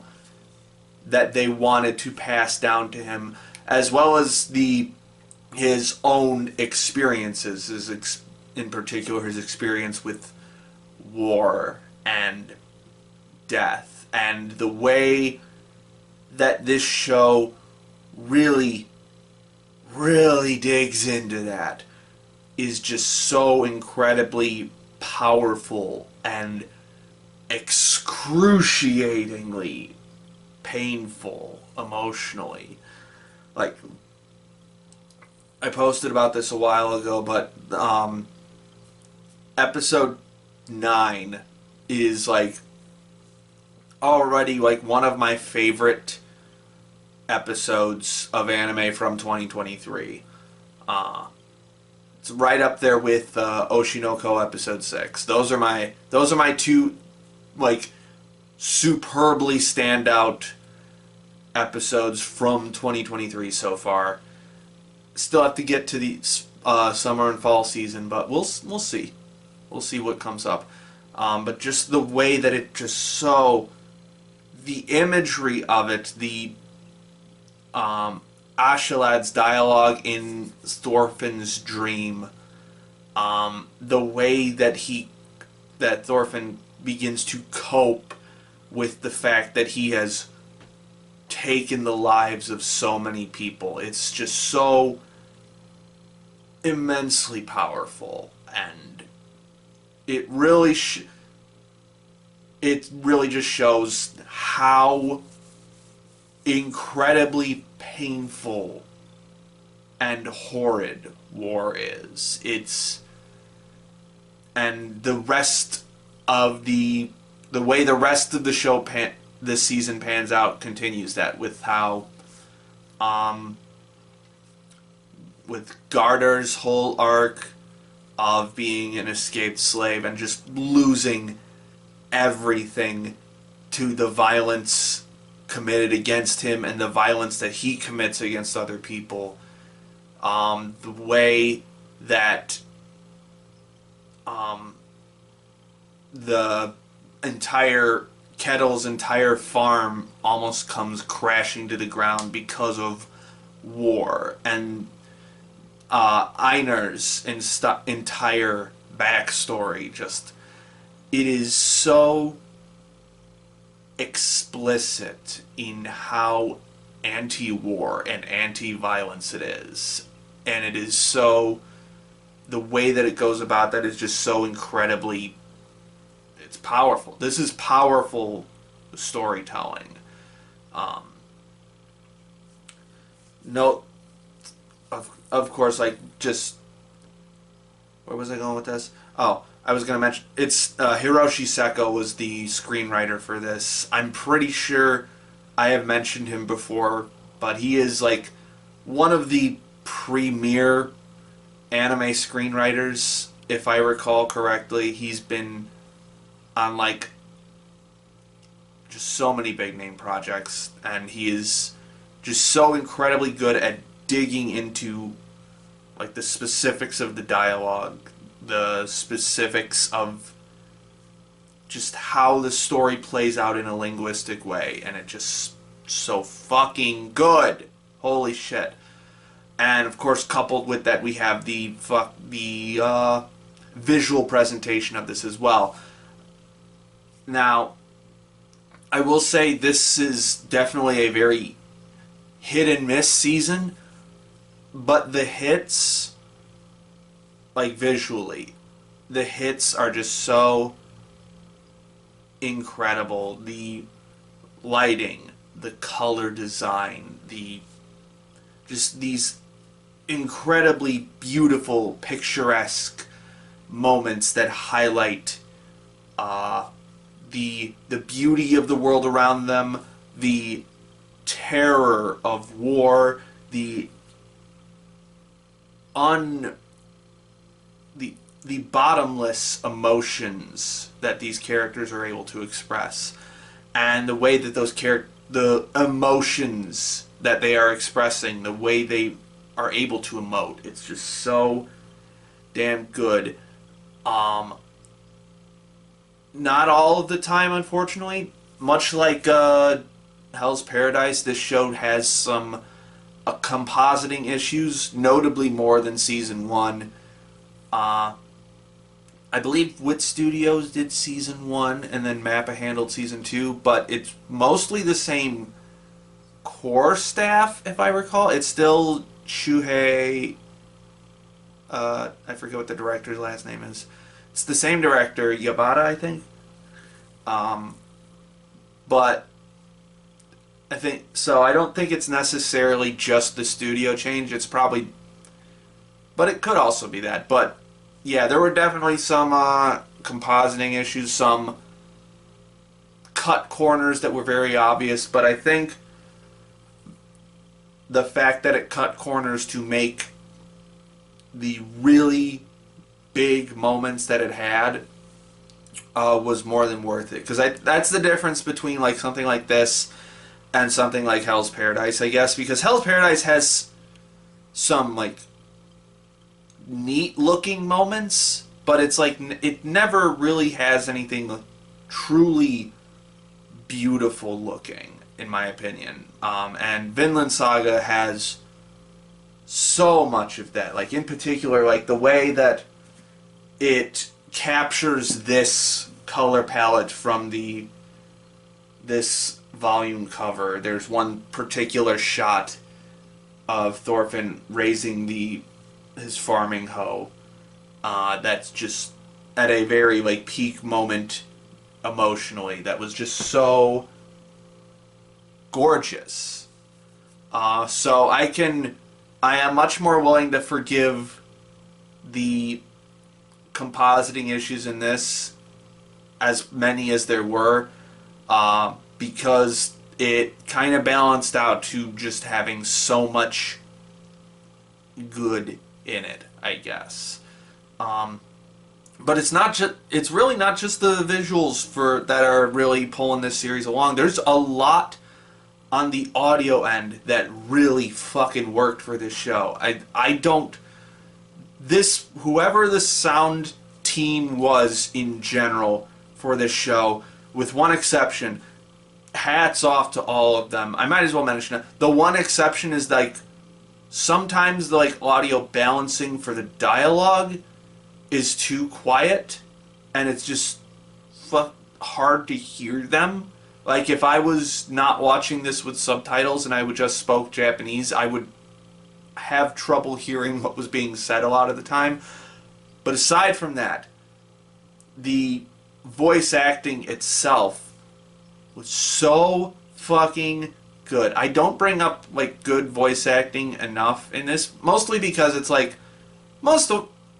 S2: that they wanted to pass down to him, as well as his own experiences, in particular his experience with war and death. And the way that this show really, really digs into that is just so incredibly powerful and excruciatingly painful emotionally. Like, I posted about this a while ago, but episode 9 is like already like one of my favorite episodes of anime from 2023. It's right up there with Oshinoko episode 6. Those are my two like superbly standout episodes from 2023 so far. Still have to get to the summer and fall season, but we'll see. We'll see what comes up. But just the way that it just so the imagery of it, the Ashalad's dialogue in Thorfinn's dream, the way that Thorfinn begins to cope with the fact that he has taken the lives of so many people. It's just so immensely powerful, and it really just shows how incredibly painful and horrid war is. And the rest of the way the rest of the show this season pans out continues that, with how with Gardar's whole arc of being an escaped slave and just losing everything to the violence committed against him and the violence that he commits against other people. The way that the entire Kettle's entire farm almost comes crashing to the ground because of war, and Einar's entire backstory. Just, it is so explicit in how anti-war and anti-violence it is, and it is so, the way that it goes about that is just so incredibly, it's powerful. This is powerful storytelling. No, of course, like, just, where was I going with this? Oh, I was going to mention, it's Hiroshi Seko was the screenwriter for this. I'm pretty sure I have mentioned him before, but he is like one of the premier anime screenwriters, if I recall correctly. He's been on like just so many big name projects, and he is just so incredibly good at digging into like the specifics of the dialogue, the specifics of just how the story plays out in a linguistic way, and it just so fucking good. Holy shit. And of course, coupled with that, we have the visual presentation of this as well. Now, I will say this is definitely a very hit and miss season, but the hits, like visually, the hits are just so incredible. The lighting, the color design, just these incredibly beautiful, picturesque moments that highlight the beauty of the world around them, the terror of war, the bottomless emotions that these characters are able to express, and the way that the emotions that they are expressing, the way they are able to emote, it's just so damn good. Not all of the time, unfortunately. Much like Hell's Paradise, this show has some compositing issues, notably more than Season 1. I believe Wit Studios did Season 1, and then Mappa handled Season 2, but it's mostly the same core staff, if I recall. It's still Shuhei... I forget what the director's last name is. It's the same director, Yabata, I think. But I think so. I don't think it's necessarily just the studio change. It's probably, but it could also be that. But yeah, there were definitely some compositing issues, some cut corners that were very obvious. But I think the fact that it cut corners to make the really big moments that it had was more than worth it. Because that's the difference between like something like this and something like Hell's Paradise, I guess. Because Hell's Paradise has some like neat looking moments, but it's like it never really has anything truly beautiful looking, in my opinion. And Vinland Saga has so much of that. Like, in particular, like, the way that it captures this color palette from this volume cover. There's one particular shot of Thorfinn raising his farming hoe. That's just at a very, like, peak moment emotionally. That was just so gorgeous. So I am much more willing to forgive the compositing issues in this, as many as there were, because it kind of balanced out to just having so much good in it, I guess. But it's really not just the visuals that are really pulling this series along. There's a lot on the audio end that really fucking worked for this show. Whoever the sound team was in general for this show, with one exception, hats off to all of them. I might as well mention it. The one exception is, like, sometimes the, like, audio balancing for the dialogue is too quiet, and it's just hard to hear them. Like, if I was not watching this with subtitles and I would just spoke Japanese, I would have trouble hearing what was being said a lot of the time. But aside from that, the voice acting itself was so fucking good. I don't bring up, like, good voice acting enough in this, mostly because it's like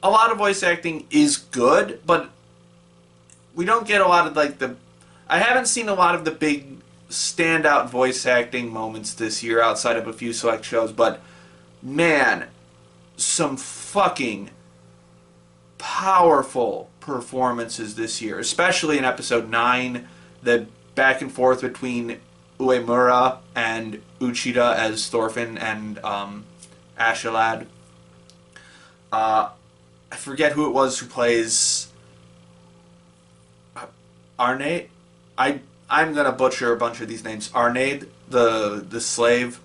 S2: a lot of voice acting is good, but we don't get a lot of, like, I haven't seen a lot of the big standout voice acting moments this year outside of a few select shows, but man, some fucking powerful performances this year, especially in episode 9, the back and forth between Uemura and Uchida as Thorfinn and Ashalad. I forget who it was who plays Arnade. I'm gonna butcher a bunch of these names. Arnade, the slave.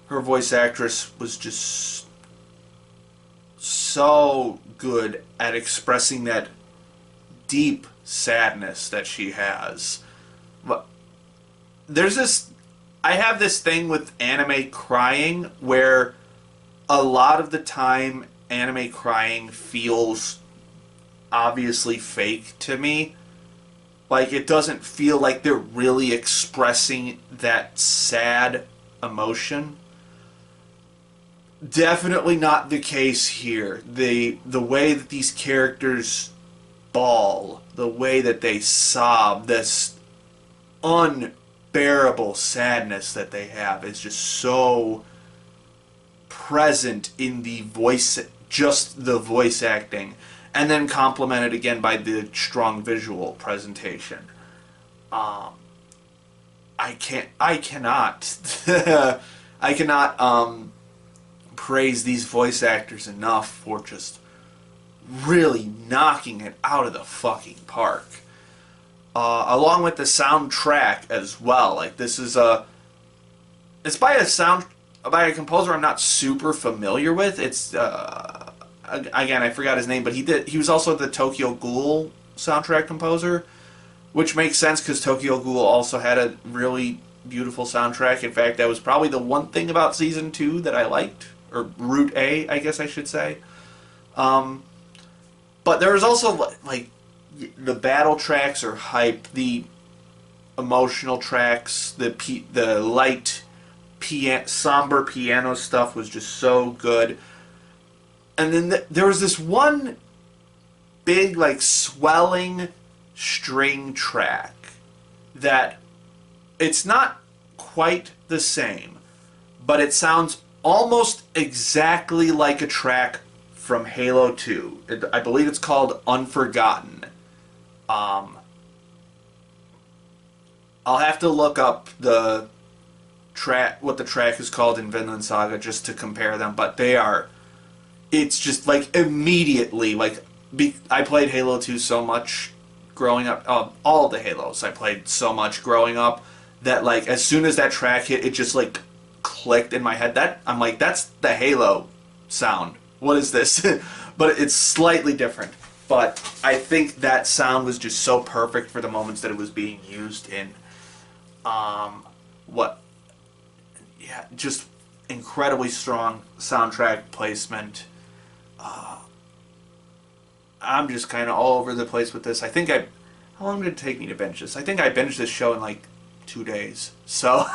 S2: Her voice actress was just so good at expressing that deep sadness that she has. But I have this thing with anime crying where a lot of the time anime crying feels obviously fake to me. Like, it doesn't feel like they're really expressing that sad emotion. Definitely not the case here. The way that these characters bawl, the way that they sob, this unbearable sadness that they have is just so present in the voice, just the voice acting, and then complemented again by the strong visual presentation. I cannot praise these voice actors enough for just really knocking it out of the fucking park. Along with the soundtrack as well. Like, this is it's by a composer I'm not super familiar with. It's again, I forgot his name, but he was also the Tokyo Ghoul soundtrack composer, which makes sense because Tokyo Ghoul also had a really beautiful soundtrack. In fact, that was probably the one thing about season 2 that I liked, or Route A, I guess I should say. But there was also, like, the battle tracks are hype, the emotional tracks, the light somber piano stuff was just so good. And then there was this one big, like, swelling string track that it's not quite the same, but it sounds almost exactly like a track from Halo 2. I believe it's called Unforgotten. I'll have to look up what the track is called in Vinland Saga just to compare them, but it's just, like, immediately, like, I played Halo 2 so much growing up. All the Halos I played so much growing up that like as soon as that track hit, it just like clicked in my head. That I'm like, that's the Halo sound. What is this? But it's slightly different. But I think that sound was just so perfect for the moments that it was being used in. What? Yeah, just incredibly strong soundtrack placement. I'm just kind of all over the place with this. How long did it take me to binge this? I think I binged this show in like 2 days. So,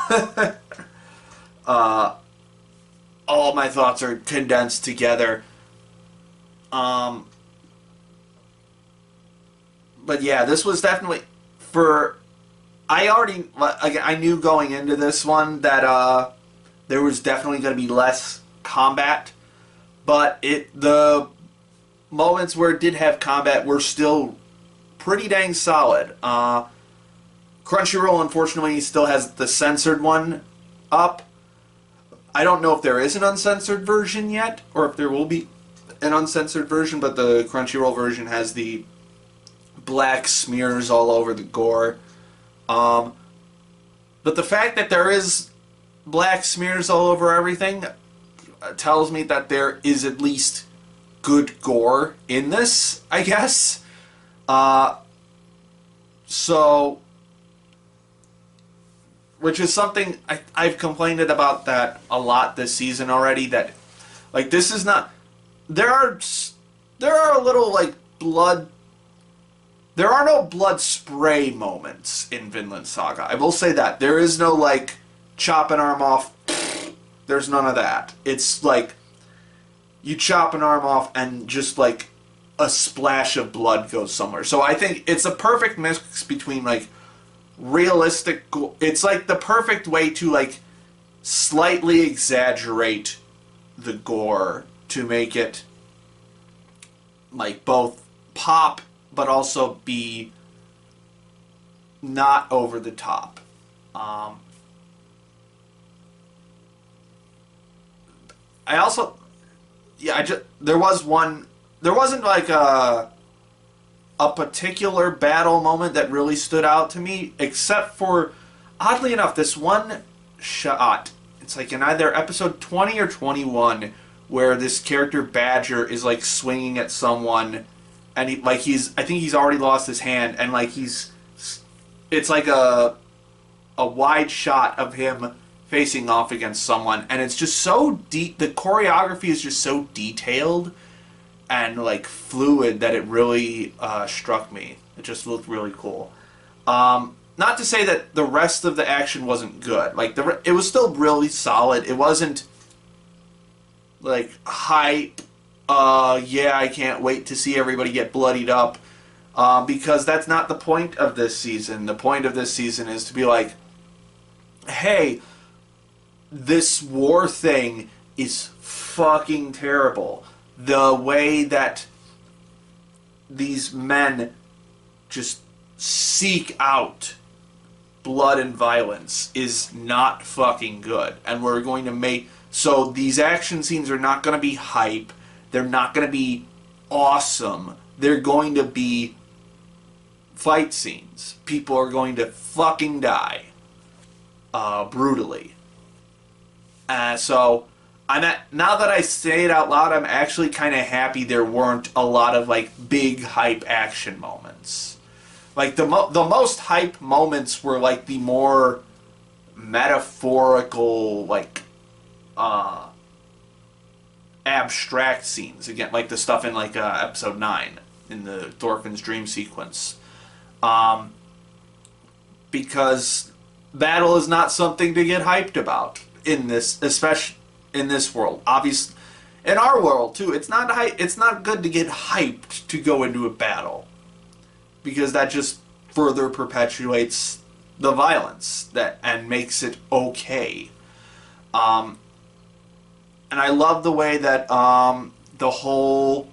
S2: all my thoughts are condensed together. But yeah, this was definitely I knew going into this one that there was definitely going to be less combat, but the moments where it did have combat were still pretty dang solid. Crunchyroll, unfortunately, still has the censored one up. I don't know if there is an uncensored version yet, or if there will be an uncensored version, but the Crunchyroll version has the black smears all over the gore. But the fact that there is black smears all over everything tells me that there is at least good gore in this, I guess. Which is something I've complained about that a lot this season already. That, like, this is not. There are a little like blood. There are no blood spray moments in Vinland Saga. I will say that there is no like chop an arm off. There's none of that. It's like you chop an arm off and just like a splash of blood goes somewhere. So I think it's a perfect mix between like realistic. It's like the perfect way to like slightly exaggerate the gore to make it like both pop but also be not over the top. I also, yeah, there wasn't like a particular battle moment that really stood out to me, except for, oddly enough, this one shot. It's like in either episode 20 or 21, where this character Badger is like swinging at someone, and I think he's already lost his hand, and like it's like a wide shot of him facing off against someone, and it's just so deep. The choreography is just so detailed and like fluid that it really struck me. It just looked really cool. Not to say that the rest of the action wasn't good. Like it was still really solid. It wasn't like hype. Yeah, I can't wait to see everybody get bloodied up. Because that's not the point of this season. The point of this season is to be like, hey, this war thing is fucking terrible. The way that these men just seek out blood and violence is not fucking good. And we're going to so these action scenes are not going to be hype. They're not going to be awesome. They're going to be fight scenes. People are going to fucking die. Brutally. So now that I say it out loud, I'm actually kind of happy there weren't a lot of like big hype action moments. Like the most hype moments were like the more metaphorical, like abstract scenes. Again, like the stuff in like episode 9 in the Thorfinn's dream sequence. Because battle is not something to get hyped about in this, especially in this world. Obviously, in our world too, it's not good to get hyped to go into a battle, because that just further perpetuates the violence and makes it okay. And I love the way that the whole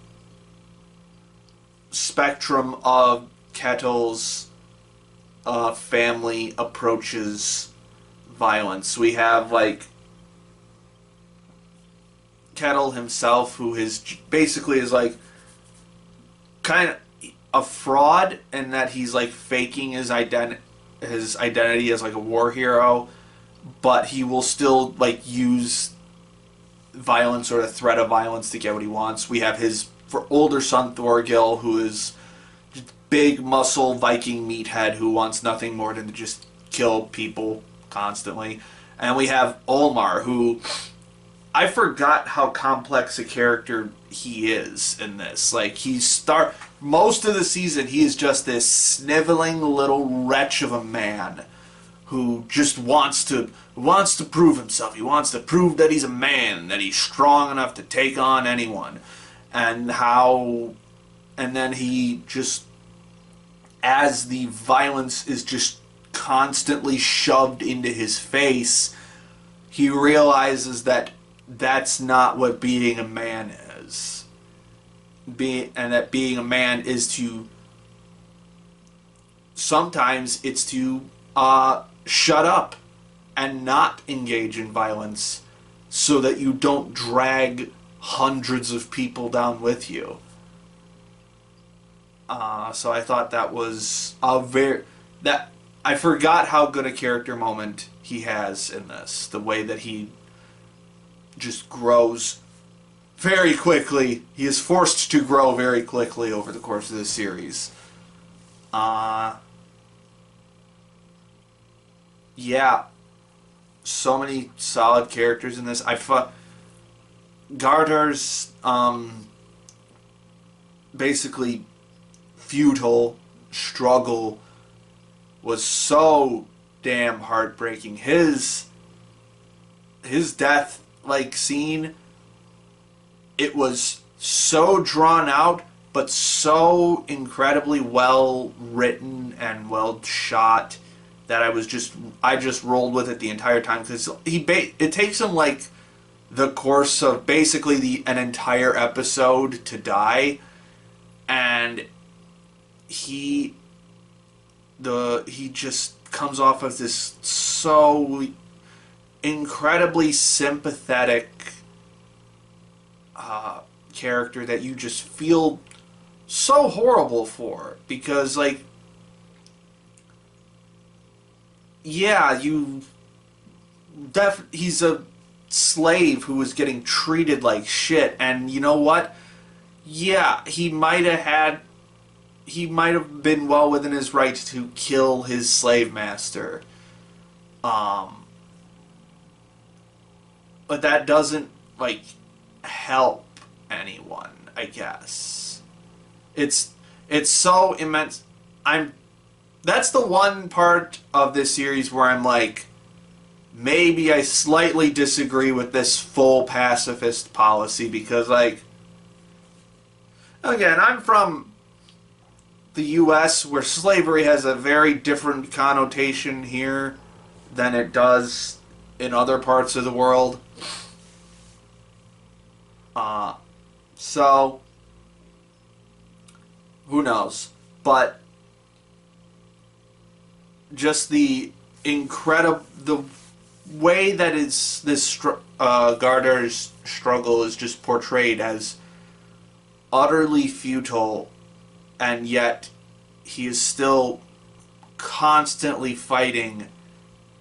S2: spectrum of Kettle's family approaches violence. We have like Kettle himself, who is basically is like kind of, a fraud and that he's like faking his identity as like a war hero, but he will still like use violence or the threat of violence to get what he wants. We have his older son Thorgil, who is big muscle Viking meathead who wants nothing more than to just kill people constantly. And we have Olmar, who I forgot how complex a character he is in this. Like most of the season he is just this sniveling little wretch of a man who just wants to prove himself. He wants to prove that he's a man, that he's strong enough to take on anyone. And then he just, as the violence is just constantly shoved into his face, he realizes that that's not what being a man is. And that being a man is to, sometimes it's to shut up and not engage in violence so that you don't drag hundreds of people down with you. So I thought that was I forgot how good a character moment he has in this. The way that he just grows very quickly. He is forced to grow very quickly over the course of this series. Yeah, so many solid characters in this. Gardar's basically futile struggle was so damn heartbreaking. His death scene, it was so drawn out but so incredibly well written and well shot that I just rolled with it the entire time, because it takes him the course of basically an entire episode to die, and he just comes off as this so incredibly sympathetic character that you just feel so horrible for, because yeah, he's a slave who was getting treated like shit, and you know what? Yeah, he might have been well within his right to kill his slave master. But that doesn't help anyone, I guess. It's so immense. That's the one part of this series where I'm maybe I slightly disagree with this full pacifist policy, because again, I'm from the US, where slavery has a very different connotation here than it does in other parts of the world. So who knows? But just the way that Gardar's struggle is just portrayed as utterly futile, and yet he is still constantly fighting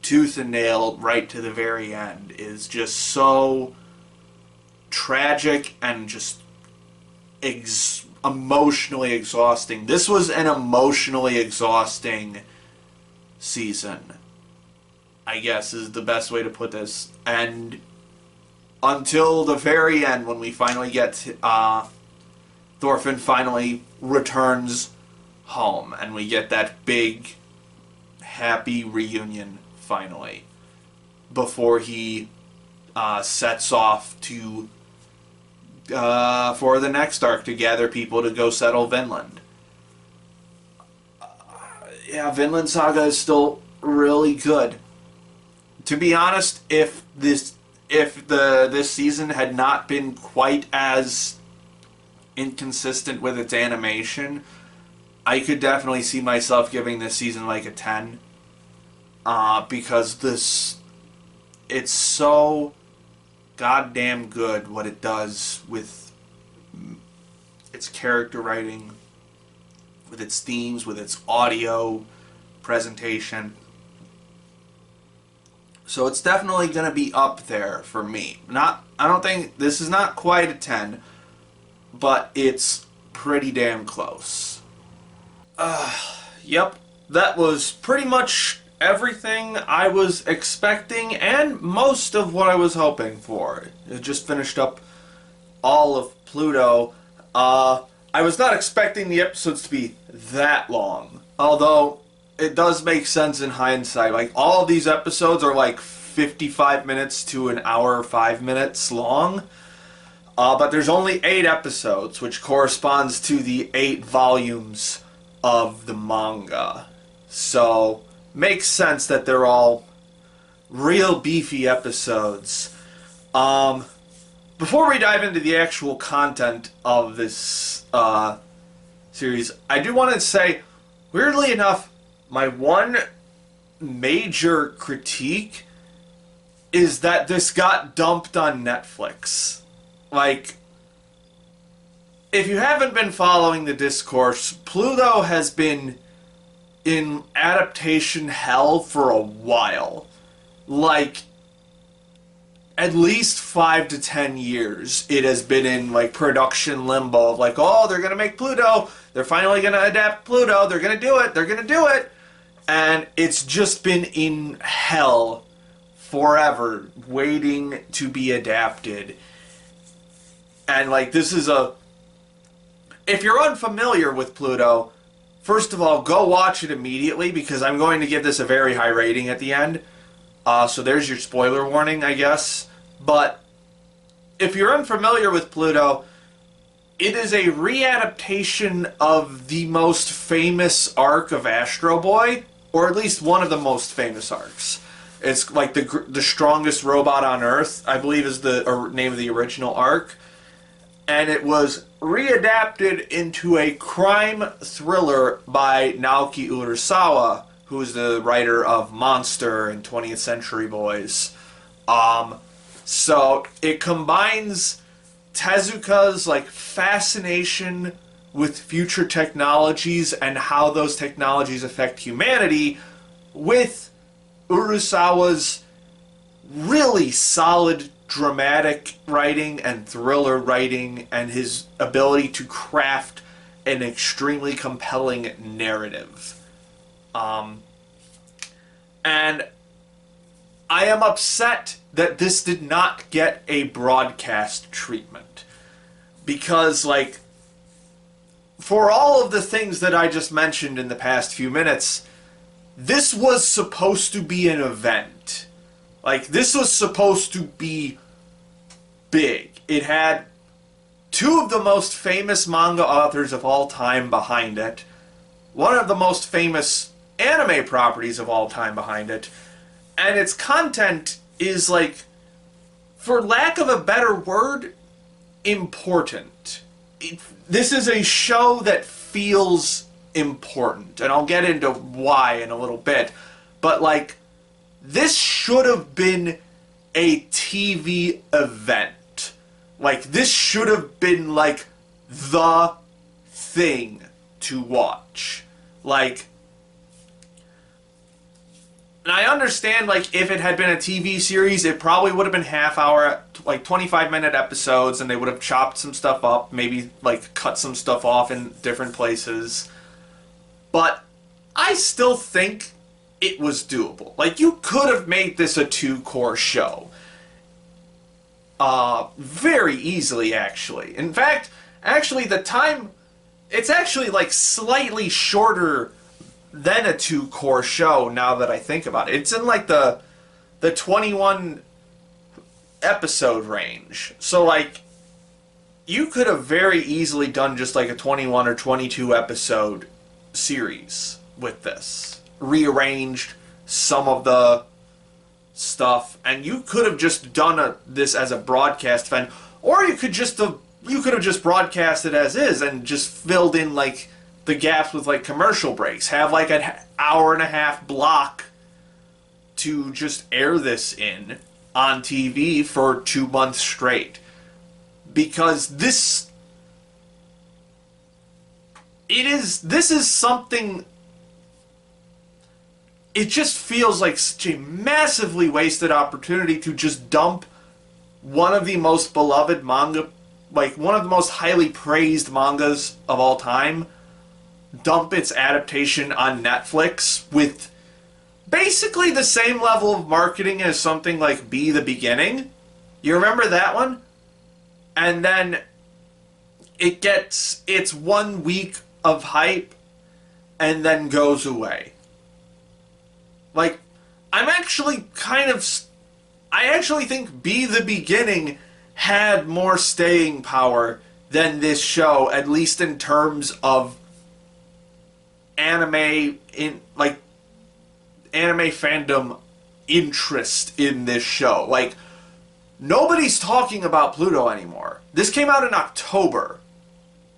S2: tooth and nail right to the very end, is just so tragic and just emotionally exhausting. This was an emotionally exhausting season, I guess is the best way to put this. And until the very end, when we finally get Thorfinn finally returns home, and we get that big happy reunion finally, before he sets off to for the next arc to gather people to go settle Vinland. Yeah, Vinland Saga is still really good. To be honest, if this season had not been quite as inconsistent with its animation, I could definitely see myself giving this season a 10. Because it's so goddamn good what it does with its character writing, with its themes, with its audio presentation. So it's definitely going to be up there for me. I don't think, this is not quite a 10, but it's pretty damn close. Yep, that was pretty much everything I was expecting and most of what I was hoping for. It just finished up all of Pluto. I was not expecting the episodes to be that long, although it does make sense in hindsight. Like, all of these episodes are like 55 minutes to an hour 5 minutes long. But there's only 8 episodes, which corresponds to the 8 volumes of the manga. So, makes sense that they're all real beefy episodes. Before we dive into the actual content of this series, I do want to say, weirdly enough, my one major critique is that this got dumped on Netflix. Like, if you haven't been following the discourse, Pluto has been in adaptation hell for a while. Like, at least 5 to 10 years it has been in, like, production limbo of, like, oh, they're gonna make Pluto, they're finally gonna adapt Pluto, they're gonna do it, and it's just been in hell forever, waiting to be adapted. And, like, this is if you're unfamiliar with Pluto, first of all, go watch it immediately, because I'm going to give this a very high rating at the end. So there's your spoiler warning, I guess. But if you're unfamiliar with Pluto, it is a readaptation of the most famous arc of Astro Boy, or at least one of the most famous arcs. It's like the strongest robot on Earth, I believe, is the name of the original arc. And it was readapted into a crime thriller by Naoki Urasawa, who is the writer of Monster and 20th Century Boys. So it combines Tezuka's, like, fascination with future technologies and how those technologies affect humanity with Urasawa's really solid dramatic writing and thriller writing and his ability to craft an extremely compelling narrative. And I am upset that this did not get a broadcast treatment. Because, like, for all of the things that I just mentioned in the past few minutes, this was supposed to be an event. Like, this was supposed to be big. It had 2 of the most famous manga authors of all time behind it, one of the most famous anime properties of all time behind it, and its content is, like, for lack of a better word, important. This is a show that feels important, and I'll get into why in a little bit, but, like, this should have been a TV event. Like, this should have been, like, the thing to watch. Like, and I understand, like, if it had been a TV series, it probably would have been half-hour, like, 25-minute episodes, and they would have chopped some stuff up, maybe, like, cut some stuff off in different places. But I still think it was doable. Like, you could have made this a 2-core show. Very easily, actually. In fact, actually, the time... It's actually, like, slightly shorter than a 2-core show, now that I think about it. It's in, like, the 21 episode range. So, like, you could have very easily done just, like, a 21 or 22 episode series with this. Rearranged some of the stuff, and you could have just done this as a broadcast event, or you could have just broadcast it as is and just filled in, like, the gaps with, like, commercial breaks. Have, like, an hour-and-a-half block to just air this in on TV for 2 months straight. Because this this is something, it just feels like such a massively wasted opportunity to just dump one of the most beloved manga, like one of the most highly praised mangas of all time, dump its adaptation on Netflix with basically the same level of marketing as something like Be the Beginning. You remember that one? And then it gets its 1 week of hype and then goes away. Like, I actually think Be the Beginning had more staying power than this show, at least in terms of anime fandom interest in this show. Like, nobody's talking about Pluto anymore. This came out in October.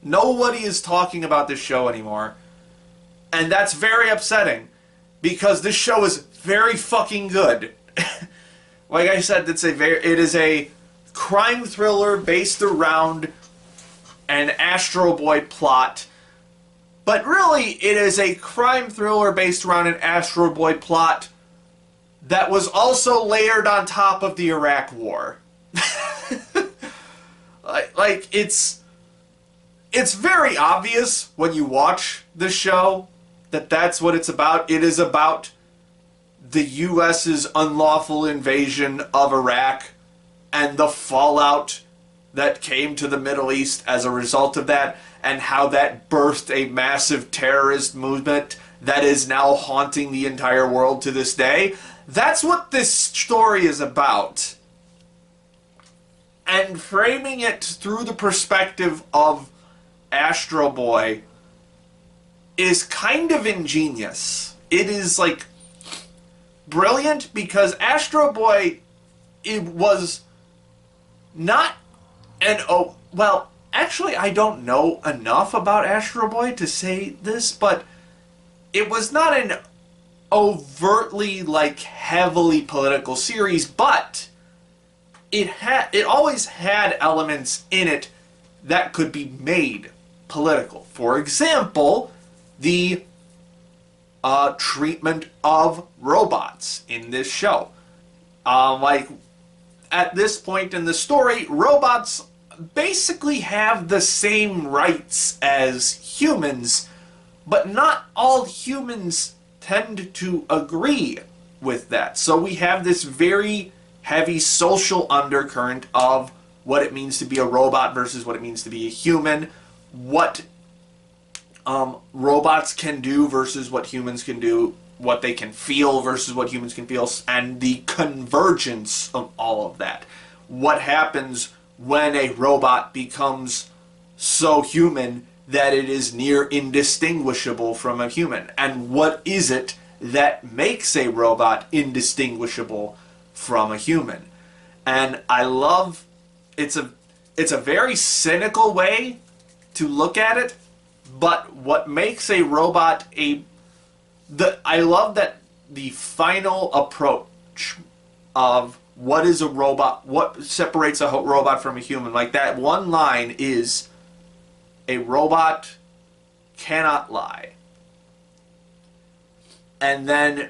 S2: Nobody is talking about this show anymore. And that's very upsetting, because this show is very fucking good. Like I said, it is a crime thriller based around an Astro Boy plot. But really, it is a crime thriller based around an Astro Boy plot that was also layered on top of the Iraq War. It's very obvious when you watch the show that that's what it's about. It is about the U.S.'s unlawful invasion of Iraq and the fallout that came to the Middle East as a result of that, and how that birthed a massive terrorist movement that is now haunting the entire world to this day. That's what this story is about. And framing it through the perspective of Astro Boy is kind of ingenious. It is, like, brilliant, because Astro Boy, it was not an... Oh, well, actually, I don't know enough about Astro Boy to say this, but it was not an overtly, like, heavily political series, but it always had elements in it that could be made political. For example, the treatment of robots in this show. Like, at this point in the story, robots basically have the same rights as humans, but not all humans tend to agree with that. So we have this very heavy social undercurrent of what it means to be a robot versus what it means to be a human, what robots can do versus what humans can do, what they can feel versus what humans can feel, and the convergence of all of that. What happens when a robot becomes so human that it is near indistinguishable from a human? And what is it that makes a robot indistinguishable from a human? And I love, it's a very cynical way to look at it, but what makes a robot I love that the final approach of what is a robot, what separates a robot from a human, like that one line is, a robot cannot lie. And then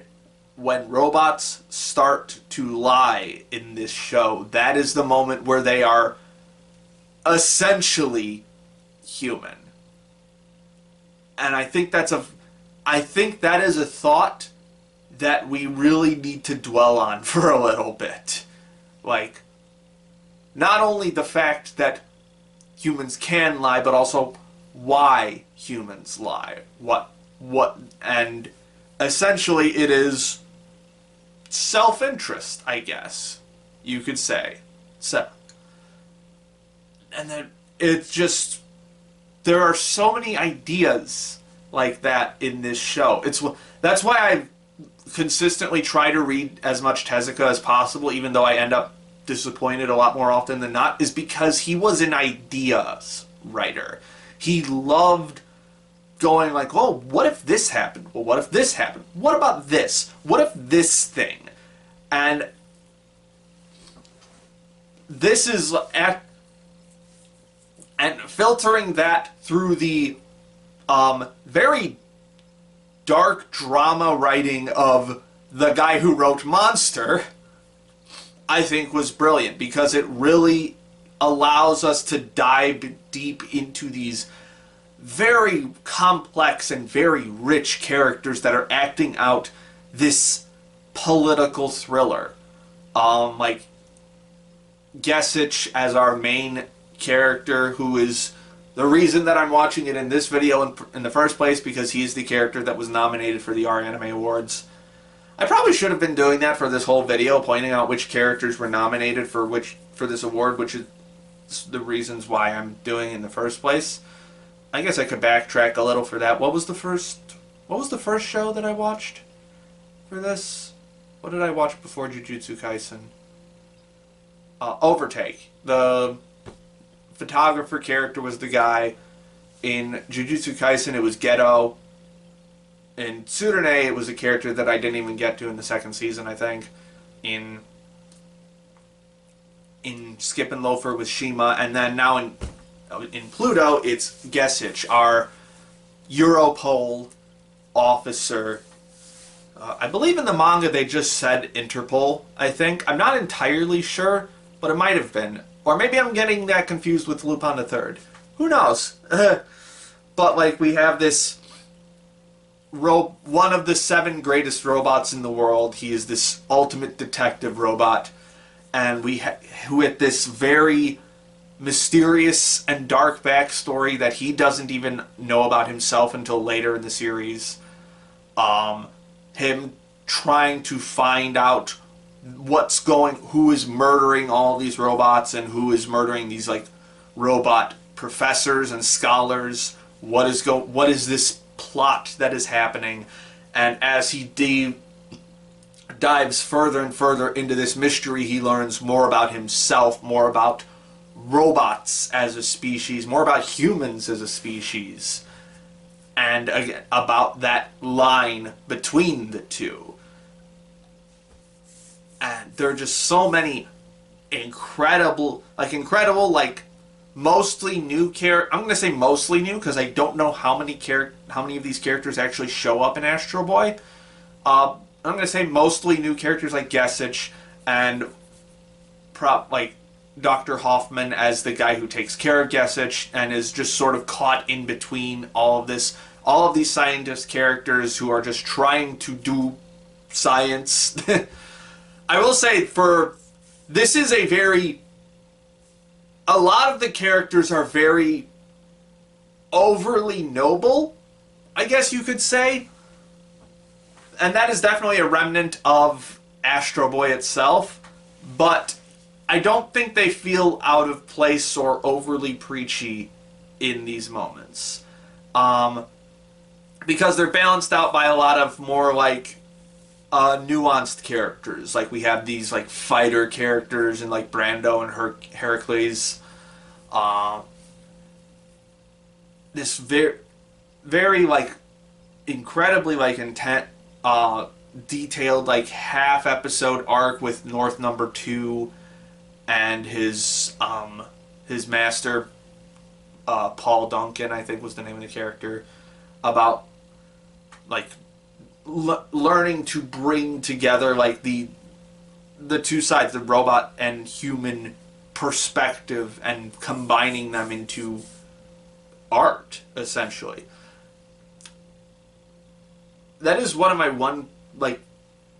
S2: when robots start to lie in this show, that is the moment where they are essentially human. And I think that is a thought that we really need to dwell on for a little bit. Like, not only the fact that humans can lie, but also why humans lie. And essentially it is self-interest, I guess you could say. So, and then it's just, there are so many ideas like that in this show. That's why I consistently try to read as much Tezuka as possible, even though I end up disappointed a lot more often than not, is because he was an ideas writer. He loved going like, oh, what if this happened? Well, what if this happened? What about this? What if this thing? And this is and filtering that through the Very dark drama writing of the guy who wrote Monster, I think was brilliant because it really allows us to dive deep into these very complex and very rich characters that are acting out this political thriller. Like Gesich as our main character, who is the reason that I'm watching it in this video in the first place, because he's the character that was nominated for the R Anime Awards. I probably should have been doing that for this whole video, pointing out which characters were nominated for this award, which is the reasons why I'm doing it in the first place. I guess I could backtrack a little for that. What was the first show that I watched for this? What did I watch before Jujutsu Kaisen? Overtake. The photographer character was the guy. In Jujutsu Kaisen, it was Geto. In Tsurune, it was a character that I didn't even get to in the second season, I think. In Skip and Loafer with Shima, and then now in Pluto, it's Gesich, our Europol officer. I believe in the manga they just said Interpol, I think. I'm not entirely sure, but it might have been. Or maybe I'm getting that confused with Lupin the Third. Who knows? But, like, we have this one of the 7 greatest robots in the world. He is this ultimate detective robot. And with this very mysterious and dark backstory that he doesn't even know about himself until later in the series. Him trying to find out who is murdering all these robots and who is murdering these like robot professors and scholars. What is this plot that is happening? And as he dives further and further into this mystery, he learns more about himself, more about robots as a species, more about humans as a species, and again, about that line between the two. And there are just so many incredible, mostly new characters. I'm going to say mostly new because I don't know how many of these characters actually show up in Astro Boy. I'm going to say mostly new characters like Gesich and Dr. Hoffman as the guy who takes care of Gesich and is just sort of caught in between all of these scientist characters who are just trying to do science. I will say this is a lot of the characters are very overly noble, I guess you could say. And that is definitely a remnant of Astro Boy itself, but I don't think they feel out of place or overly preachy in these moments. Because they're balanced out by a lot of more nuanced characters. Like we have these fighter characters and Brando and Heracles. This very incredibly intent, detailed half episode arc with North Number 2 and his master, Paul Duncan, I think was the name of the character, about learning to bring together the two sides, the robot and human perspective, and combining them into art, essentially. That is one of my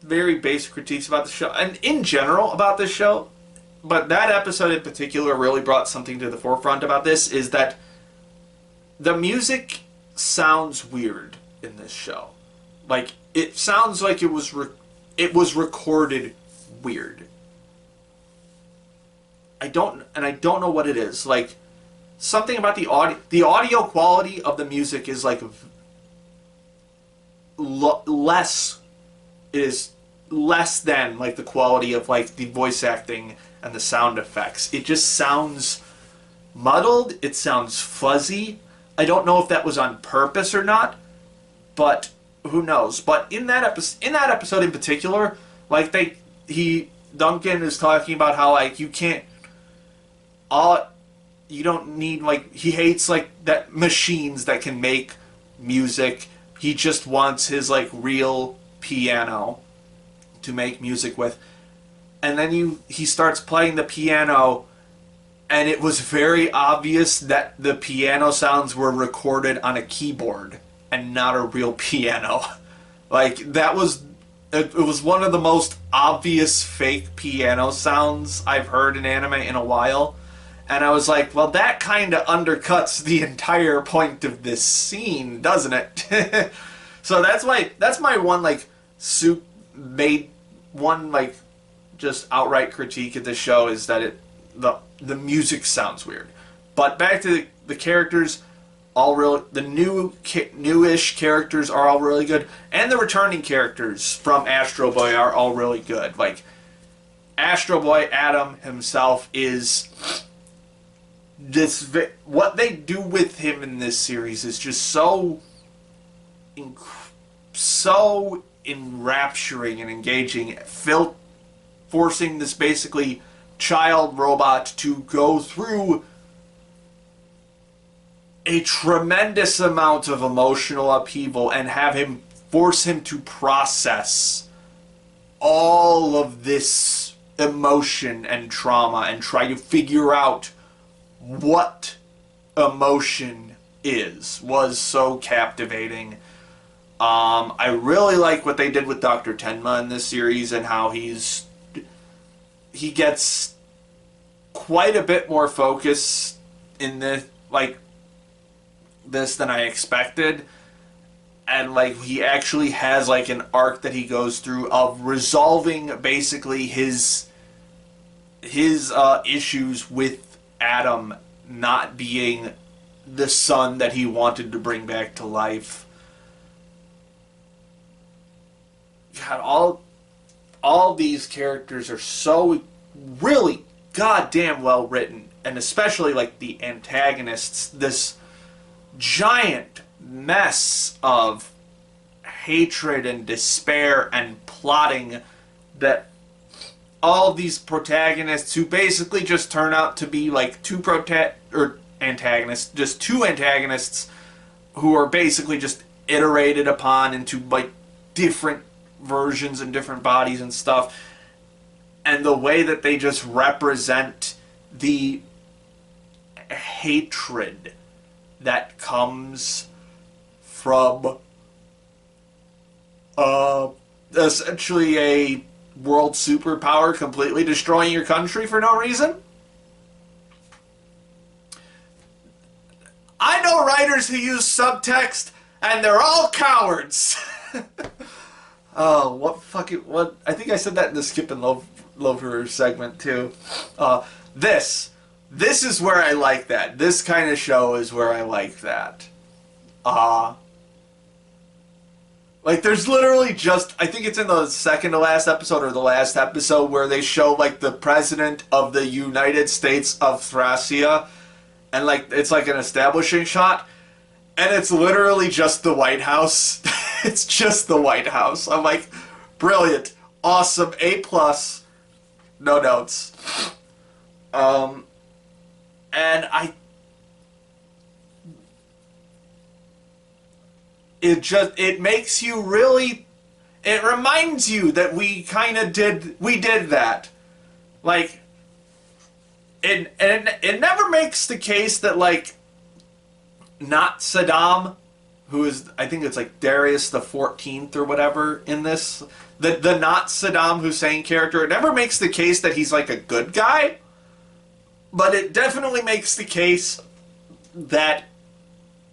S2: very basic critiques about the show, and in general about this show. But that episode in particular really brought something to the forefront about this, is that the music sounds weird in this show. It sounds like it was recorded weird. I don't know what it is. Something about the audio quality of the music is less than the quality of the voice acting and the sound effects. It just sounds muddled. It sounds fuzzy. I don't know if that was on purpose or not, but who knows? But in that episode in particular, Duncan is talking about how you don't need he hates that machines that can make music. He just wants his like real piano to make music with. And then he starts playing the piano, and it was very obvious that the piano sounds were recorded on a keyboard and not a real piano. Like, that was... It was one of the most obvious fake piano sounds I've heard in anime in a while. And I was like, well, that kind of undercuts the entire point of this scene, doesn't it? So that's my one, like, one, like, just outright critique of the show is that the music sounds weird. But back to the characters, the newish characters are all really good, and the returning characters from Astro Boy are all really good. Like, Astro Boy Adam himself is what they do with him in this series is just so enrapturing and engaging. Forcing this basically child robot to go through a tremendous amount of emotional upheaval and force him to process all of this emotion and trauma and try to figure out what emotion was so captivating. I really like what they did with Dr. Tenma in this series and how he gets quite a bit more focus in this than I expected, and like he actually has like an arc that he goes through of resolving basically his issues with Adam not being the son that he wanted to bring back to life. God, all these characters are so really goddamn well written, and especially like the antagonists, this giant mess of hatred and despair and plotting that all these protagonists who basically just turn out to be like two antagonists who are basically just iterated upon into like different versions and different bodies and stuff, and the way that they just represent the hatred that comes from essentially a world superpower completely destroying your country for no reason. I know writers who use subtext, and they're all cowards. Oh, what? I think I said that in the Skip and Lover segment too. This is where I like that. This kind of show is where I like that. Like, there's literally just, I think it's in the second to last episode or the last episode where they show, like, the president of the United States of Thracia, and, like, it's like an establishing shot, and it's literally just the White House. It's just the White House. I'm like, brilliant, awesome, A+, no notes. And it makes you really, it reminds you that we did that. Like, it never makes the case that, like, not Saddam, who is, I think it's like Darius the 14th or whatever in this, the not Saddam Hussein character, it never makes the case that he's like a good guy, but it definitely makes the case that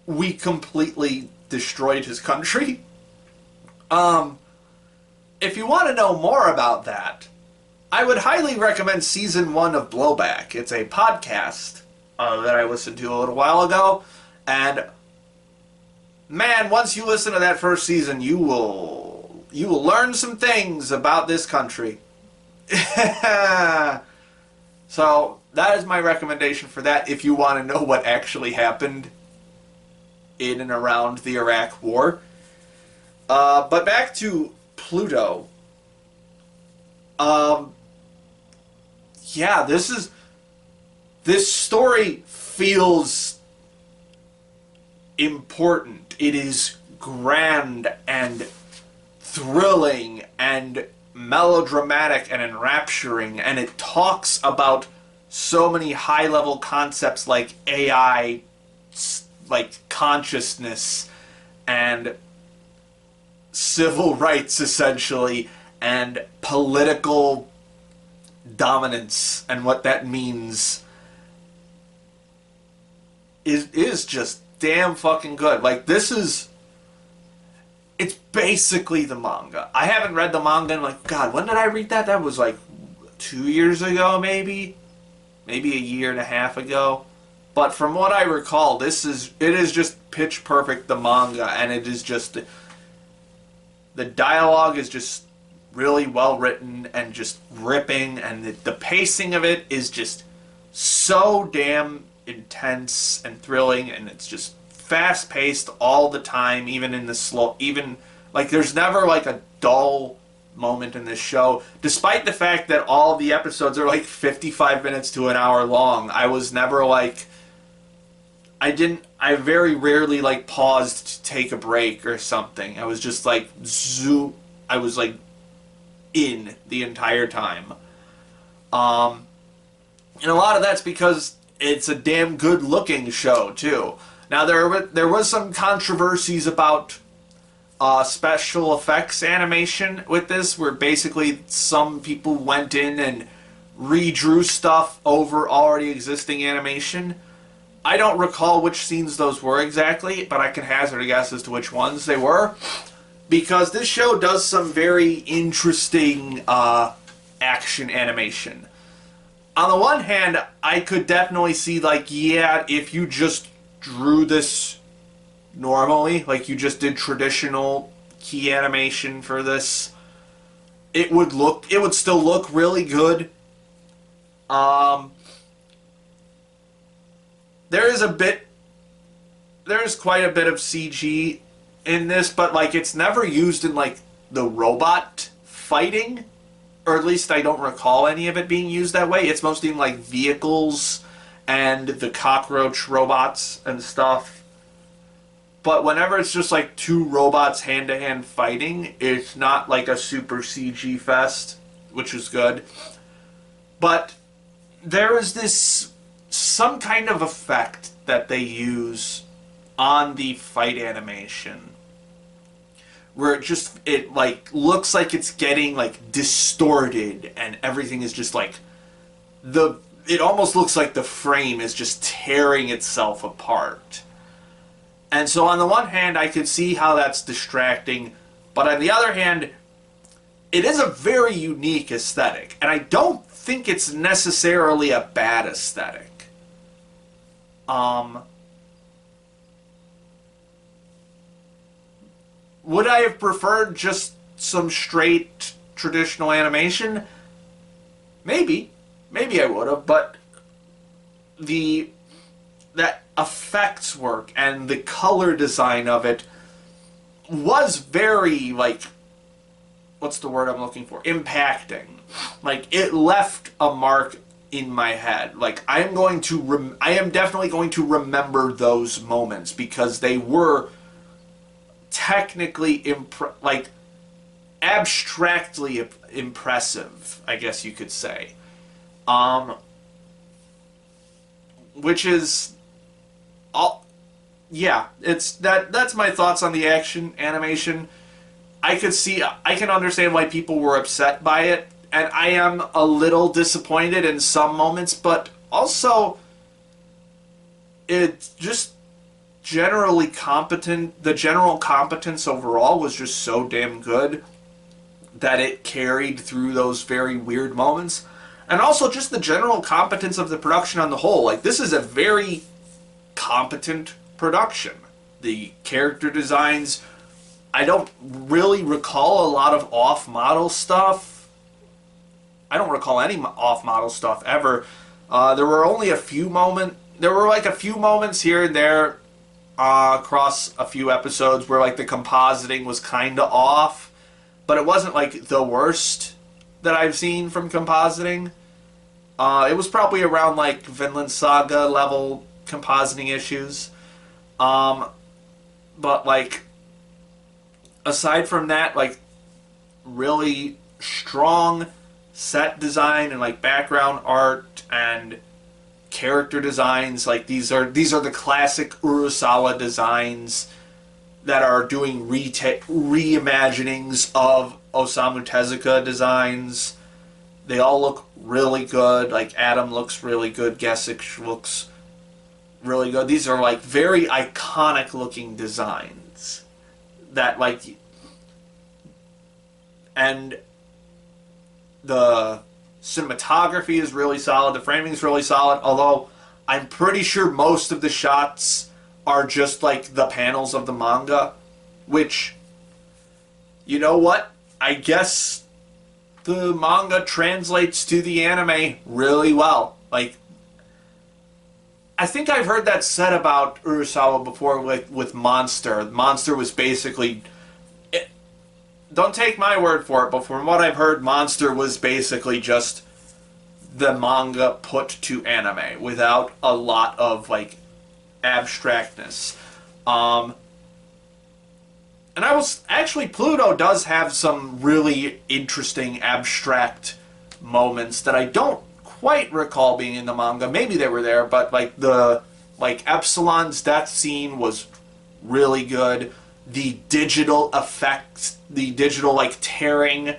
S2: we completely destroyed his country. If you want to know more about that, I would highly recommend Season 1 of Blowback. It's a podcast that I listened to a little while ago, and man, once you listen to that first season, you will learn some things about this country. So that is my recommendation for that if you want to know what actually happened in and around the Iraq War. But back to Pluto. Yeah, this story feels important it is grand and thrilling and melodramatic and enrapturing, and it talks about so many high-level concepts like AI, like consciousness, and civil rights, essentially, and political dominance, and what that means is just damn fucking good. Like, this is... It's basically the manga. I haven't read the manga in, like, God, when did I read that? That was, like, 2 years ago, maybe? Maybe a year and a half ago. But from what I recall, it is just pitch perfect, the manga, and it is just... The dialogue is just really well written and just ripping, and the pacing of it is just so damn intense and thrilling, and it's just fast paced all the time, even in the slow, even like there's never like a dull moment in this show, despite the fact that all of the episodes are like 55 minutes to an hour long. I was never like, I very rarely like paused to take a break or something. I was just like I was like in the entire time. And a lot of that's because it's a damn good looking show too. Now there was some controversies about special effects animation with this, where basically some people went in and redrew stuff over already existing animation. I don't recall which scenes those were exactly, but I can hazard a guess as to which ones they were, because this show does some very interesting action animation. On the one hand, I could definitely see, like, yeah, if you just drew this normally, like you just did traditional key animation for this, it would still look really good. There's quite a bit of CG in this, but like it's never used in like the robot fighting, or at least I don't recall any of it being used that way. It's mostly in like vehicles and the cockroach robots and stuff. But whenever it's just like two robots hand-to-hand fighting, it's not like a super CG fest, which is good. But there is this some kind of effect that they use on the fight animation where it like looks like it's getting like distorted, and everything is just like it almost looks like the frame is just tearing itself apart. And so on the one hand, I could see how that's distracting, but on the other hand, it is a very unique aesthetic, and I don't think it's necessarily a bad aesthetic. Would I have preferred just some straight traditional animation? Maybe. Maybe I would have, but that effects work and the color design of it was very, like, what's the word I'm looking for? Impacting. Like, it left a mark in my head. Like, I am definitely going to remember those moments because they were technically abstractly impressive, I guess you could say. Which is yeah, that's my thoughts on the action animation. I can understand why people were upset by it, and I am a little disappointed in some moments, but also it's just generally competent. The general competence overall was just so damn good that it carried through those very weird moments. And also just the general competence of the production on the whole. Like, this is a very competent production. The character designs, I don't really recall a lot of off-model stuff. I don't recall any off-model stuff ever. There were only a few moments here and there across a few episodes where like the compositing was kind of off, but it wasn't like the worst that I've seen from compositing. It was probably around like Vinland Saga level compositing issues. But But, like, aside from that, like, really strong set design and, like, background art and character designs. Like, these are the classic Urasawa designs that are doing reimaginings of Osamu Tezuka designs. They all look really good. Like, Adam looks really good. Gesich looks really good. These are, like, very iconic looking designs that, like, and the cinematography is really solid. The framing is really solid, although I'm pretty sure most of the shots are just like the panels of the manga, which, you know what? I guess the manga translates to the anime really well. Like, I think I've heard that said about Urasawa before with Monster. Monster was basically... don't take my word for it, but from what I've heard, Monster was basically just the manga put to anime without a lot of, like, abstractness. And I was... actually, Pluto does have some really interesting abstract moments that I don't quite recall being in the manga. Maybe they were there, but, like, the... like, Epsilon's death scene was really good. The digital effects, the digital, like, tearing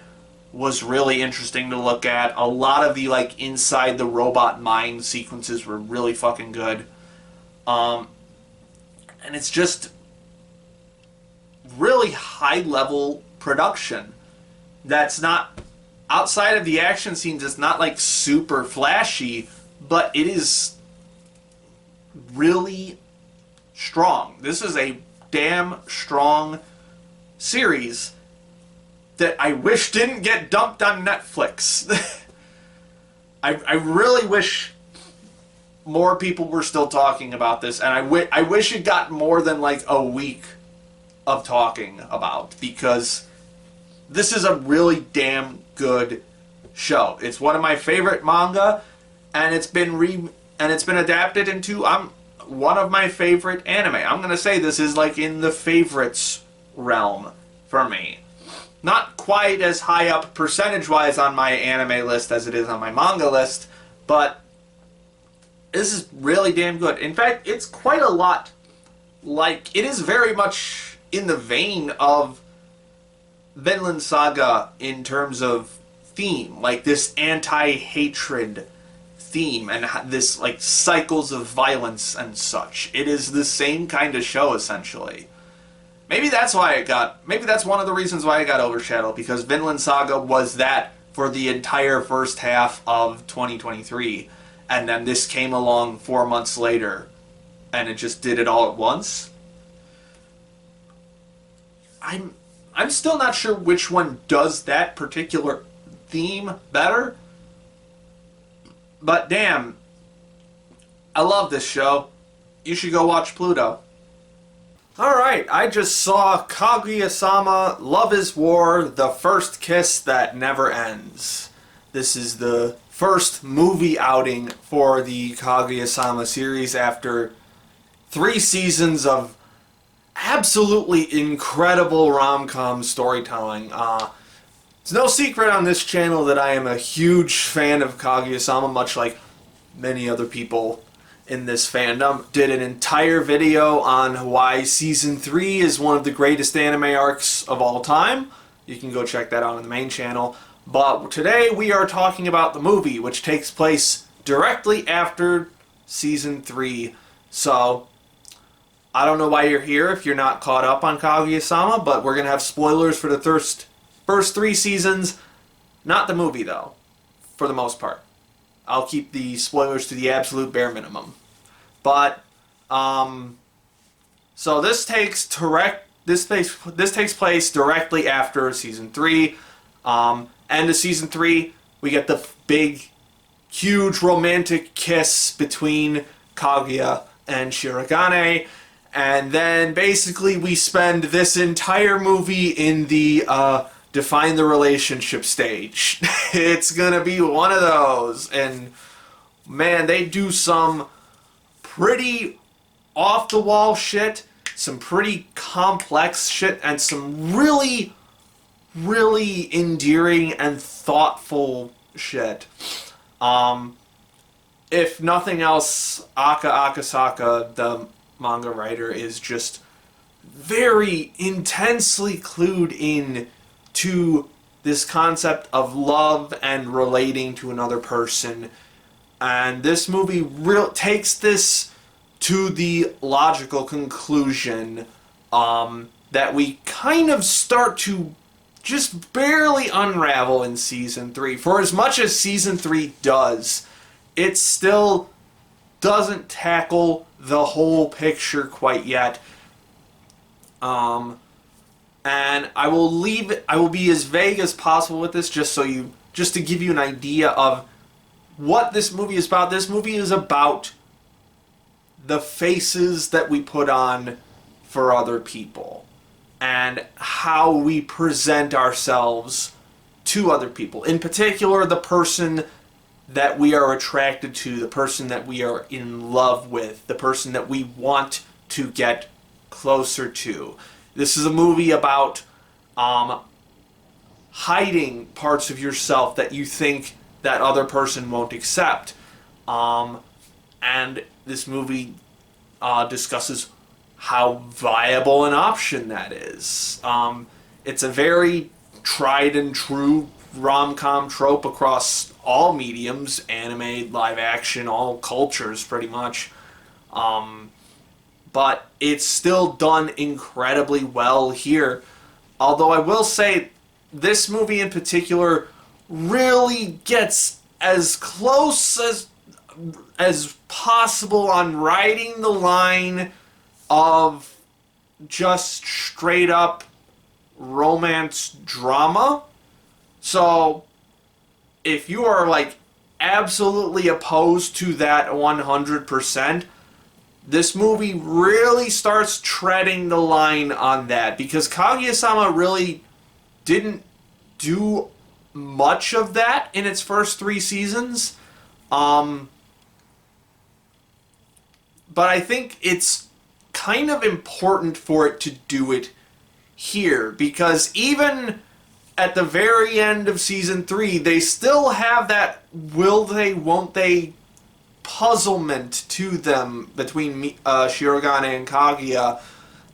S2: was really interesting to look at. A lot of the, like, inside the robot mind sequences were really fucking good. And it's just really high-level production that's not... outside of the action scenes, it's not, like, super flashy, but it is really strong. This is a damn strong series that I wish didn't get dumped on Netflix. I really wish more people were still talking about this, and I wish it got more than, like, a week of talking about, because this is a really damn good show. It's one of my favorite manga, and it's been adapted into one of my favorite anime. I'm gonna say this is, like, in the favorites realm for me. Not quite as high up percentage-wise on my anime list as it is on my manga list, but this is really damn good. In fact, it's quite a lot like... it is very much in the vein of Vinland Saga in terms of theme. Like, this anti-hatred theme and this, like, cycles of violence and such. It is the same kind of show, essentially. Maybe that's why it got... maybe that's one of the reasons why it got overshadowed, because Vinland Saga was that for the entire first half of 2023, and then this came along 4 months later, and it just did it all at once. I'm still not sure which one does that particular theme better, but damn, I love this show. You should go watch Pluto. Alright, I just saw Kaguya-sama, Love is War, The First Kiss That Never Ends. This is the first movie outing for the Kaguya-sama series after 3 seasons of absolutely incredible rom-com storytelling. It's no secret on this channel that I am a huge fan of Kaguya-sama, much like many other people in this fandom. Did an entire video on why Season 3 is one of the greatest anime arcs of all time. You can go check that out on the main channel. But today we are talking about the movie, which takes place directly after Season 3. So, I don't know why you're here if you're not caught up on Kaguya-sama, but we're going to have spoilers for the first 3 seasons. Not the movie, though, for the most part. I'll keep the spoilers to the absolute bare minimum. But, so this takes place directly after Season 3. End of Season 3, we get the big, huge romantic kiss between Kaguya and Shirogane, and then basically we spend this entire movie in the define the relationship stage. It's gonna be one of those, and man, they do some pretty off-the-wall shit, some pretty complex shit, and some really, really endearing and thoughtful shit. If nothing else, Aka Akasaka, the manga writer, is just very intensely clued in to this concept of love and relating to another person. And this movie takes this to the logical conclusion that we kind of start to just barely unravel in Season 3. For as much as Season 3 does, it still doesn't tackle the whole picture quite yet. And I will be as vague as possible with this, just to give you an idea of what this movie is about. This movie is about the faces that we put on for other people and how we present ourselves to other people. In particular, the person that we are attracted to, the person that we are in love with, the person that we want to get closer to. This is a movie about hiding parts of yourself that you think that other person won't accept. And this movie discusses how viable an option that is. It's a very tried and true rom-com trope across all mediums, anime, live action, all cultures pretty much. But it's still done incredibly well here. Although I will say, this movie in particular really gets as close as possible on riding the line of just straight up romance drama. So if you are like absolutely opposed to that 100%, this movie really starts treading the line on that, because Kaguya-sama really didn't do much of that in its first 3 seasons. But I think it's kind of important for it to do it here, because even at the very end of Season 3, they still have that will they, won't they puzzlement to them between Shirogane and Kaguya.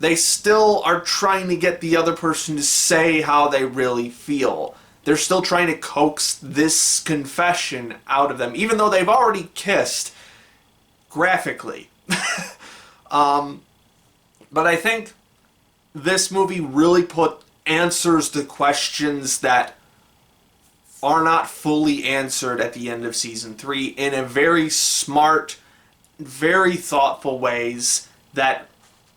S2: They still are trying to get the other person to say how they really feel. They're still trying to coax this confession out of them, even though they've already kissed graphically. But I think this movie really answers the questions that are not fully answered at the end of Season 3 in a very smart, very thoughtful ways that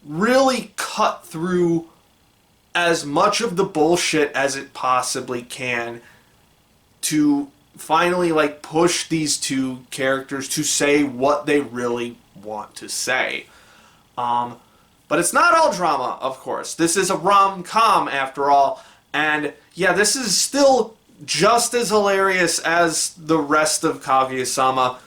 S2: really cut through as much of the bullshit as it possibly can to finally like push these two characters to say what they really want to say. But it's not all drama, of course. This is a rom-com after all, and yeah, this is still just as hilarious as the rest of Kaguya-sama.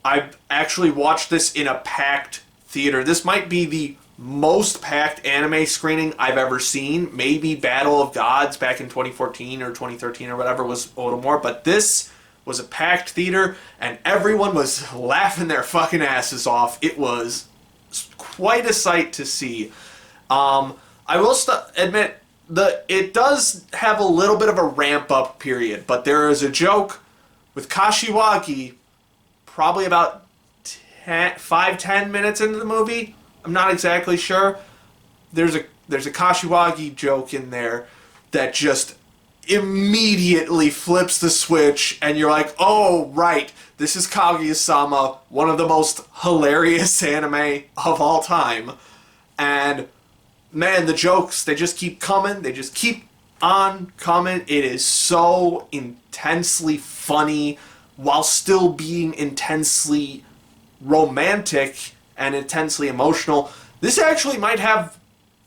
S2: I actually watched this in a packed theater. This might be the most packed anime screening I've ever seen. Maybe Battle of Gods back in 2014 or 2013 or whatever was a little more, but this was a packed theater and everyone was laughing their fucking asses off. It was quite a sight to see. I will admit it does have a little bit of a ramp-up period, but there is a joke with Kashiwagi probably about 5-10 minutes into the movie. I'm not exactly sure. There's a Kashiwagi joke in there that just immediately flips the switch, and you're like, oh, right, this is Kaguya-sama, one of the most hilarious anime of all time. And man, the jokes, they just keep coming. They just keep on coming. It is so intensely funny while still being intensely romantic and intensely emotional. This actually might have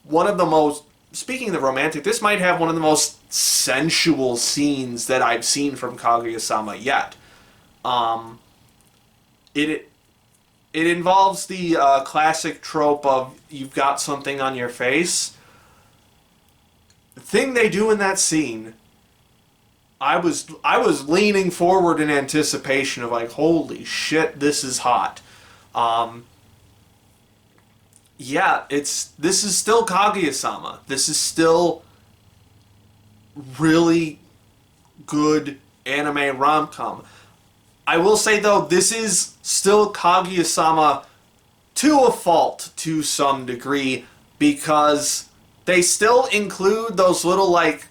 S2: one of the most, speaking of the romantic, this might have one of the most sensual scenes that I've seen from Kaguya-sama yet. It it involves the classic trope of you've got something on your face. The thing they do in that scene, I was leaning forward in anticipation of like, holy shit, this is hot. Yeah, this is still Kaguya-sama. This is still really good anime rom-com. I will say though, this is still Kaguya-sama to a fault to some degree, because they still include those little like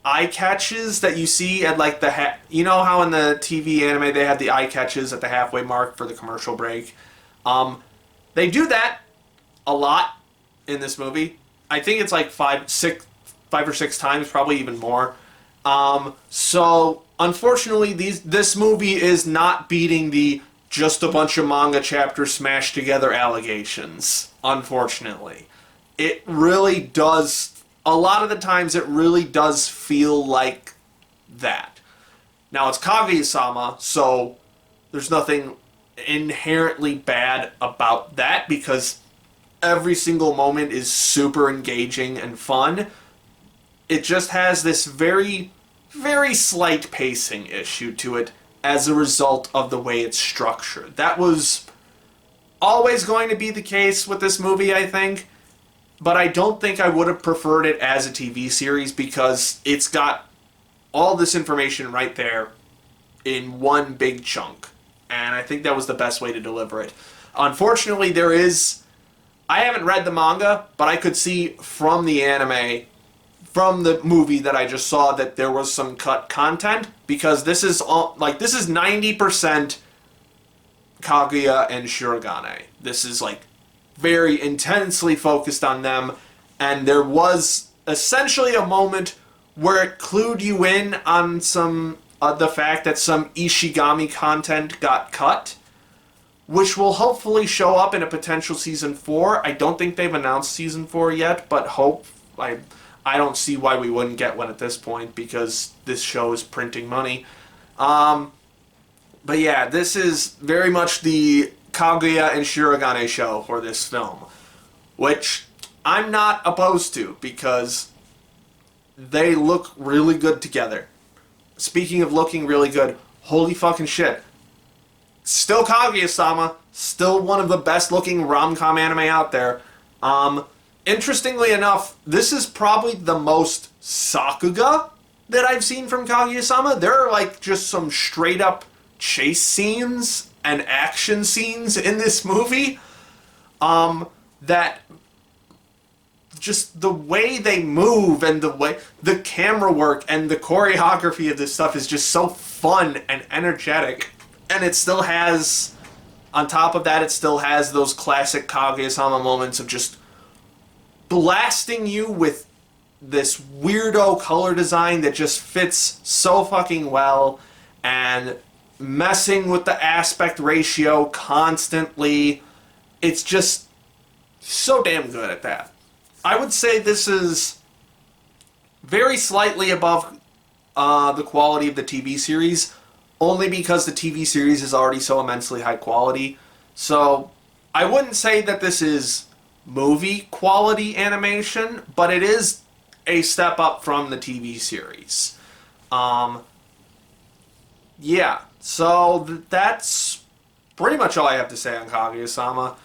S2: eye catches that you see at like you know how in the TV anime they have the eye catches at the halfway mark for the commercial break. They do that a lot in this movie. I think it's like five or six times, probably even more. So unfortunately, this movie is not beating the just a bunch of manga chapters smashed together allegations. Unfortunately, it really does. A lot of the times, it really does feel like that. Now it's Kaguya-sama, so there's nothing inherently bad about that, because every single moment is super engaging and fun. It just has this very, very slight pacing issue to it as a result of the way it's structured. That was always going to be the case with this movie, I think, but I don't think I would have preferred it as a TV series, because it's got all this information right there in one big chunk, and I think that was the best way to deliver it. Unfortunately, I haven't read the manga, but I could see from the anime, from the movie that I just saw, that there was some cut content, because this is 90% Kaguya and Shirogane. This is like very intensely focused on them, and there was essentially a moment where it clued you in on some the fact that some Ishigami content got cut, which will hopefully show up in a potential season 4. I don't think they've announced season 4 yet, but I don't see why we wouldn't get one at this point, because this show is printing money. But yeah, this is very much the Kaguya and Shirogane show for this film, which I'm not opposed to, because they look really good together. Speaking of looking really good, holy fucking shit. Still Kaguya-sama, still one of the best looking rom-com anime out there. Interestingly enough, this is probably the most Sakuga that I've seen from Kaguya-sama. There are like just some straight up chase scenes and action scenes in this movie that just the way they move and the way the camera work and the choreography of this stuff is just so fun and energetic. And it still has, on top of that, it still has those classic Kaguya-sama moments of just blasting you with this weirdo color design that just fits so fucking well, and messing with the aspect ratio constantly. It's just so damn good at that. I would say this is very slightly above the quality of the TV series, only because the TV series is already so immensely high quality. So I wouldn't say that this is movie quality animation, but it is a step up from the TV series. Yeah, so that's pretty much all I have to say on Kaguya-sama.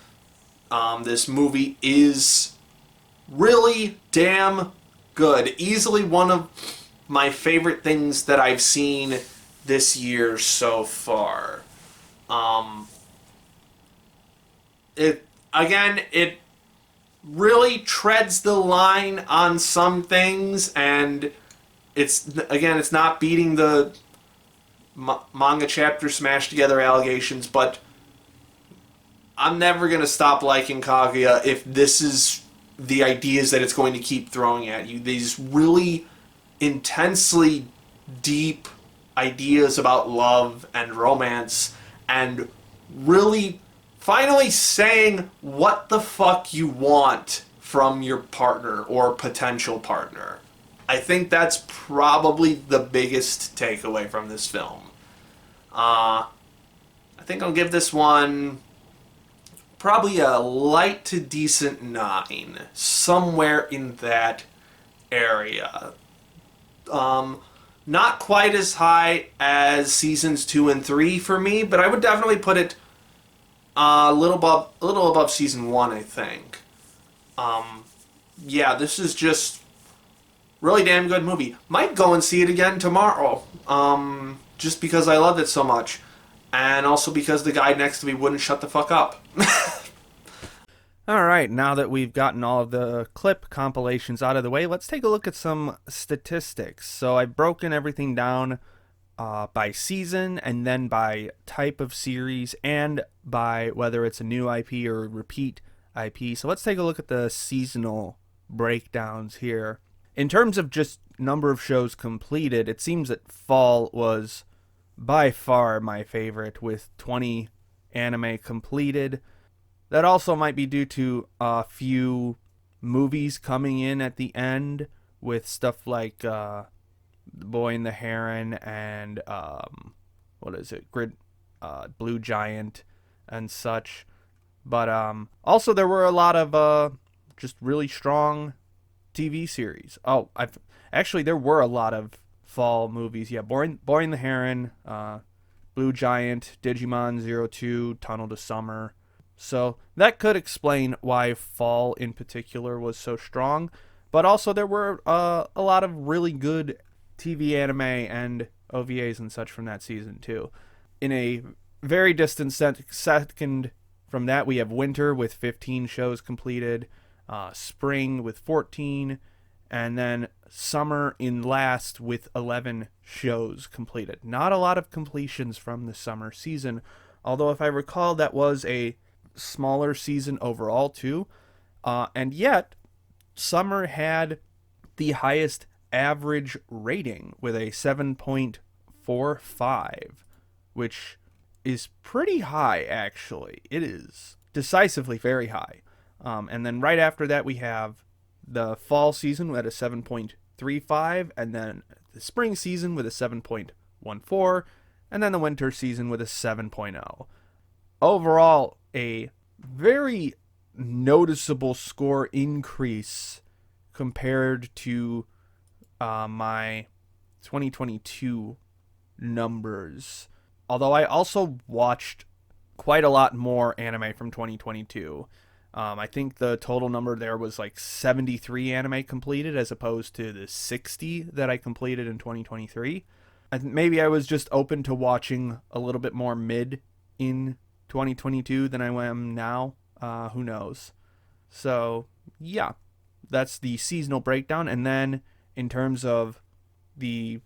S2: This movie is really damn good. Easily one of my favorite things that I've seen this year so far. It really treads the line on some things, and it's not beating the manga chapter smashed together allegations, but I'm never going to stop liking Kaguya if this is the ideas that it's going to keep throwing at you. These really intensely deep ideas about love and romance, and really finally saying what the fuck you want from your partner or potential partner. I think that's probably the biggest takeaway from this film. I think I'll give this one probably a light to decent 9, somewhere in that area. Not quite as high as seasons 2 and 3 for me, but I would definitely put it a little above season 1, I think. Yeah, this is just really damn good movie. Might go and see it again tomorrow, just because I loved it so much, and also because the guy next to me wouldn't shut the fuck up.
S1: Alright, now that we've gotten all of the clip compilations out of the way, let's take a look at some statistics. So I've broken everything down by season, and then by type of series, and by whether it's a new IP or repeat IP. So let's take a look at the seasonal breakdowns here. In terms of just number of shows completed, it seems that fall was by far my favorite, with 20 anime completed. That also might be due to a few movies coming in at the end, with stuff like The Boy and the Heron and Blue Giant and such. But also there were a lot of just really strong TV series. There were a lot of fall movies. Yeah, Boy and the Heron, Blue Giant, Digimon 02, Tunnel to Summer. So that could explain why fall in particular was so strong. But also there were a lot of really good TV anime and OVAs and such from that season too. In a very distant second from that, we have winter with 15 shows completed, spring with 14, and then summer in last with 11 shows completed. Not a lot of completions from the summer season, although if I recall that was a smaller season overall too, and yet summer had the highest average rating with a 7.45, which is pretty high. Actually, it is decisively very high. And then right after that we have the fall season at a 7.35, and then the spring season with a 7.14, and then the winter season with a 7.0. Overall, a very noticeable score increase compared to my 2022 numbers. Although I also watched quite a lot more anime from 2022. I think the total number there was like 73 anime completed, as opposed to the 60 that I completed in 2023. Maybe I was just open to watching a little bit more mid in 2022 than I am now. Who knows? So yeah, that's the seasonal breakdown. And then in terms of the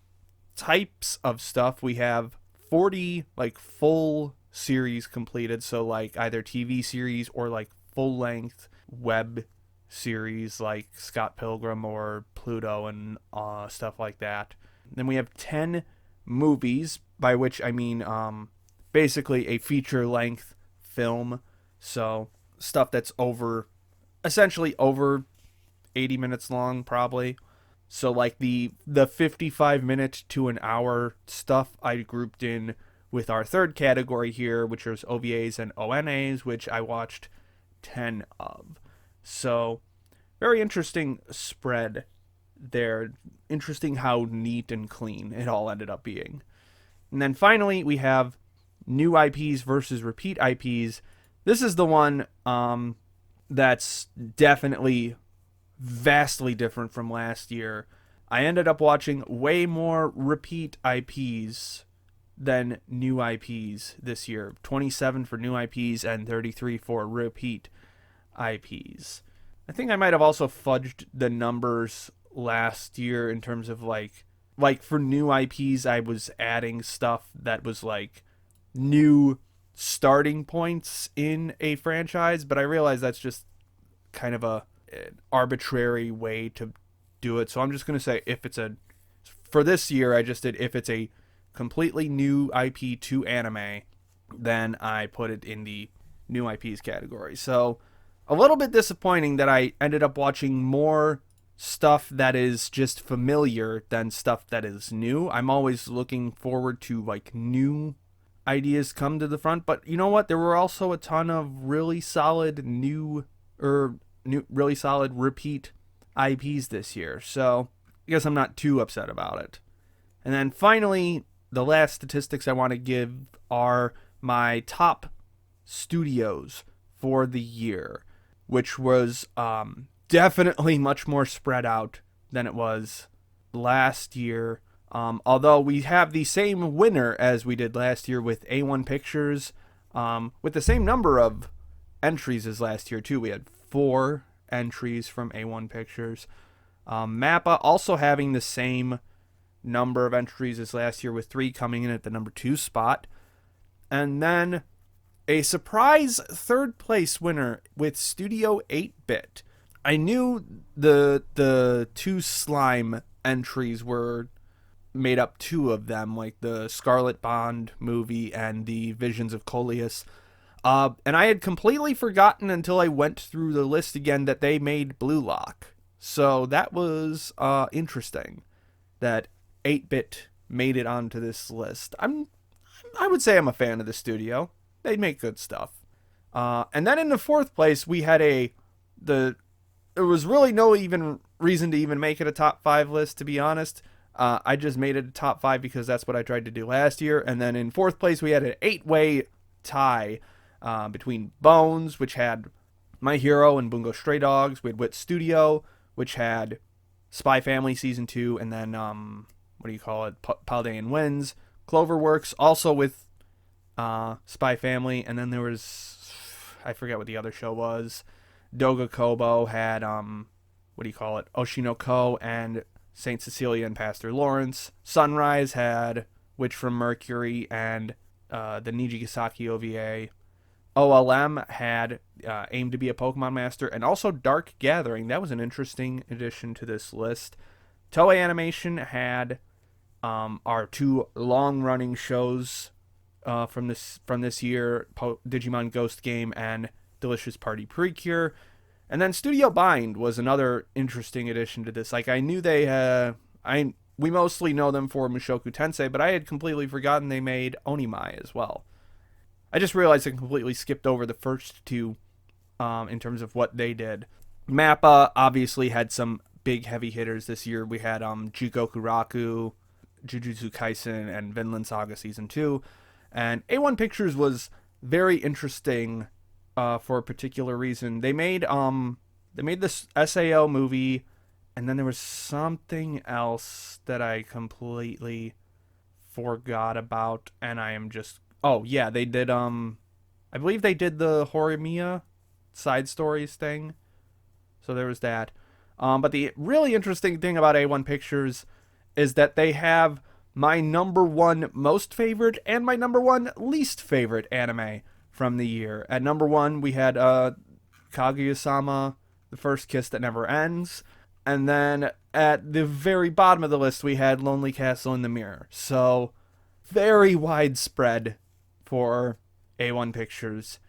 S1: types of stuff, we have 40 like full series completed, so like either TV series or like full length web series like Scott Pilgrim or Pluto and stuff like that. Then we have 10 movies, by which I mean basically a feature length film, so stuff that's essentially over 80 minutes long probably. So like the 55-minute to an hour stuff I grouped in with our third category here, which is OVAs and ONAs, which I watched 10 of. So very interesting spread there. Interesting how neat and clean it all ended up being. And then finally we have new IPs versus repeat IPs. This is the one that's definitely vastly different from last year. I ended up watching way more repeat IPs than new IPs this year. 27 for new IPs and 33 for repeat IPs. I think I might have also fudged the numbers last year in terms of like for new IPs I was adding stuff that was like new starting points in a franchise, but I realize that's just kind of an arbitrary way to do it. So I'm just going to say for this year I just did if it's a completely new IP to anime, then I put it in the new IPs category. So a little bit disappointing that I ended up watching more stuff that is just familiar than stuff that is new. I'm always looking forward to like new ideas come to the front. But you know what? There were also a ton of really solid really solid repeat IPs this year. So I guess I'm not too upset about it. And then finally, the last statistics I want to give are my top studios for the year, which was definitely much more spread out than it was last year. Although we have the same winner as we did last year with A1 Pictures, with the same number of entries as last year too. We had 4 entries from A1 Pictures. Mappa also having the same number of entries as last year, with 3 coming in at the number 2 spot. And then a surprise 3rd place winner with Studio 8-Bit. I knew the 2 slime entries were made up 2 of them, like the Scarlet Bond movie and the Visions of Coleus. And I had completely forgotten until I went through the list again that they made Blue Lock. So that was interesting that 8-Bit made it onto this list. I would say I'm a fan of the studio. They make good stuff. And then in the 4th place, we had there was really no even reason to even make it a top 5 list, to be honest. I just made it a top 5 because that's what I tried to do last year. And then in 4th place, we had an 8-way tie between Bones, which had My Hero and Bungo Stray Dogs. We had Wit Studio, which had Spy Family Season 2, and then, Paldean Winds. Cloverworks, also with Spy Family, and then there was, I forget what the other show was. Doga Kobo had, Oshi no Ko and Saint Cecilia and Pastor Lawrence. Sunrise had Witch from Mercury and the Nijigasaki OVA. OLM had Aim to be a Pokemon Master, and also Dark Gathering. That was an interesting addition to this list. Toei Animation had our 2 long-running shows from this year, Digimon Ghost Game and Delicious Party Precure. And then Studio Bind was another interesting addition to this. Like, I knew we mostly know them for Mushoku Tensei, but I had completely forgotten they made Onimai as well. I just realized I completely skipped over the first 2 in terms of what they did. Mappa obviously had some big heavy hitters this year. We had Jikoku Raku, Jujutsu Kaisen, and Vinland Saga Season 2. And A1 Pictures was very interesting for a particular reason. They made this SAO movie, and then there was something else that I completely forgot about, and I am just... Oh, yeah, they did, I believe they did the Horimiya side stories thing. So there was that. But the really interesting thing about A1 Pictures is that they have my number 1 most favorite and my number 1 least favorite anime from the year. At number 1, we had Kaguya-sama, The First Kiss That Never Ends. And then at the very bottom of the list, we had Lonely Castle in the Mirror. So very widespread for A1 Pictures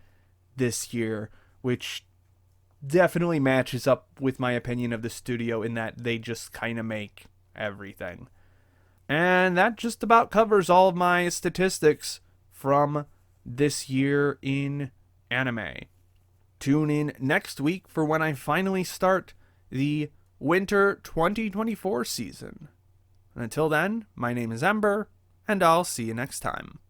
S1: this year, which definitely matches up with my opinion of the studio in that they just kind of make everything. And that just about covers all of my statistics from this year in anime. Tune in next week for when I finally start the winter 2024 season. And until then, my name is Ember, and I'll see you next time.